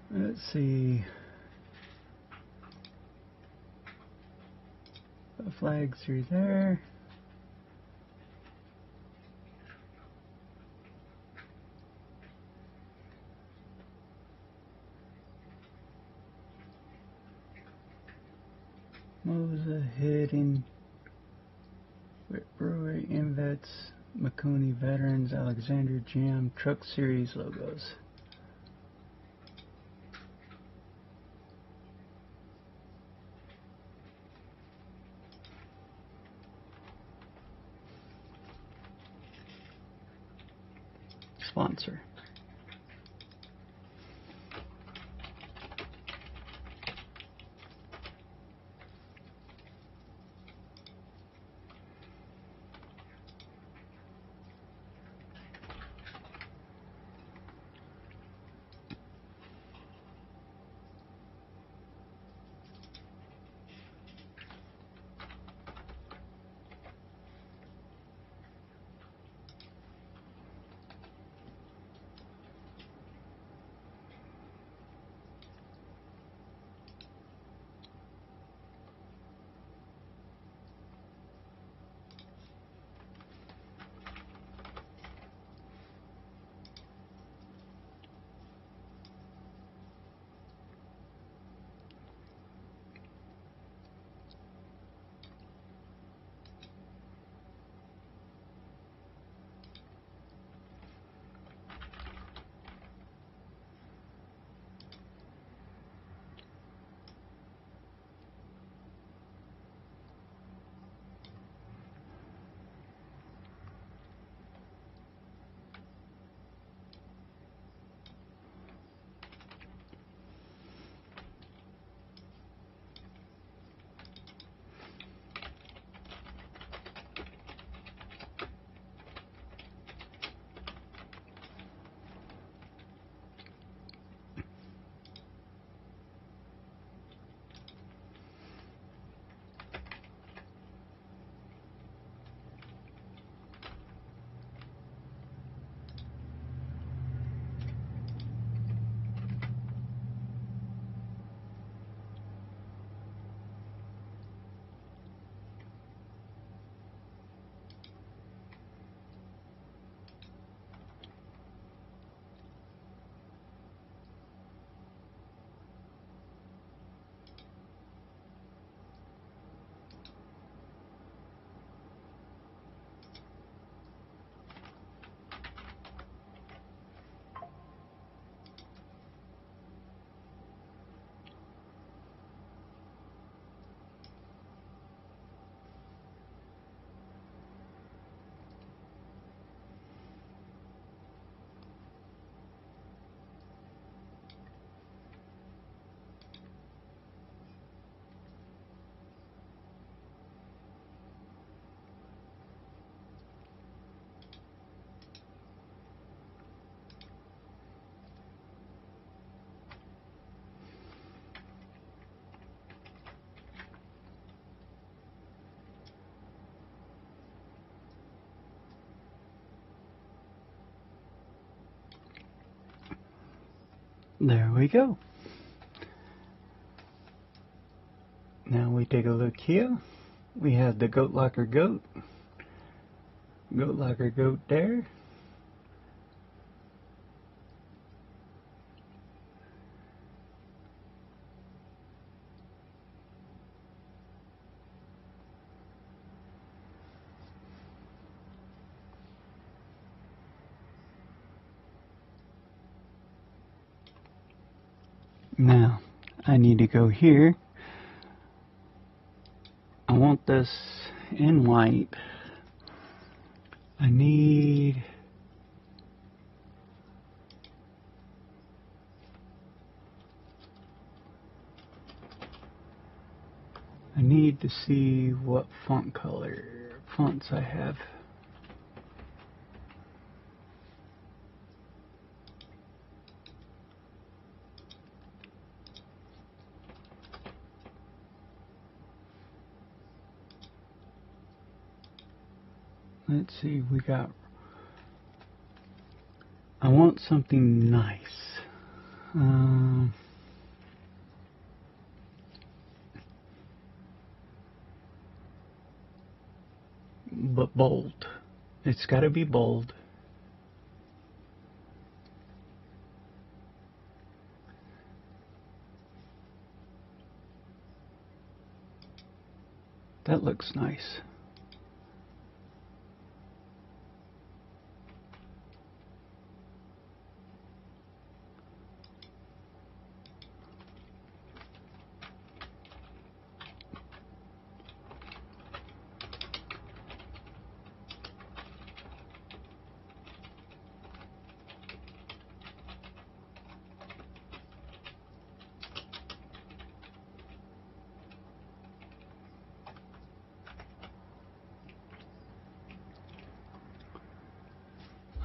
Let's see. The flag through there. Moves ahead in Whit Brewery, Invets, McConey Veterans, Alexander Jam, Truck Series logos. Sponsor. There we go. Now we take a look here. We have the Goat Locker Goat. Goat Locker Goat there. Now, I need to go here. I want this in white. I need to see what fonts I have. Let's see, I want something nice. But bold. It's got to be bold. That looks nice.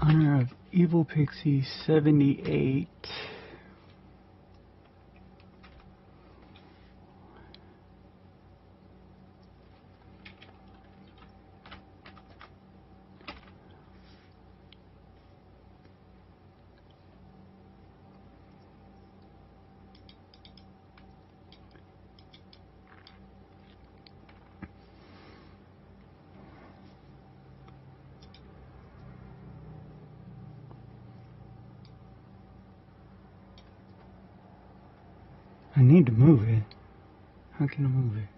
Honor of Evil Pixie 78. I need to move it. How can I move it?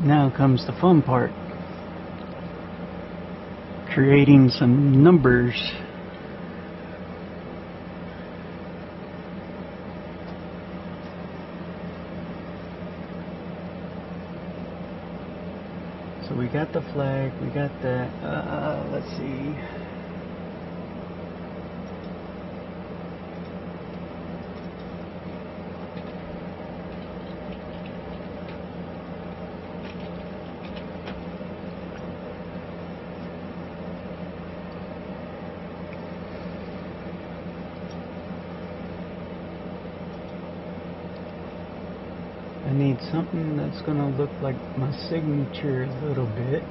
Now comes the fun part. Creating some numbers. So we got the flag, we got that, let's see. I need something that's going to look like my signature a little bit.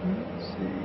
Let's see.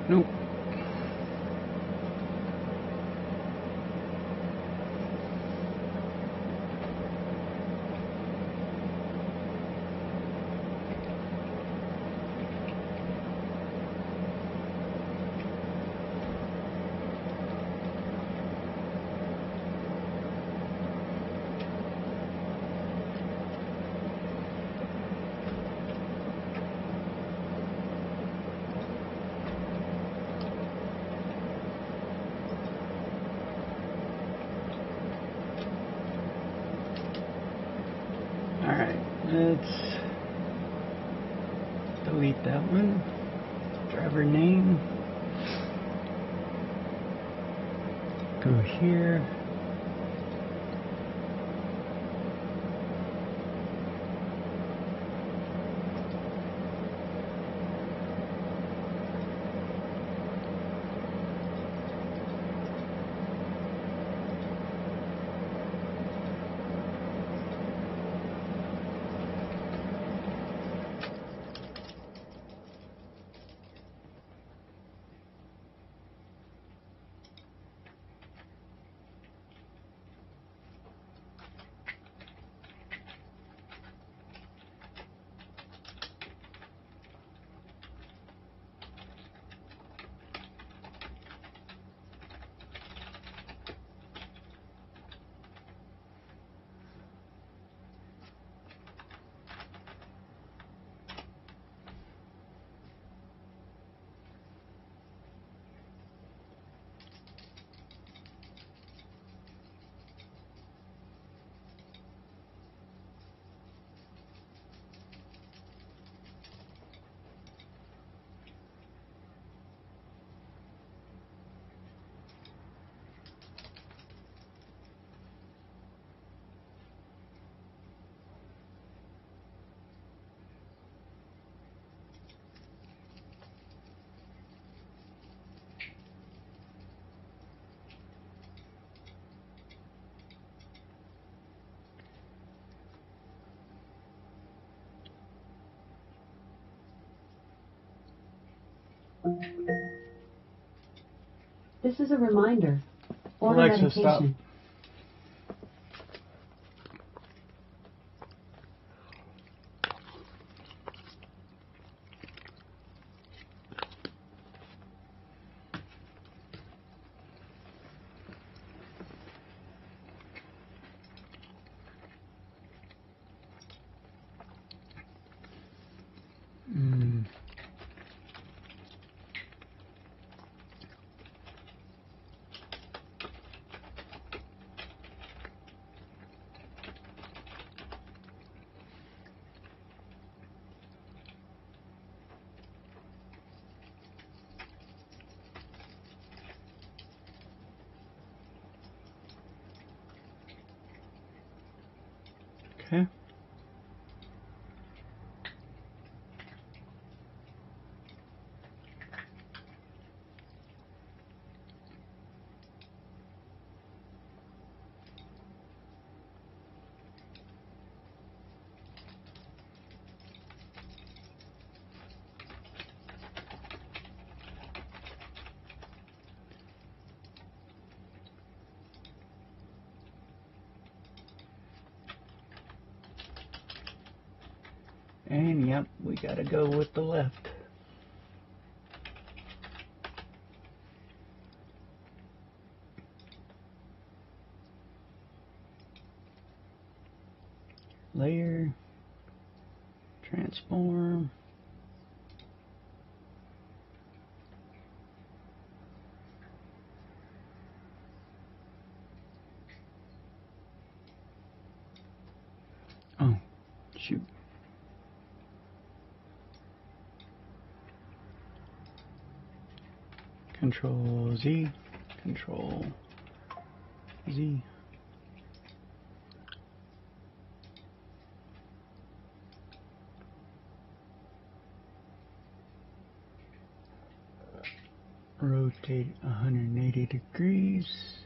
Nope. Alright, let's delete that one. Driver name. Go here. This is a reminder. Order Alexa, medication. stop. Okay. And yep, we gotta go with the left. Layer, transform. Oh, shoot. Control Z, Control Z. Rotate 180 degrees.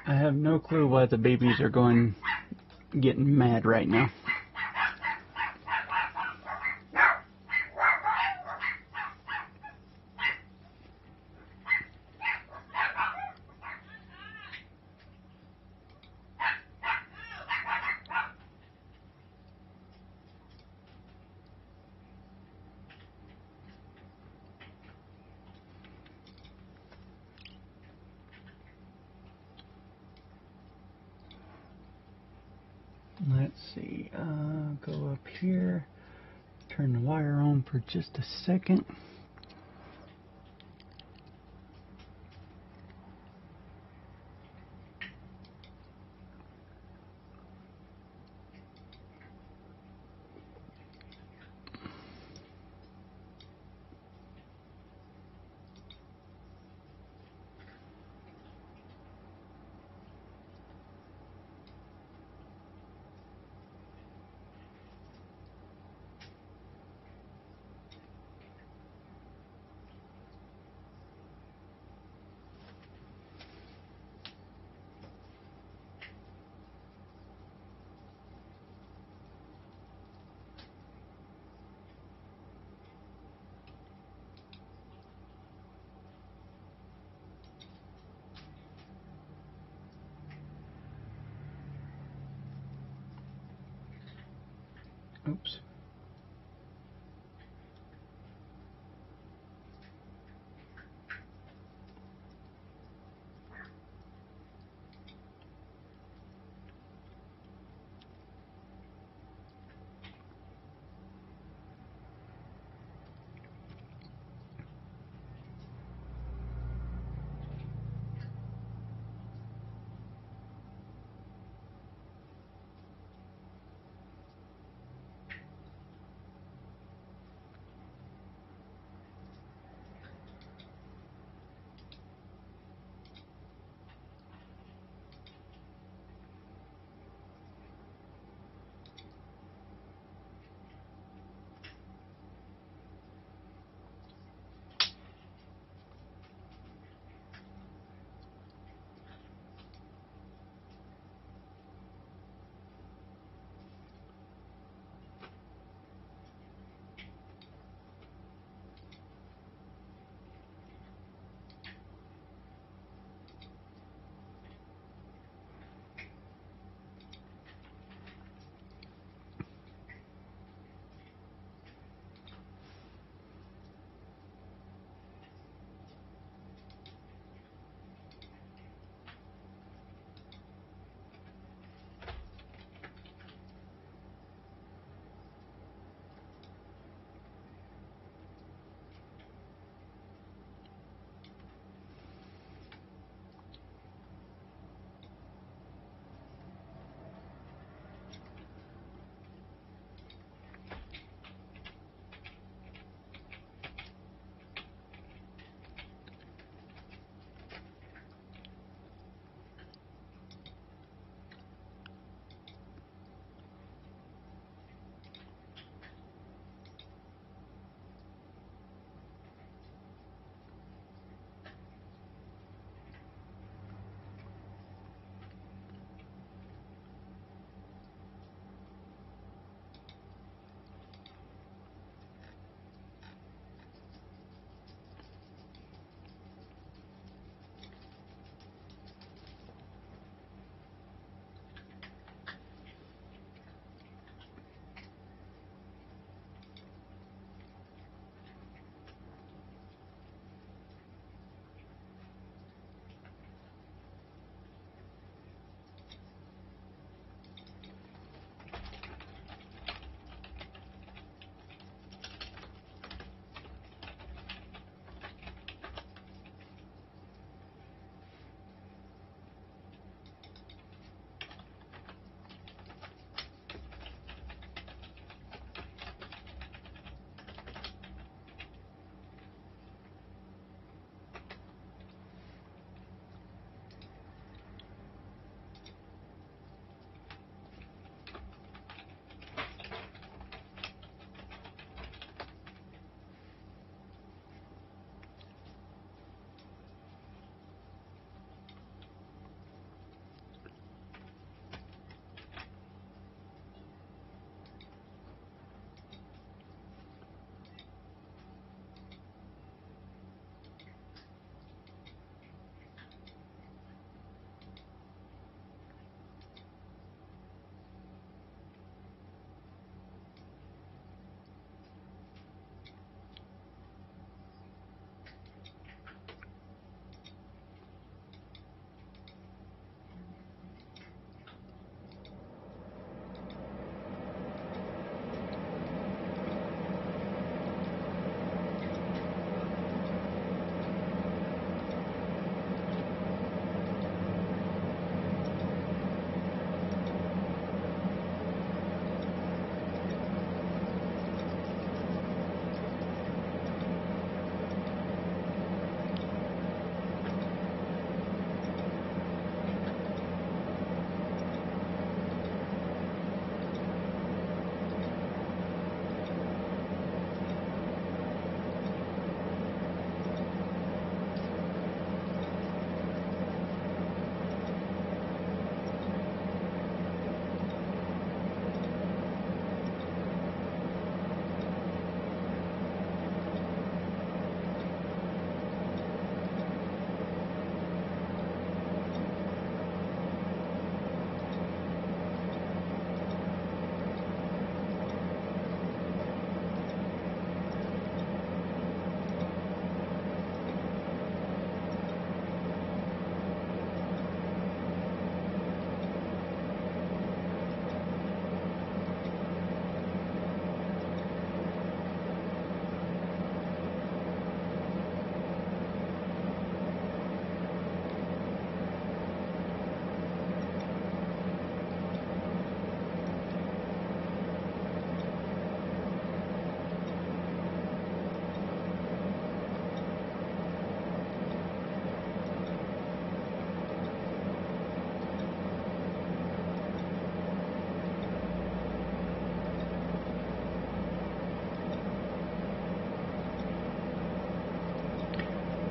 I have no clue why the babies are getting mad right now. let's see, go up here, turn the wire on for just a second. Oops.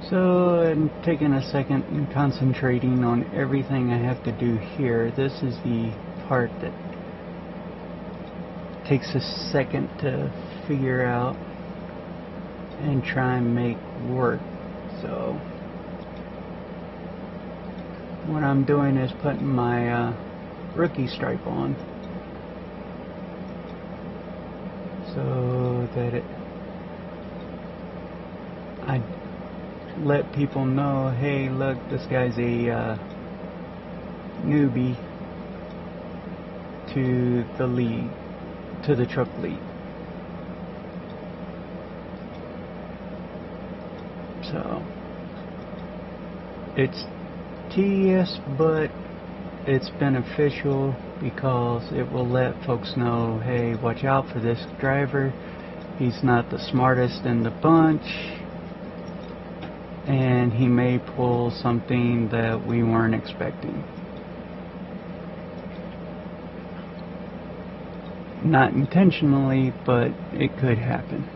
So I'm taking a second and concentrating on everything I have to do here. This is the part that takes a second to figure out and try and make work. So what I'm doing is putting my rookie stripe on so that I let people know, hey, look, this guy's a newbie to the league, to the truck league. So it's tedious, but it's beneficial because it will let folks know, hey, watch out for this driver. He's not the smartest in the bunch, and he may pull something that we weren't expecting. Not intentionally, but it could happen.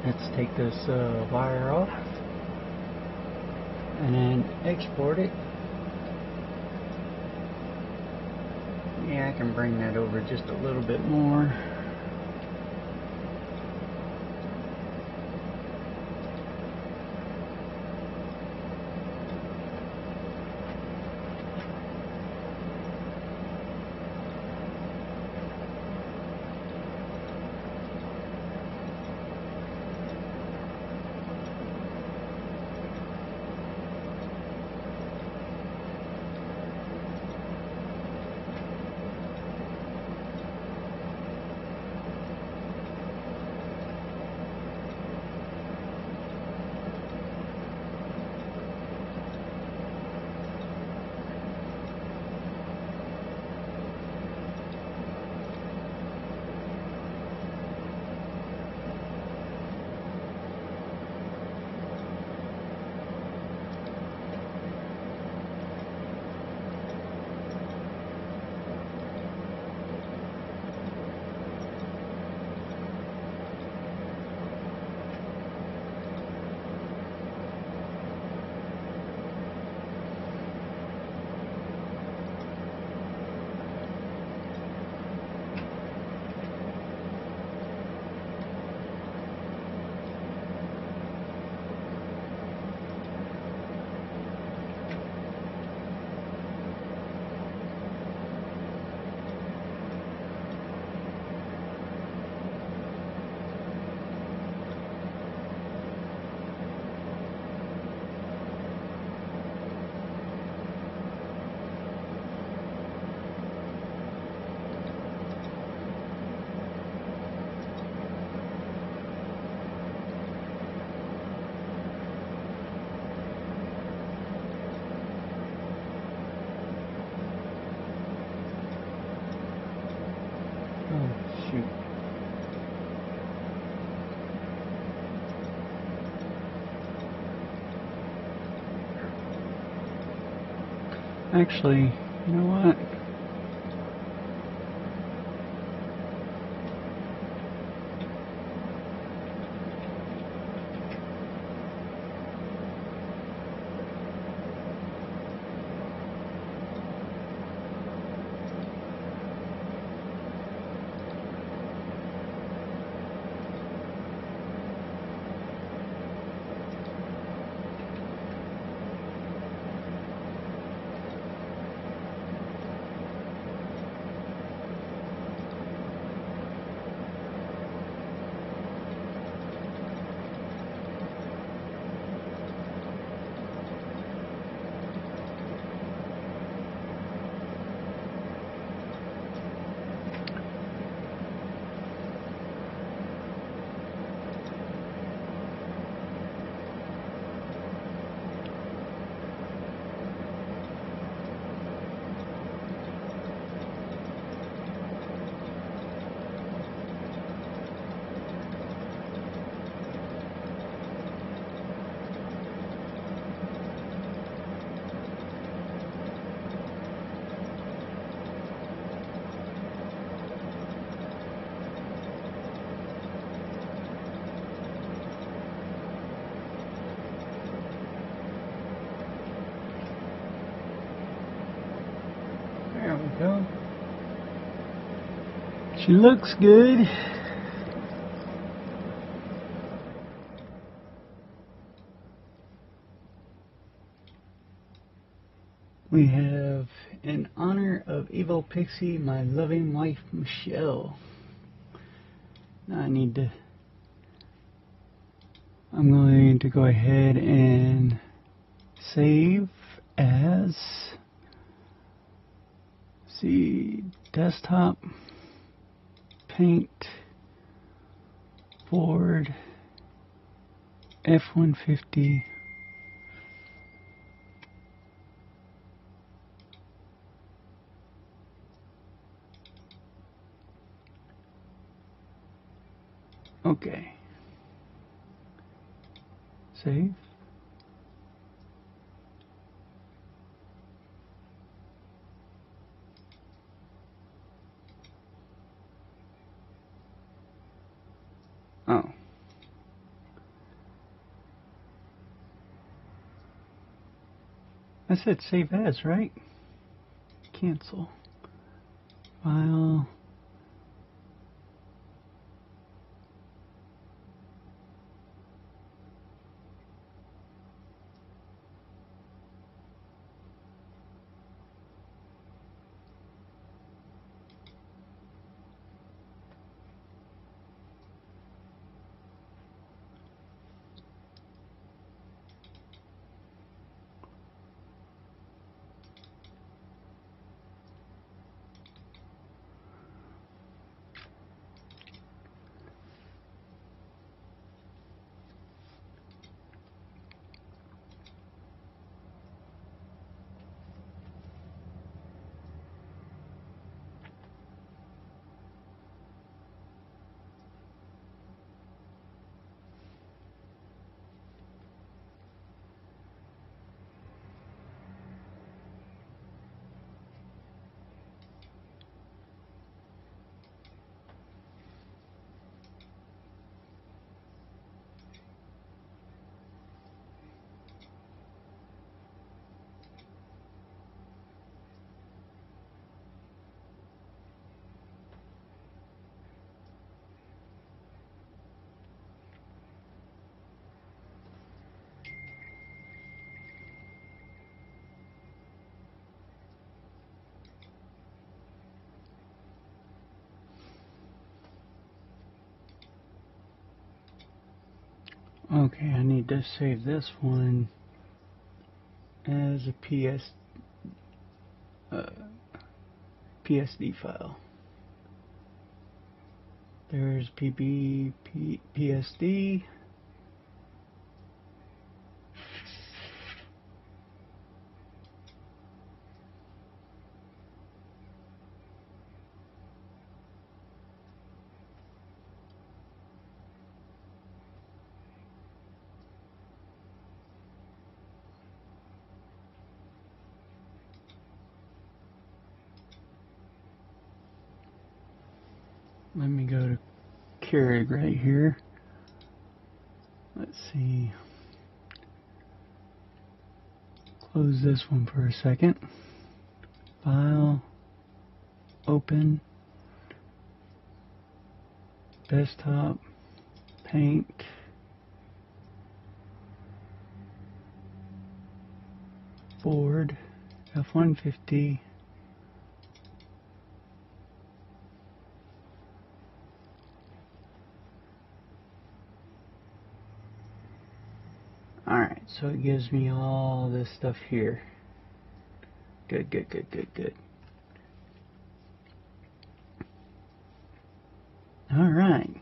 Let's take this wire off and then export it. I can bring that over just a little bit more. Oh, shoot. Actually, you know what? There we go. She looks good. We have, in honor of Evil Pixie, my loving wife, Michelle. Now I'm going to go ahead and save as, see, desktop, paint, board, F-150, okay, save. Oh. I said save as, right? Cancel. File. Okay, I need to save this one as a PSD file. There's PSD. Let me go to Keurig right here. Let's see. Close this one for a second. File. Open. Desktop. Paint. Board. F-150. Alright, so it gives me all this stuff here. Good. Alright.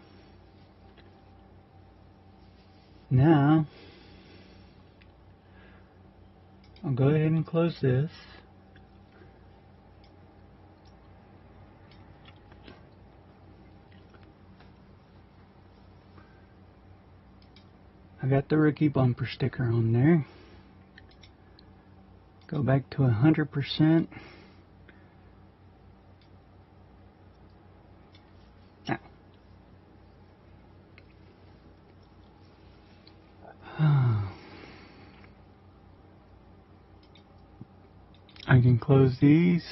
Now, I'll go ahead and close this. I got the rookie bumper sticker on there. Go back to 100%. Now, I can close these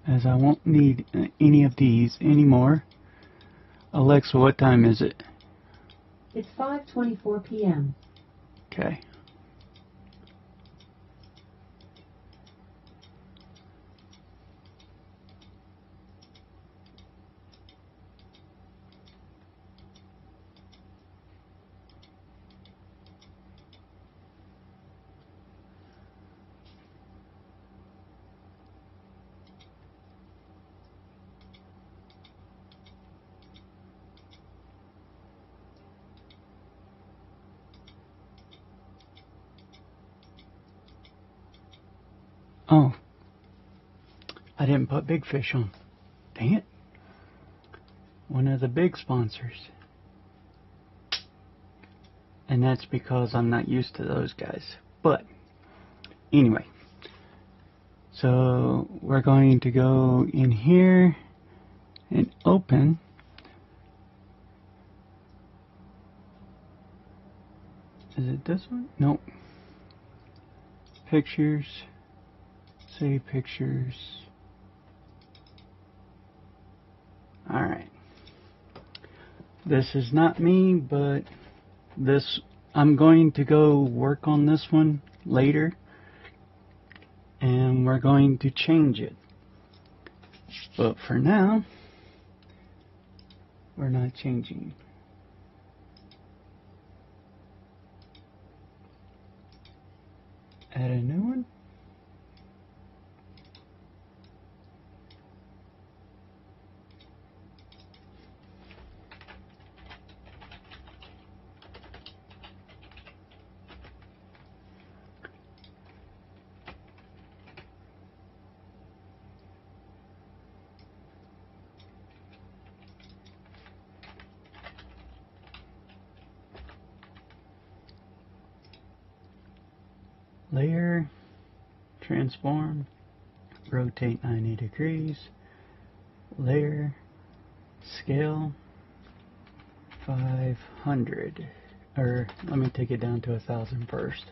as I won't need any of these anymore. Alexa, what time is it? It's 5:24 p.m. Okay. Oh, I didn't put Big Fish on. Dang it. One of the big sponsors. And that's because I'm not used to those guys. But, anyway. So, we're going to go in here and open. Is it this one? Nope. Pictures. Save pictures. Alright. This is not me, but this, I'm going to go work on this one later, and we're going to change it. But for now, we're not changing. Add a new one. Layer, transform, rotate 90 degrees, layer, scale, 500, or let me take it down to 1,000 first.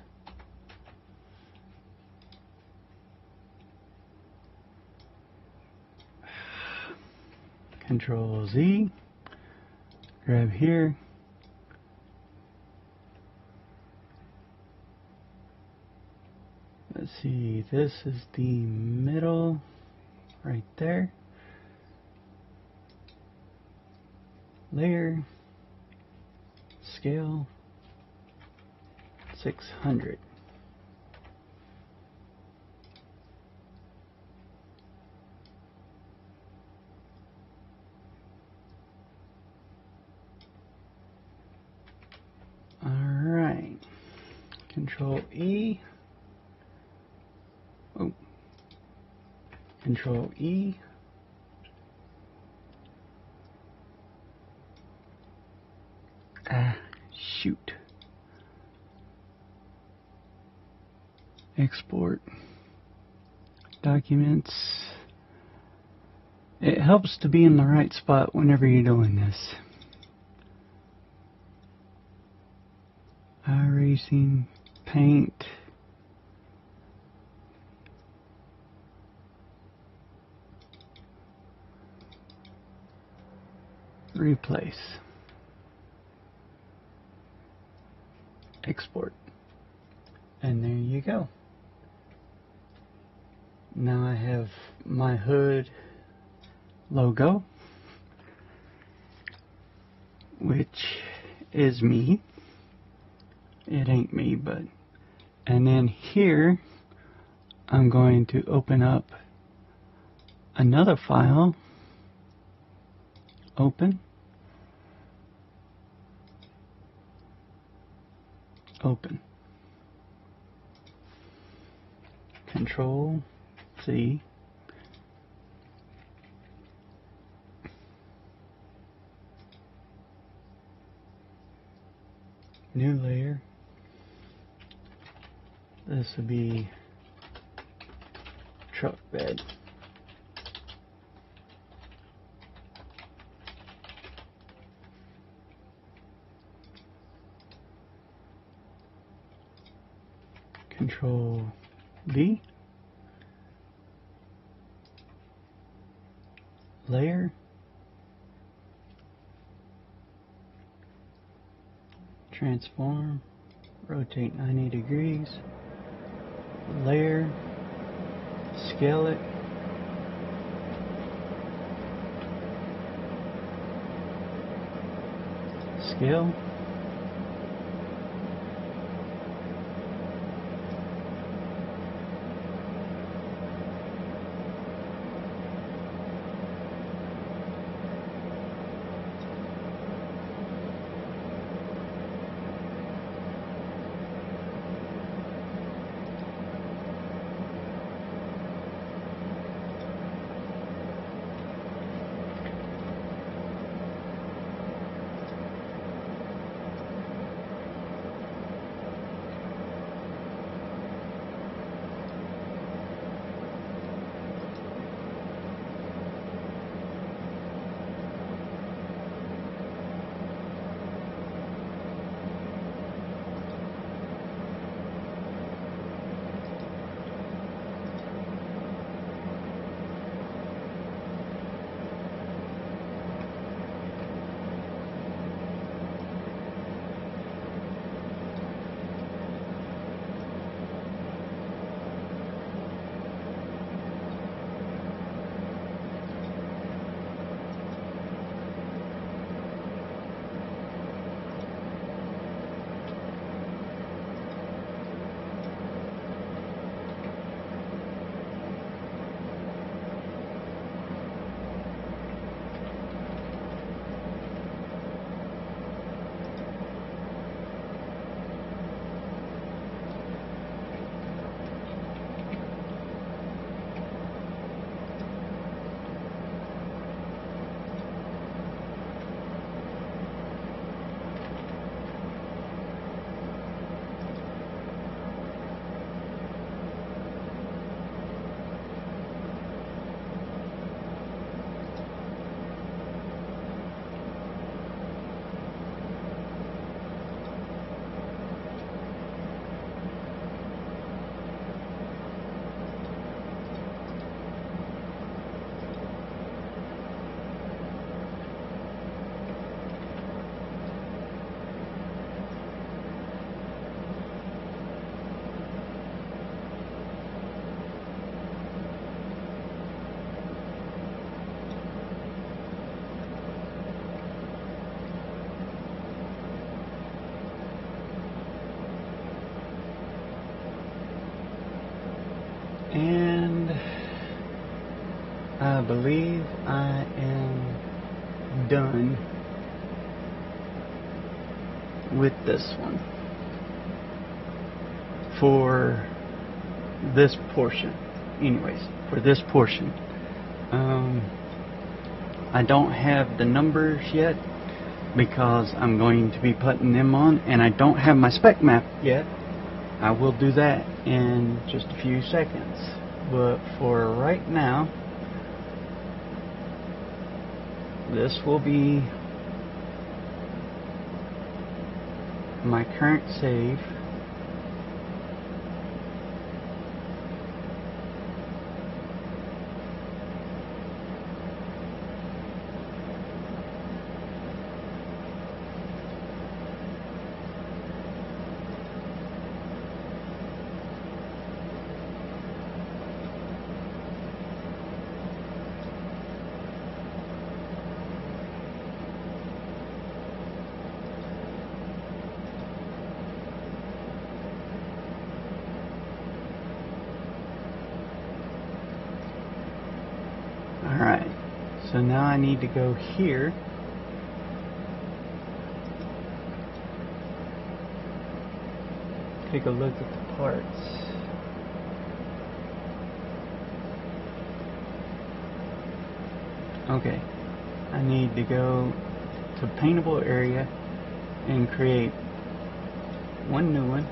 Control Z, grab here. Let's see, this is the middle right there. Layer, scale, 600. Alright, Control E. Oh, Control E. Shoot. Export documents. It helps to be in the right spot whenever you're doing this. Iracing, paint. Replace. Export. And there you go. Now I have my hood logo, which is me. It ain't me, but. And then here I'm going to open up another file. Open. Open. Control C. New layer. This will be truck bed. Control V. Layer. Transform. Rotate 90 degrees. Layer. Scale it. Scale. And I believe I am done with this one for this portion. Anyways, for this portion, I don't have the numbers yet because I'm going to be putting them on, and I don't have my spec map yet. I will do that in just a few seconds, but for right now, this will be my current save. Alright, so now I need to go here. Take a look at the parts. Okay, I need to go to paintable area and create one new one.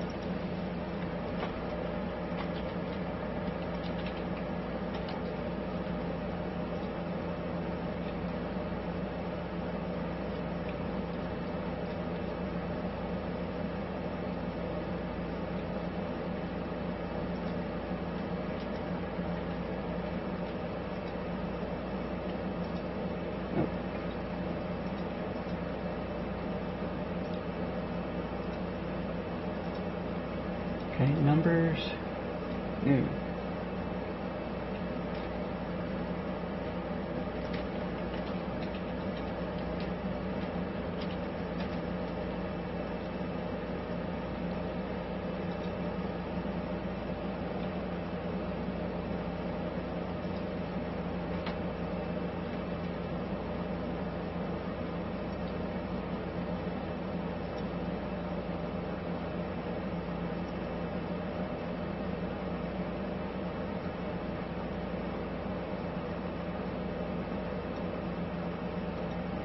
Okay, numbers, new.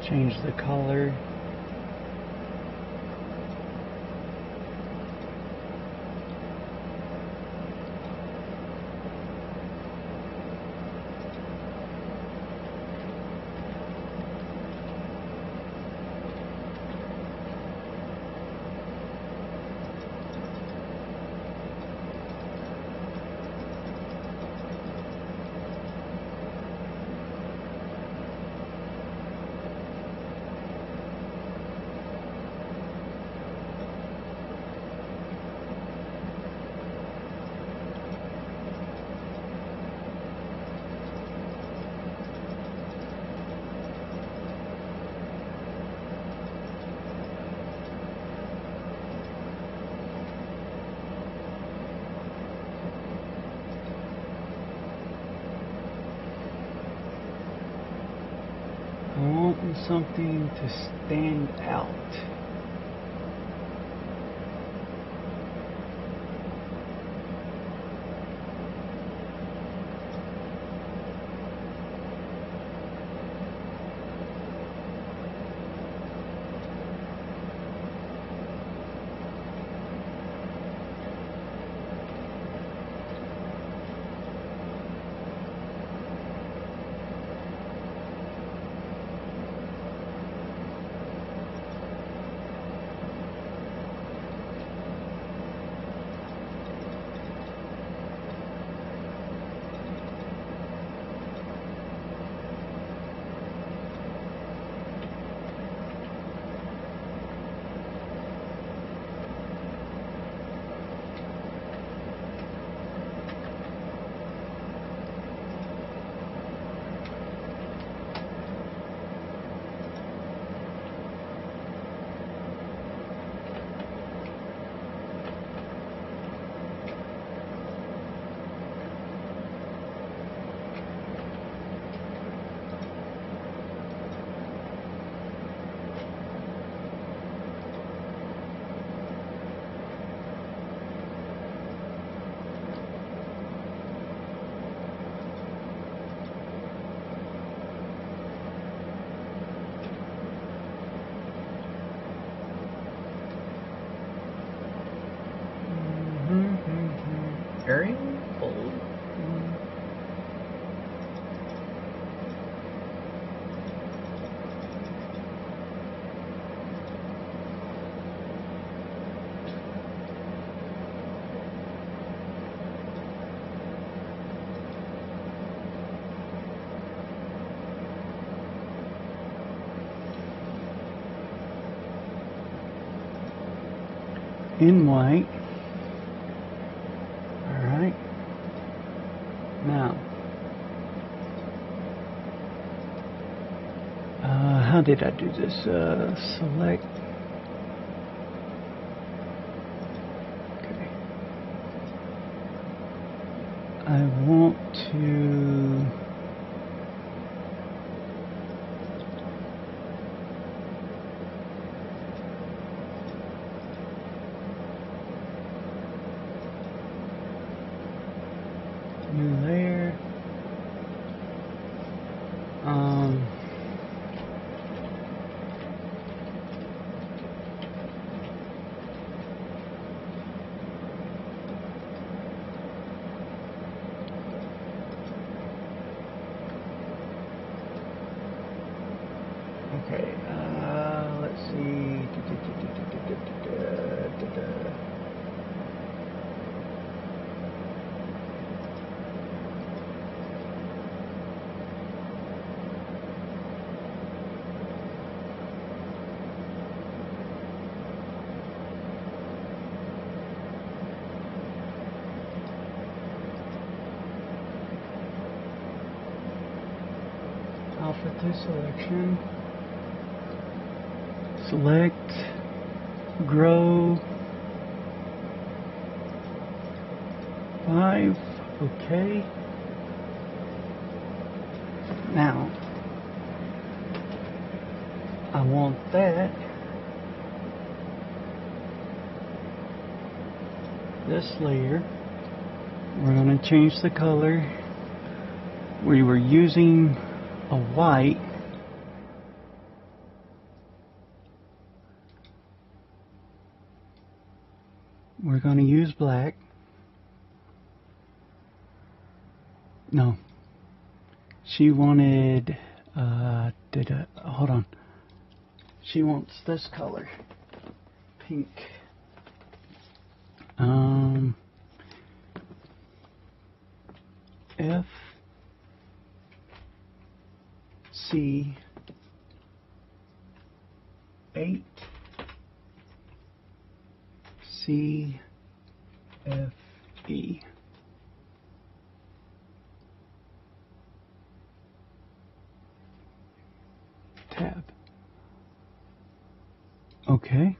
Change the color. I want something to stand out. Bold. In white. Alright. Now, how did I do this? Select. Okay. I want to. New layer. Okay, let's see. Alpha 2 selection. Select, grow, 5, okay. Now, I want that, this layer, we're going to change the color. We were using a white. We're going to use black. No. She wanted, hold on. She wants this color. Pink. F C 8 C F E. Tab. Okay.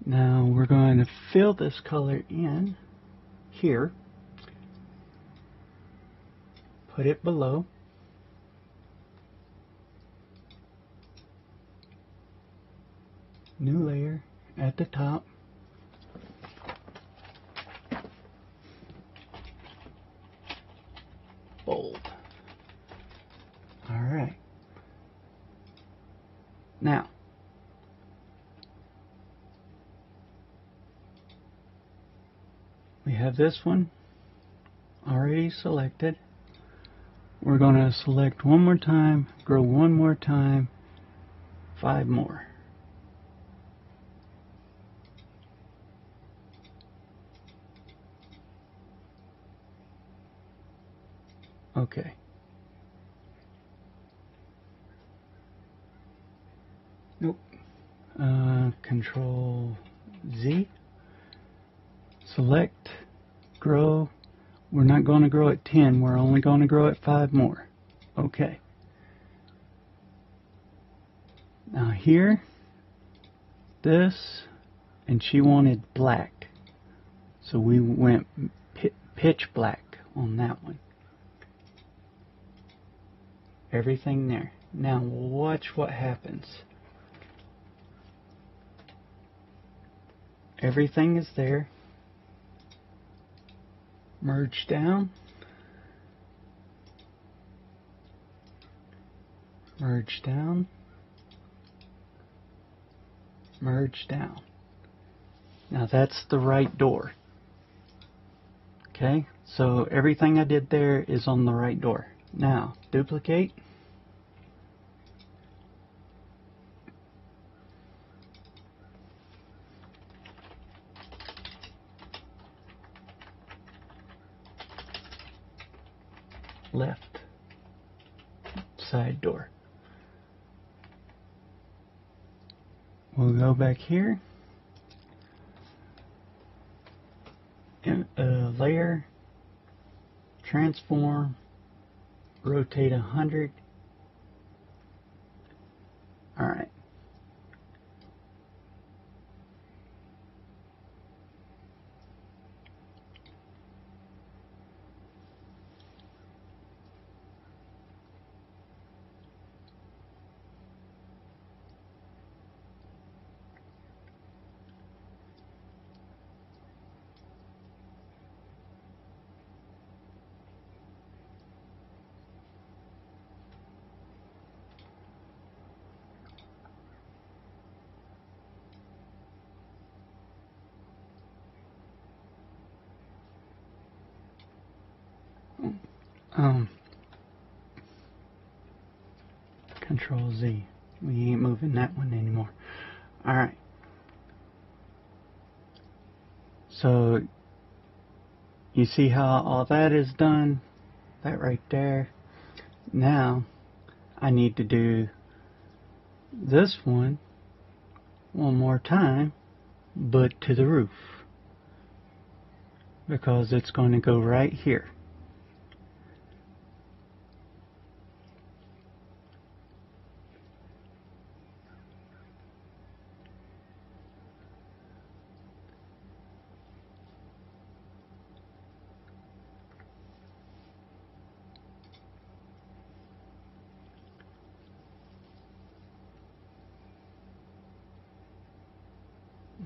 Now we're going to fill this color in here. Put it below. New layer at the top. Bold. All right. Now, we have this one already selected. We're going to select one more time, grow one more time, 5 more. Okay. Nope. Control Z. Select, grow. We're not going to grow at 10. We're only going to grow at 5 more. Okay. Now here, this, and she wanted black. So we went pitch black on that one. Everything there. Now watch what happens. Everything is there. Merge down. Merge down. Merge down. Now that's the right door. Okay, so everything I did there is on the right door. Now, duplicate. Left side door. We'll go back here. Layer, transform, rotate 100. Alright. Control Z. We ain't moving that one anymore. Alright. So, you see how all that is done? That right there. Now, I need to do this one more time, but to the roof. Because it's going to go right here.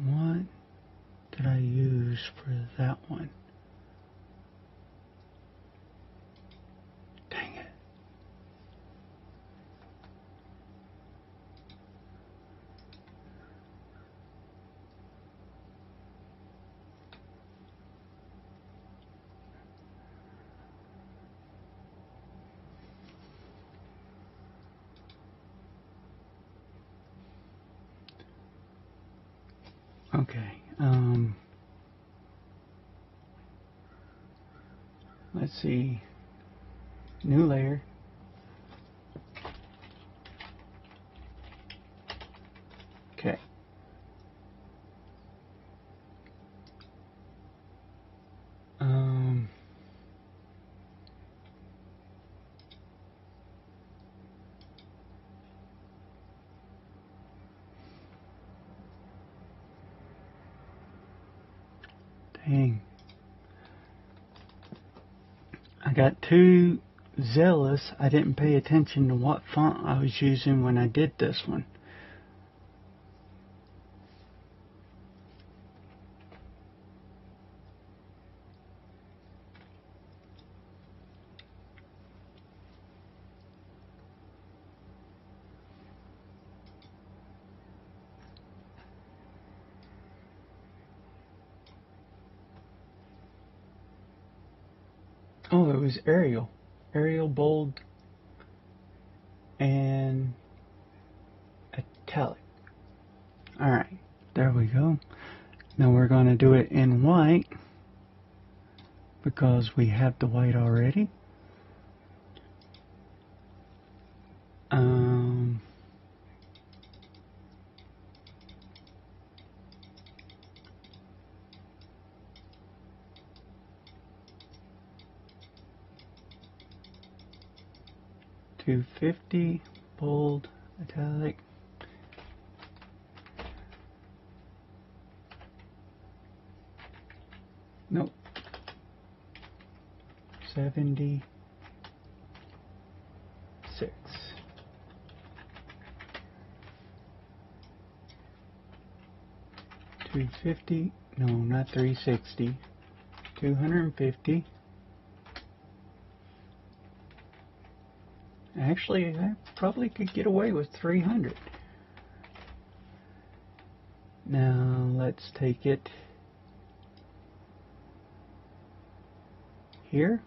What did I use for that one? Dang it. Okay, let's see, new layer, okay, dang. I got too zealous. I didn't pay attention to what font I was using when I did this one. Oh, it was Arial. Arial, bold, and italic. Alright, there we go. Now we're going to do it in white because we have the white already. 250, bold, italic. Nope. 76. 250. No, not 360. 250. Actually, I probably could get away with 300. Now, let's take it here.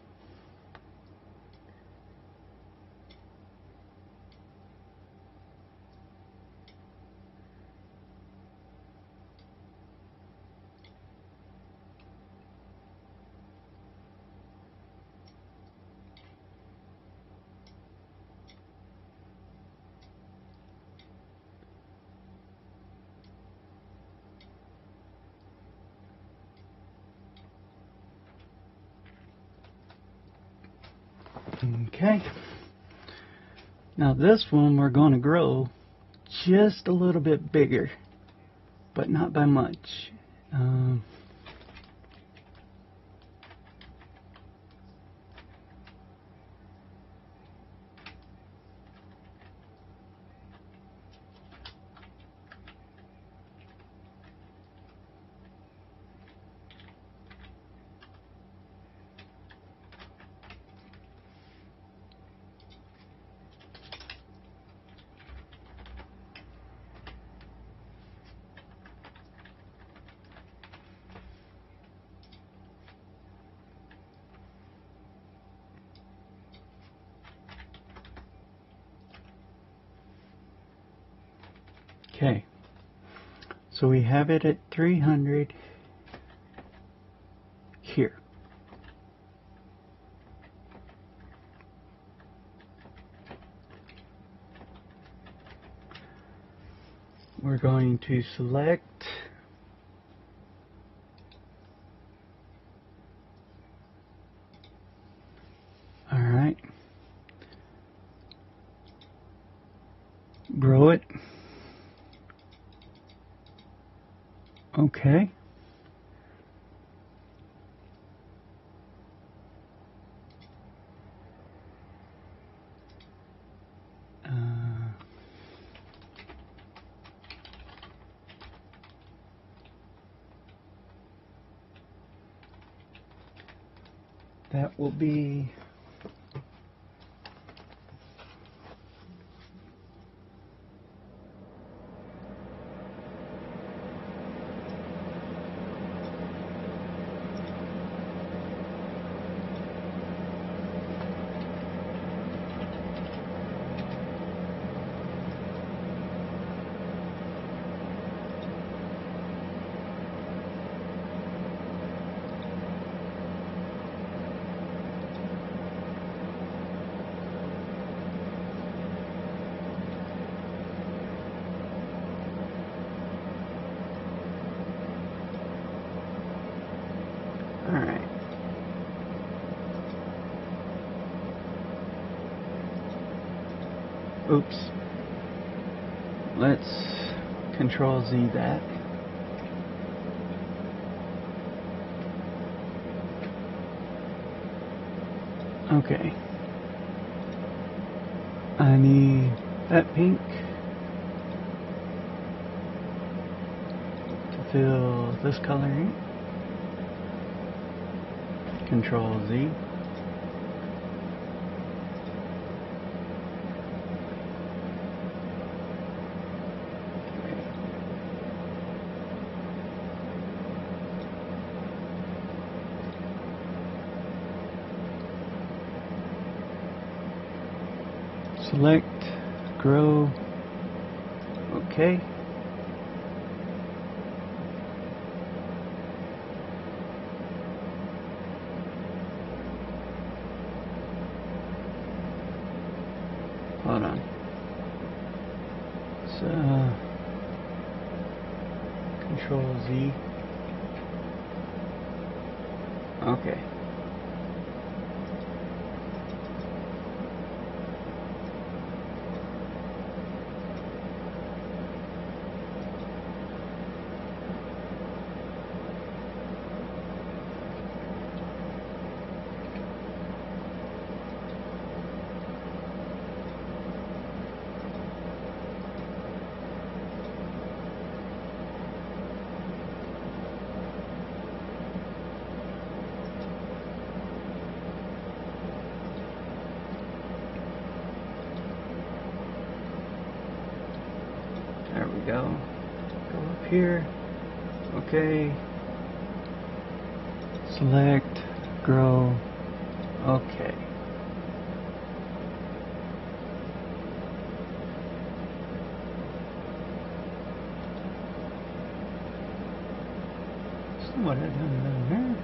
Okay. Now this one we're going to grow just a little bit bigger, but not by much. Okay, so we have it at 300 here. We're going to select grow it. Okay. That will be alright. Oops. Let's Control Z that. Okay. I need that pink to fill this color in. Control Z. Select, grow, okay. Hold on. So, Control Z. Okay. There we go. Go up here. Okay. Select, grow, Okay. So what I done here?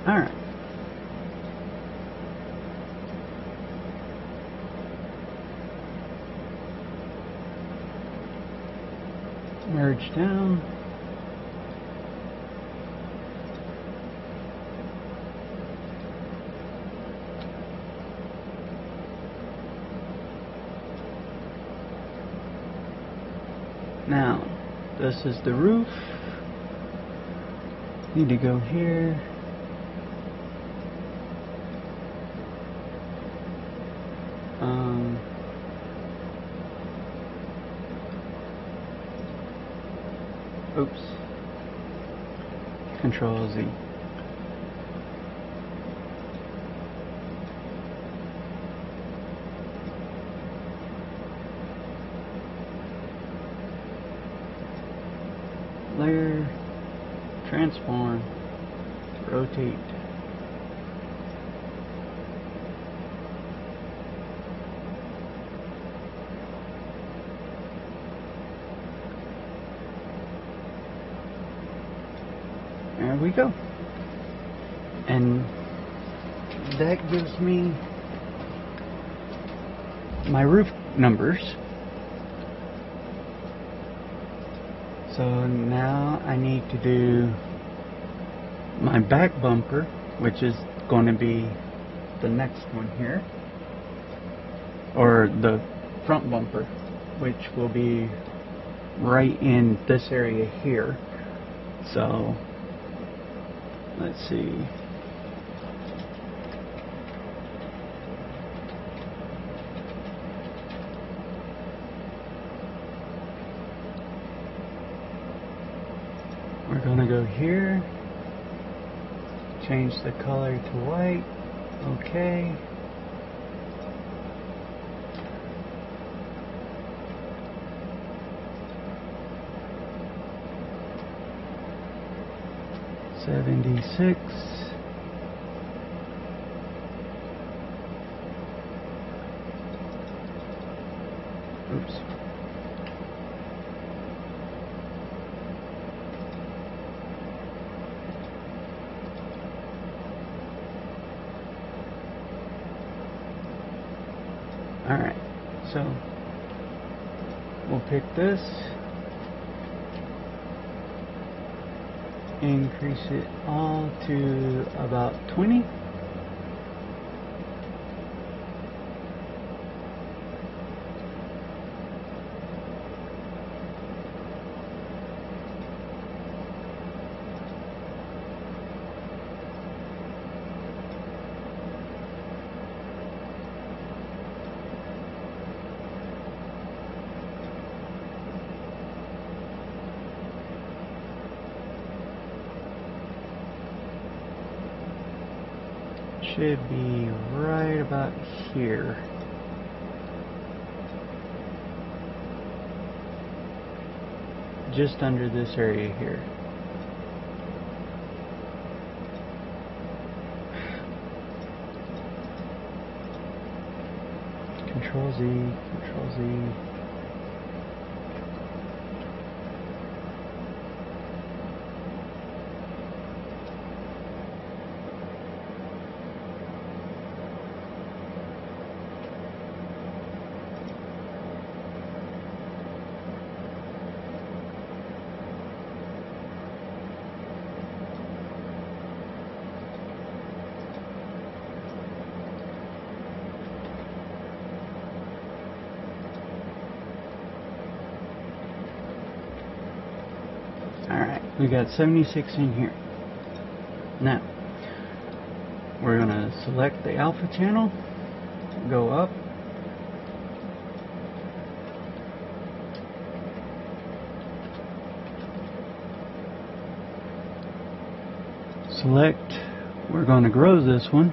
All right. Merge down. Now, this is the roof. Need to go here. Oops. Control Z. Layer, transform, rotate. There we go. And that gives me my roof numbers. So now I need to do my back bumper, which is going to be the next one here, or the front bumper, which will be right in this area here. So let's see. We're going to go here, change the color to white, okay. $76. Oops. Alright, so we'll pick this, increase it all to about 20. Should be right about here. Just under this area here. Control Z, Control Z. We got 76 in here. Now, we're going to select the alpha channel, go up, select, we're going to grow this one,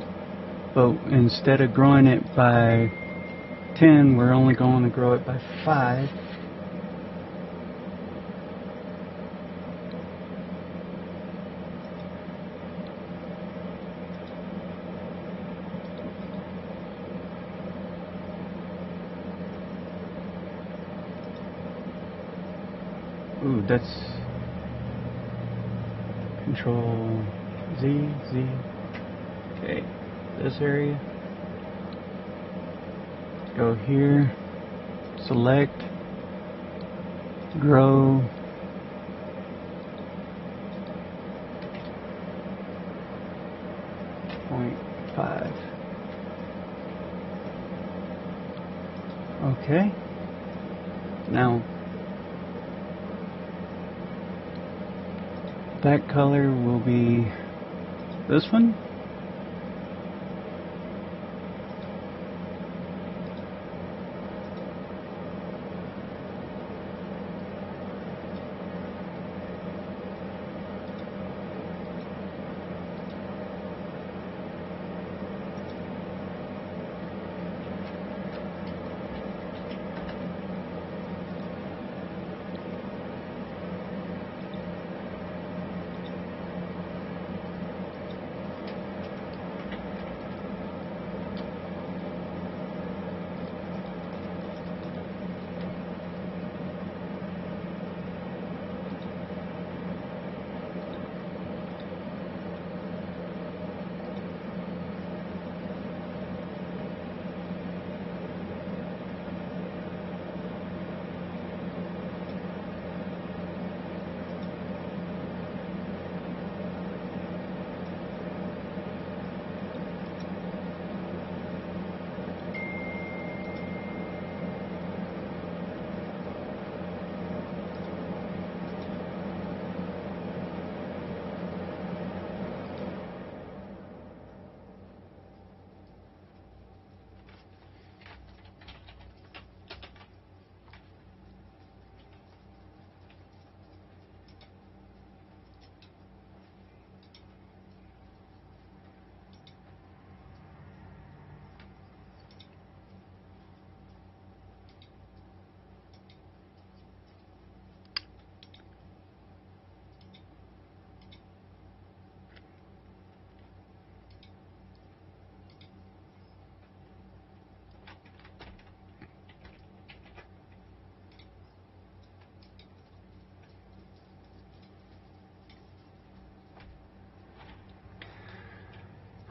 but instead of growing it by 10, we're only going to grow it by 5. Ooh, that's Control Z. Okay, this area. Go here, select, grow, .5. Okay. Now, that color will be this one.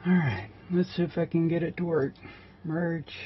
Alright, let's see if I can get it to work. Merge.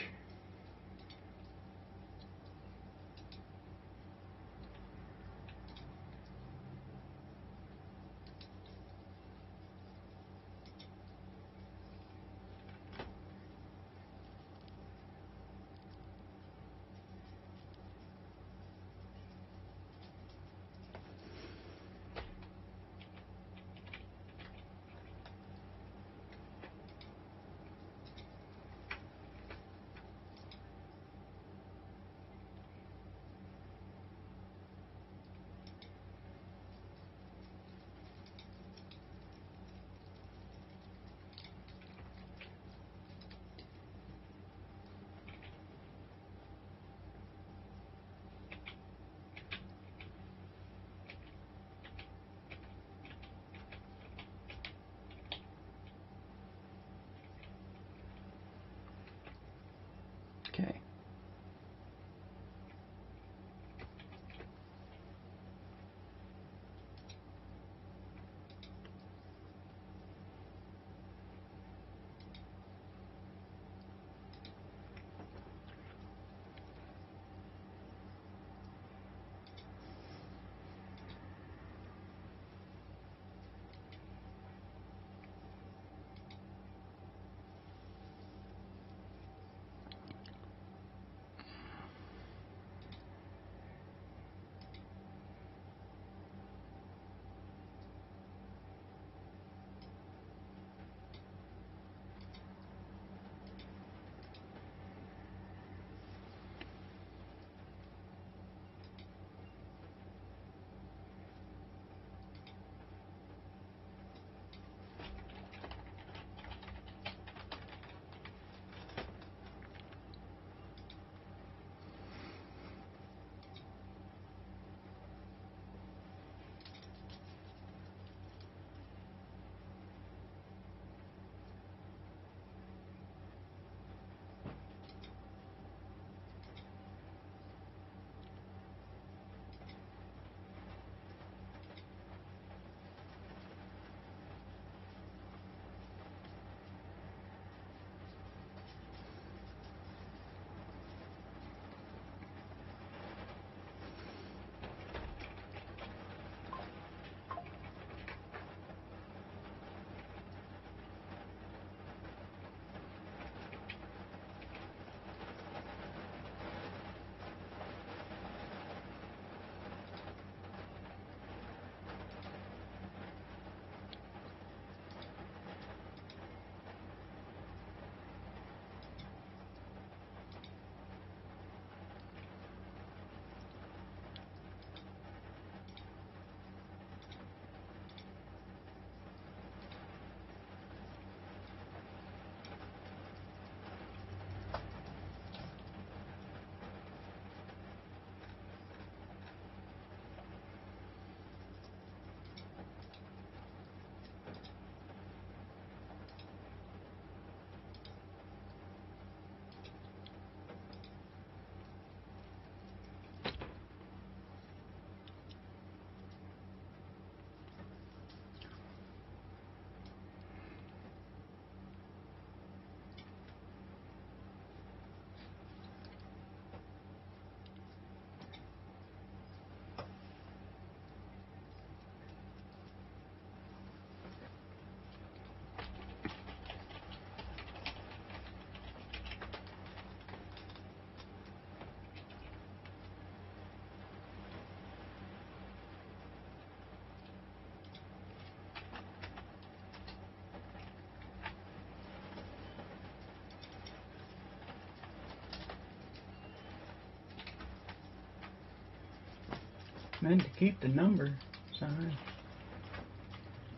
Meant to keep the number sign.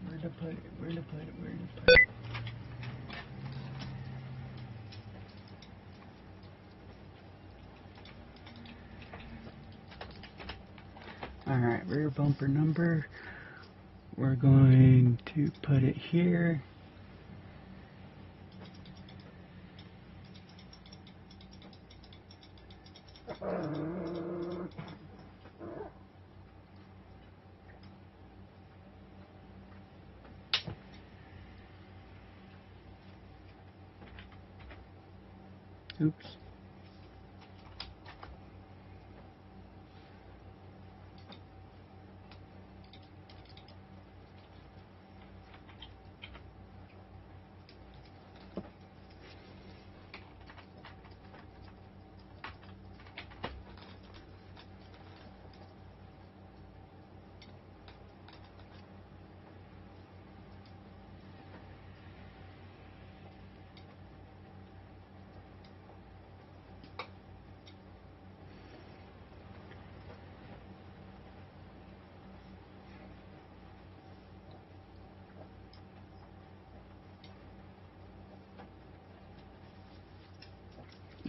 Where to put it? Where to put it? Where to put it? Alright, rear bumper number. We're going to put it here. Oops.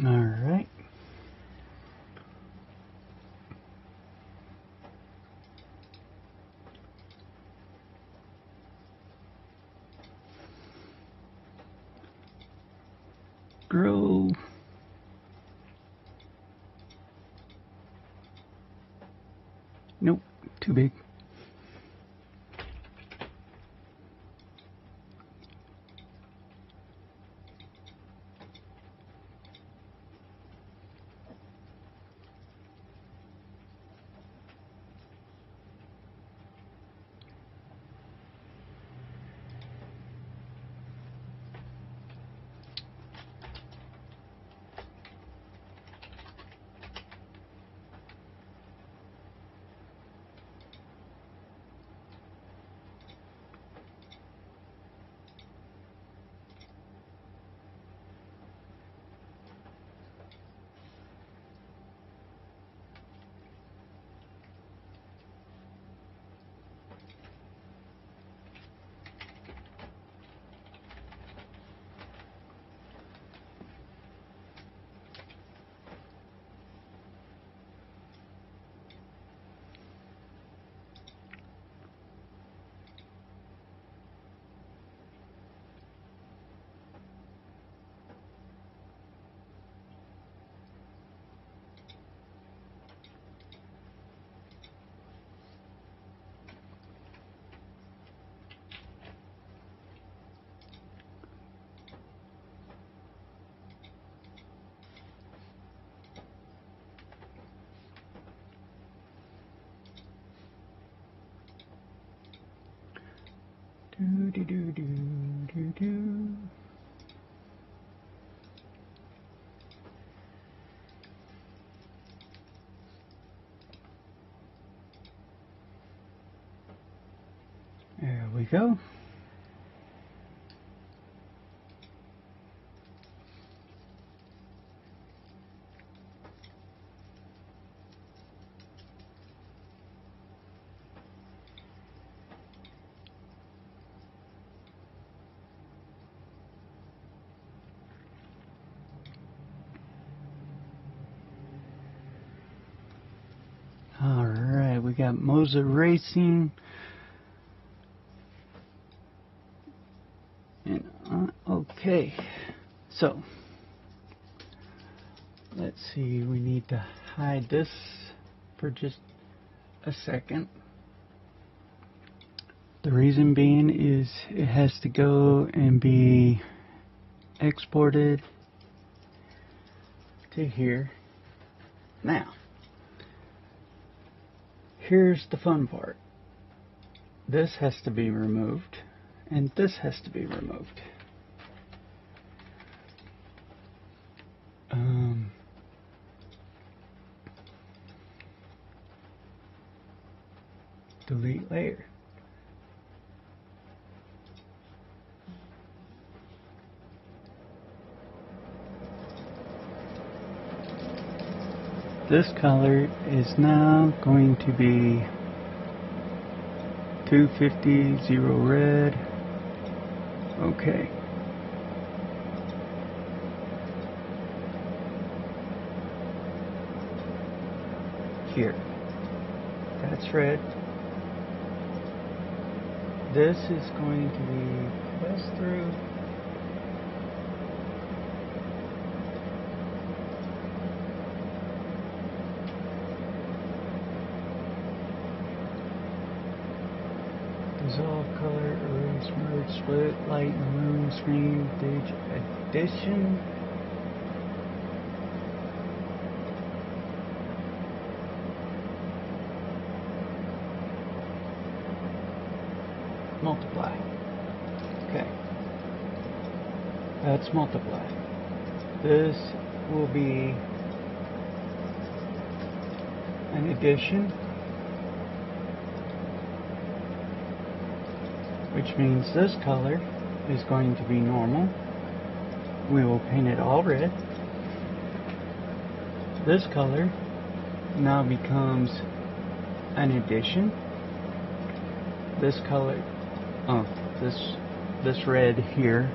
Alright. Grow. Nope, too big. Do do do do do do. There we go. Alright, we got Moza Racing. And okay, so let's see, we need to hide this for just a second. The reason being is it has to go and be exported to here. Now, here's the fun part. This has to be removed, and this has to be removed. Delete layer. this color is now going to be 250, 0 red. Okay. Here. That's red. This is going to be pressed through. Dissolve, color, erase, merge, split, light, maroon, screen, stage, addition. Multiply. Okay. That's multiply. This will be an addition, which means this color is going to be normal. We will paint it all red. This color now becomes an addition. This color, this red here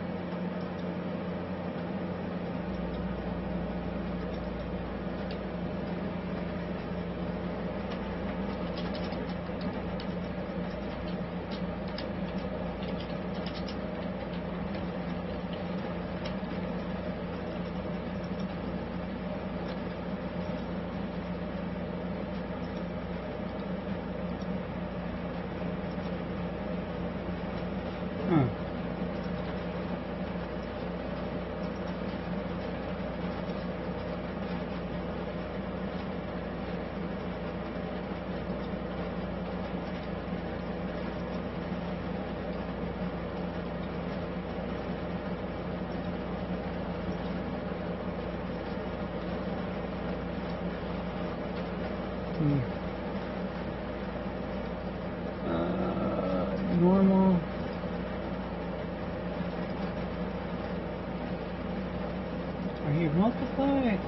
normal. Are you multiplied?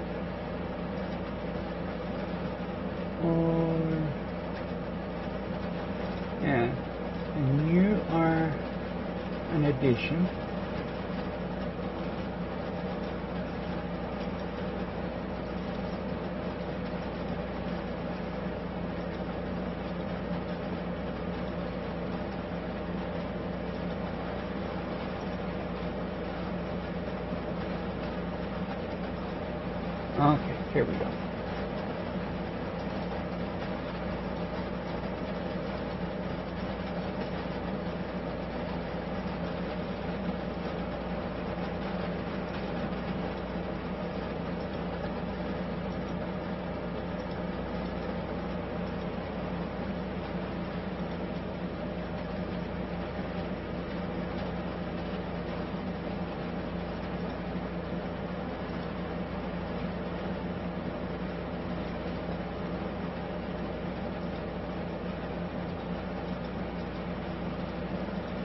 Or yeah, and you are an addition. Okay, here we go.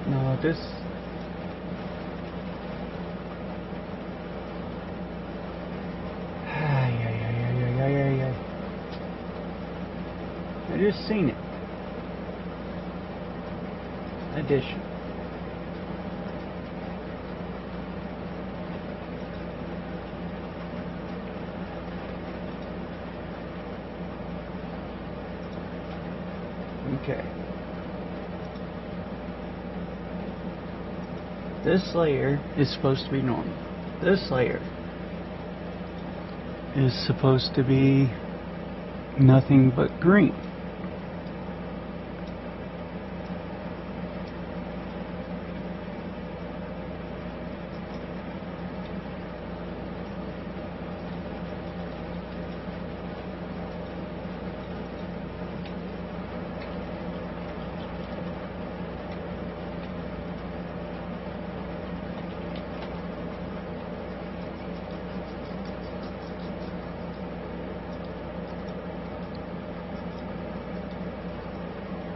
No, this I just seen it. Addition. Okay. This layer is supposed to be normal. This layer is supposed to be nothing but green.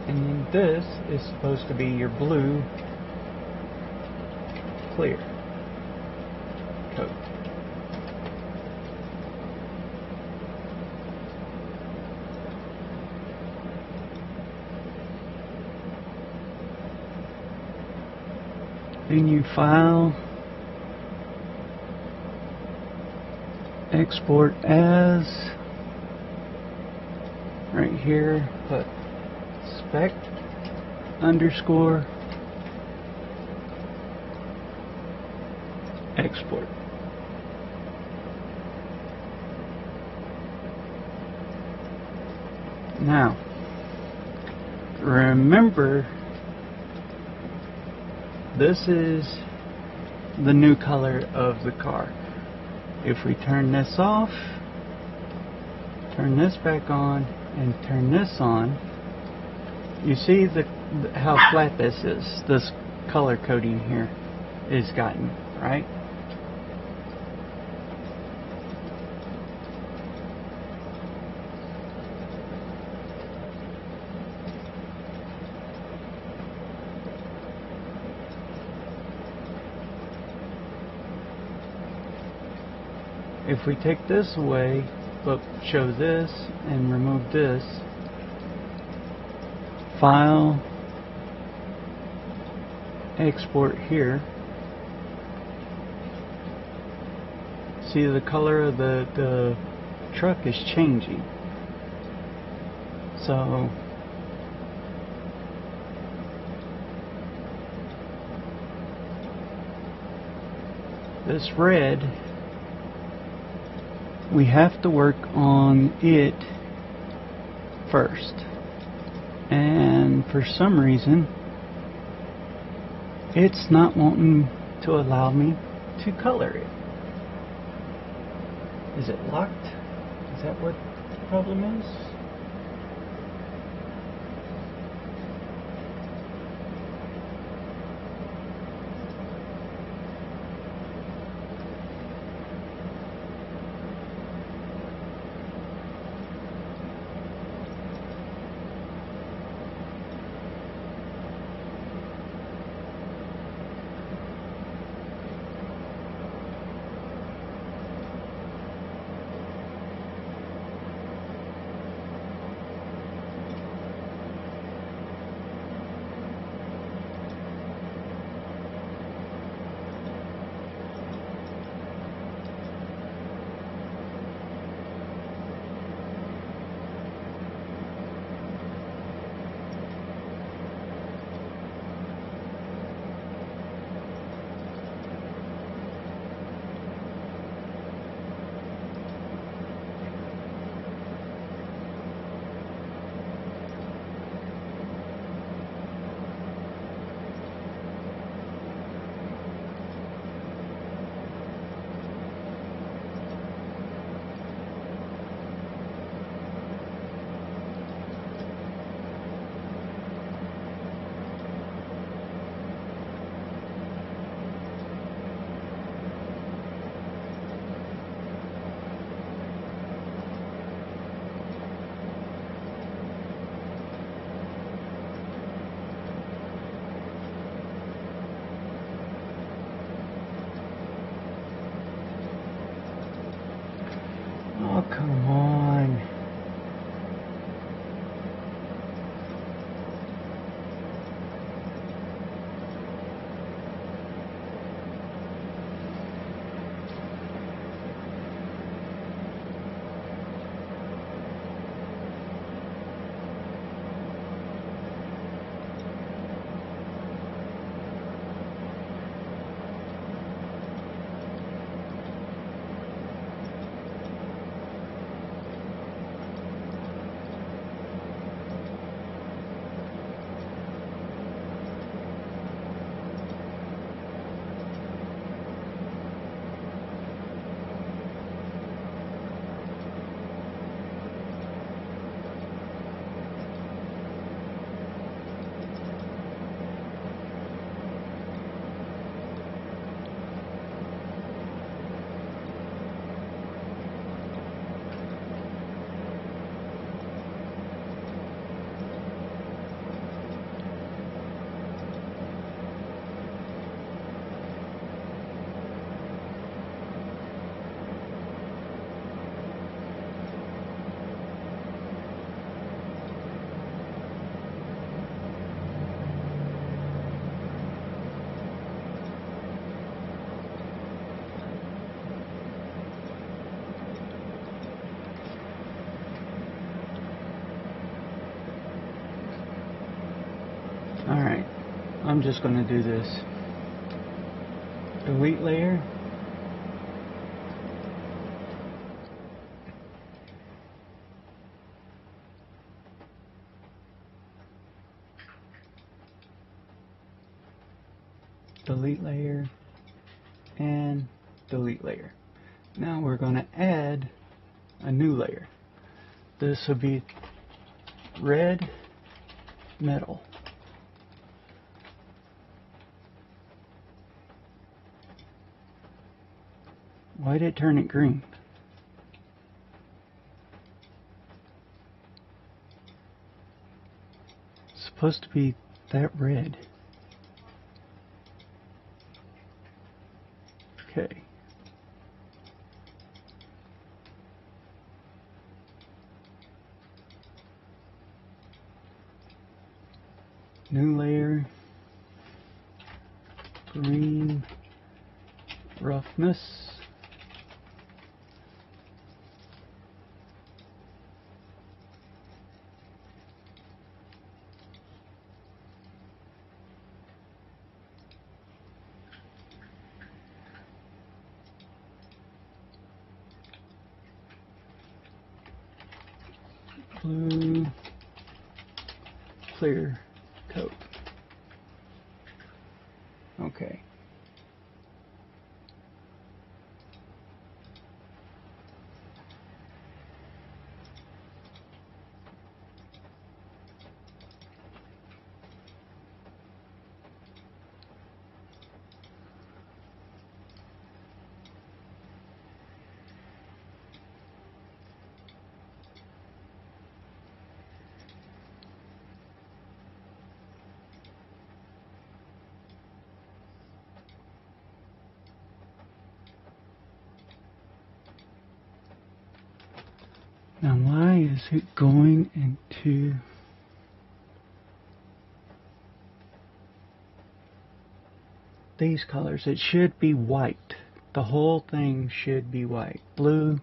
And then this is supposed to be your blue clear coat. Then you file, export as, right here, put spec underscore export. Now, remember, this is the new color of the car. If we turn this off, turn this back on, and turn this on, you see how flat this is. This color coding here is gotten, right? If we take this away, but show this and remove this, file, export here, see the color of the truck is changing. So this red, we have to work on it first, and for some reason it's not wanting to allow me to color it. Is it locked? Is that what the problem is? Oh, come on. I'm just going to do this. Delete layer. Delete layer. And delete layer. Now we're going to add a new layer. This will be red metal. Why did it turn it green? It's supposed to be that red. Okay. New layer. Green roughness. Blue clear coat. Okay. Now why is it going into these colors? It should be white. The whole thing should be white. Blue.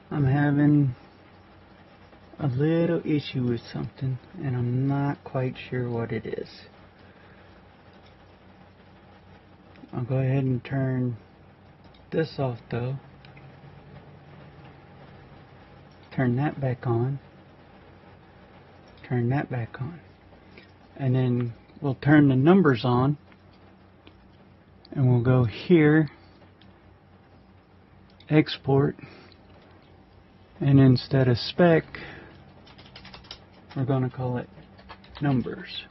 I'm having a little issue with something, and I'm not quite sure what it is. I'll go ahead and turn this off though. Turn that back on. Turn that back on. And then we'll turn the numbers on, and we'll go here, export, and instead of spec, we're going to call it numbers.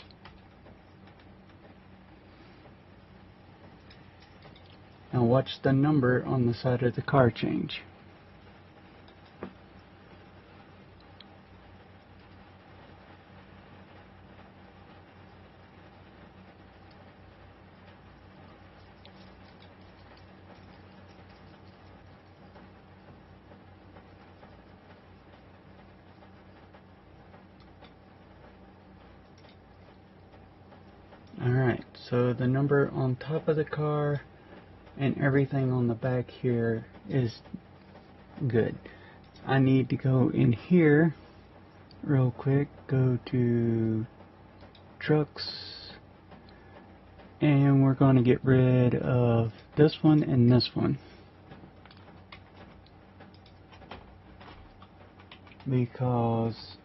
Now watch the number on the side of the car change. Alright, so the number on top of the car and everything on the back here is good. I need to go in here real quick, go to trucks, and we're going to get rid of this one and this one, because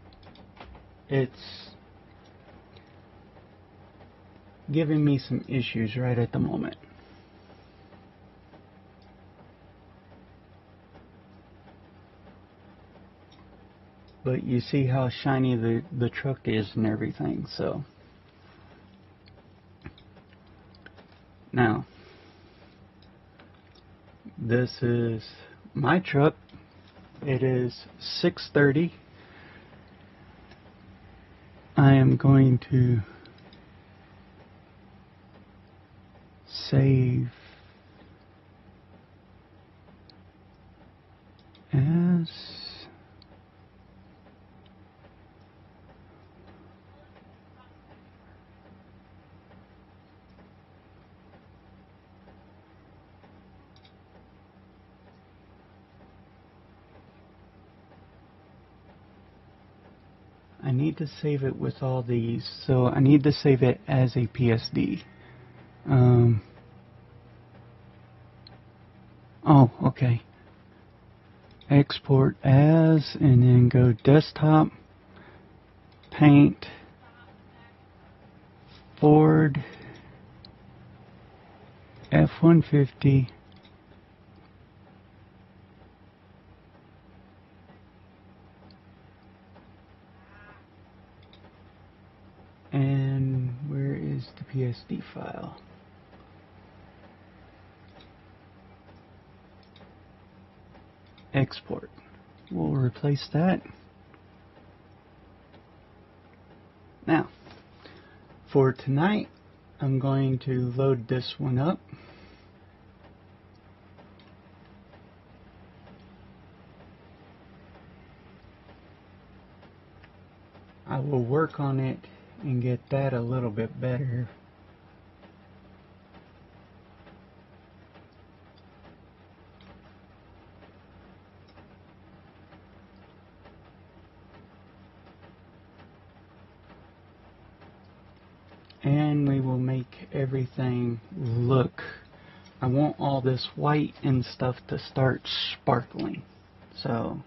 it's giving me some issues right at the moment. But you see how shiny the truck is and everything, so. Now, this is my truck. It is 6:30. I am going to save as I need to save it with all these, so I need to save it as a PSD. Oh, okay. Export as, and then go desktop, paint, Ford, F-150, and where is the PSD file? Export. We'll replace that. Now, for tonight, I'm going to load this one up. I will work on it and get that a little bit better. And we will make everything look. I want all this white and stuff to start sparkling. So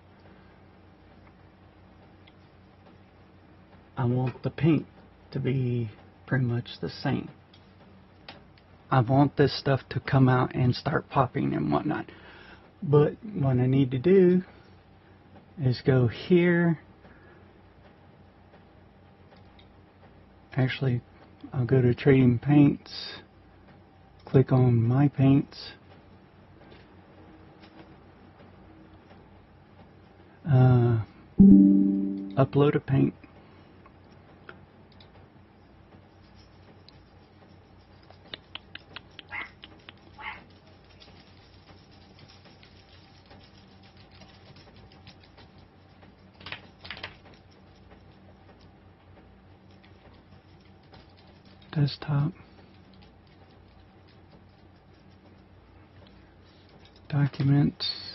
I want the paint to be pretty much the same. I want this stuff to come out and start popping and whatnot. But what I need to do is go here. Actually, I'll go to Trading Paints, click on My Paints, upload a paint, desktop, documents,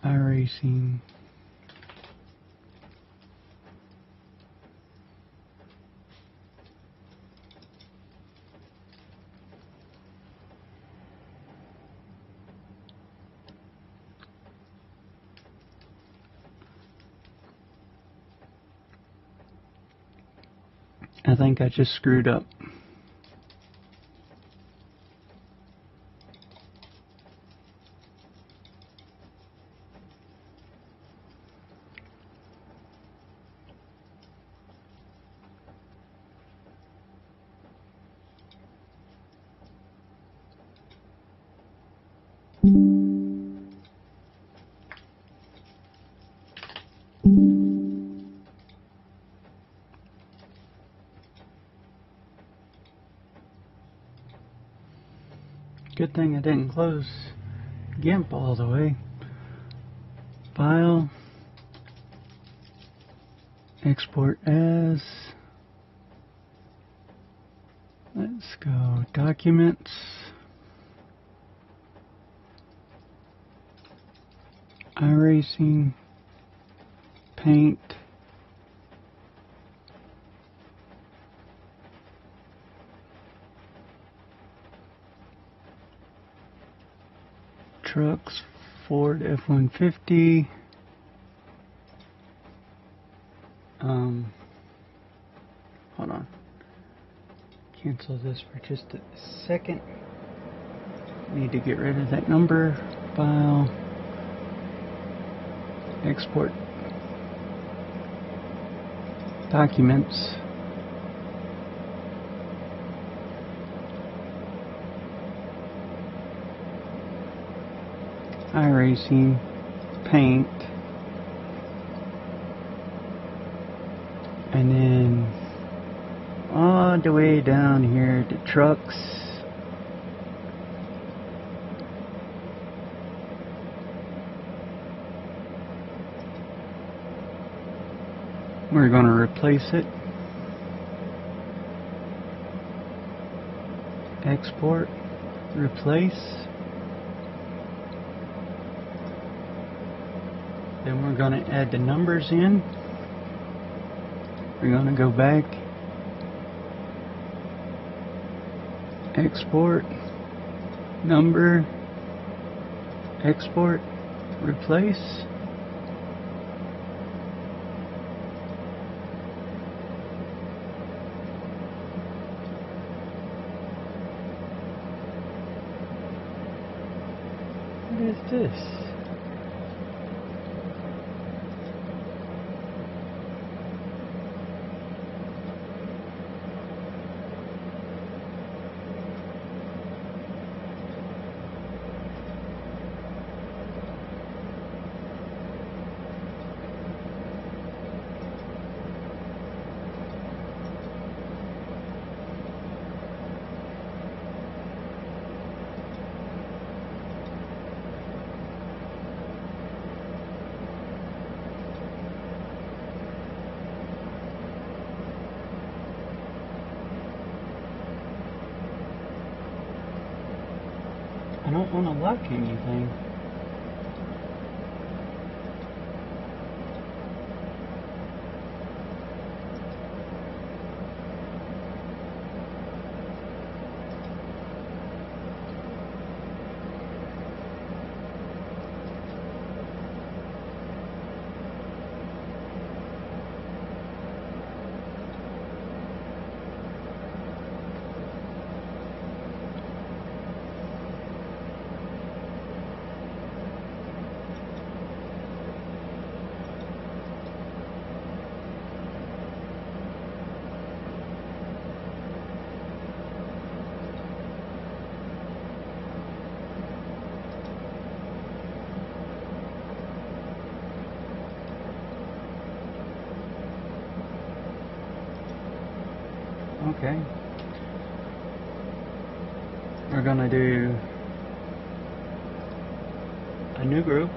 Iracing, I think I just screwed up. Good thing I didn't close GIMP all the way. File, export as, let's go documents, Iracing, paint, trucks, Ford F-150, Hold on. Cancel this for just a second. Need to get rid of that number. File. Export. Documents. Iracing. Paint. And then all the way down here to trucks. We're going to replace it. Export. Replace. Then we're going to add the numbers in. We're going to go back, export, number, export, replace. What is this? I don't want to lock anything. Okay. We're gonna do a new group.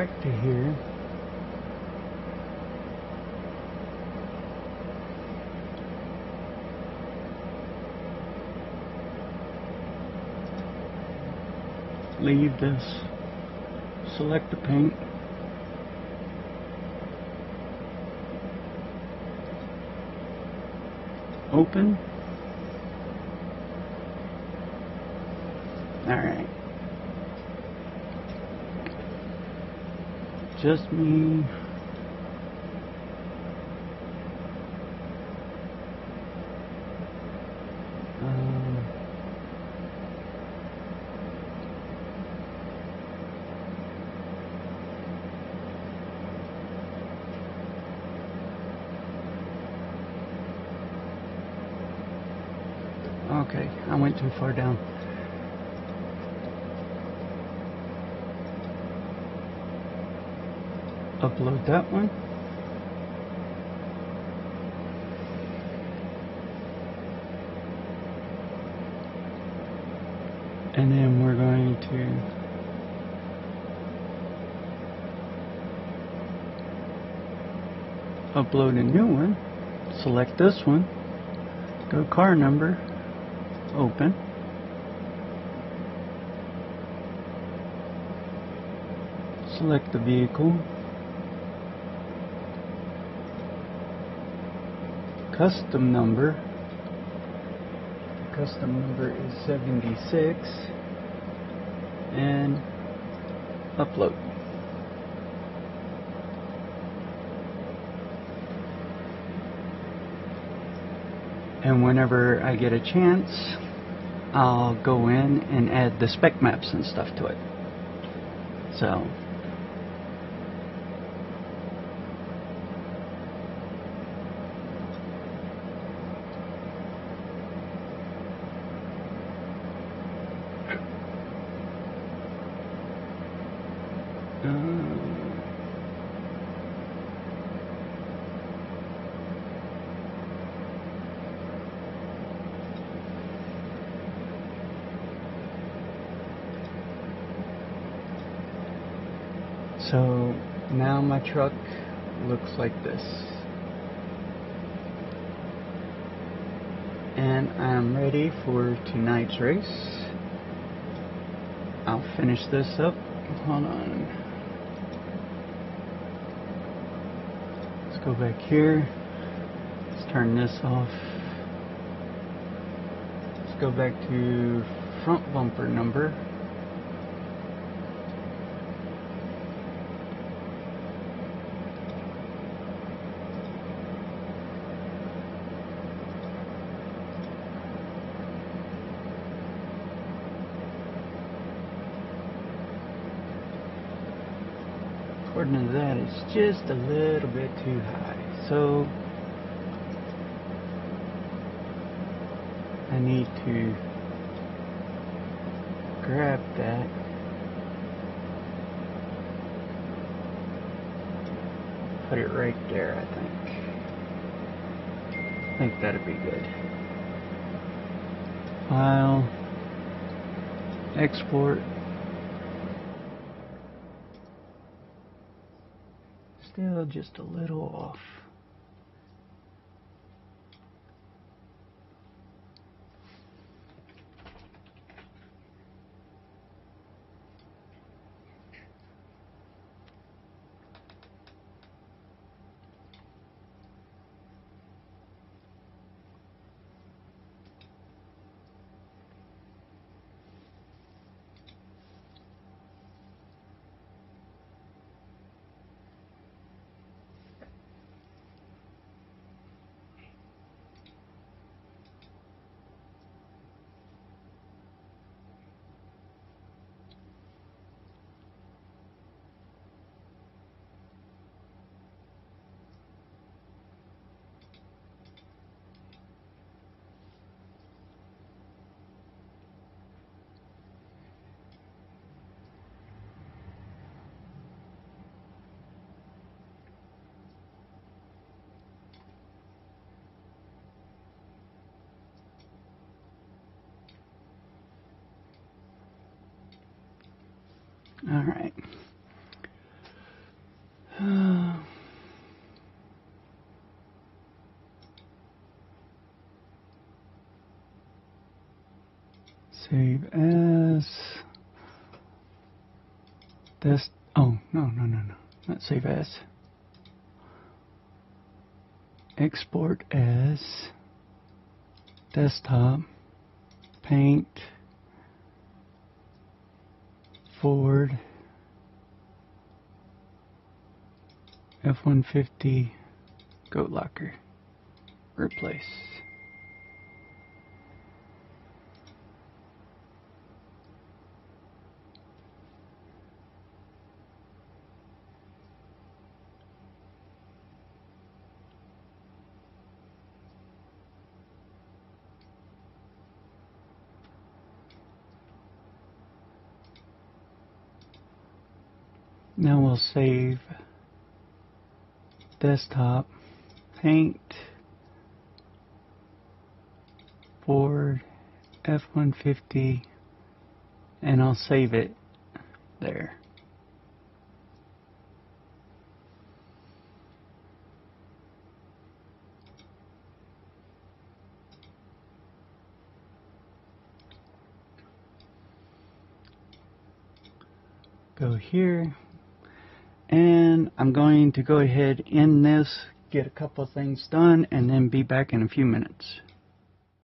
back to here. Leave this. Select the paint. Open. Alright. Just me. Okay, I went too far down. Upload that one. And then we're going to upload a new one. Select this one. Go car number. Open. Select the vehicle. Custom number. Custom number is 76. And upload. And whenever I get a chance, I'll go in and add the spec maps and stuff to it. So now my truck looks like this. And I'm ready for tonight's race. I'll finish this up. Hold on. Let's go back here. Let's turn this off. Let's go back to front bumper number. According to that, it's just a little bit too high, so I need to grab that, put it right there. I think that'd be good. File, export. Still just a little off. All right. Save as. Oh, no. Not save as. Export as desktop, paint, Ford, F-150, goat locker, replace. Now we'll save desktop, paint, Ford, F-150, and I'll save it there. Go here. And I'm going to go ahead in this, get a couple of things done, and then be back in a few minutes.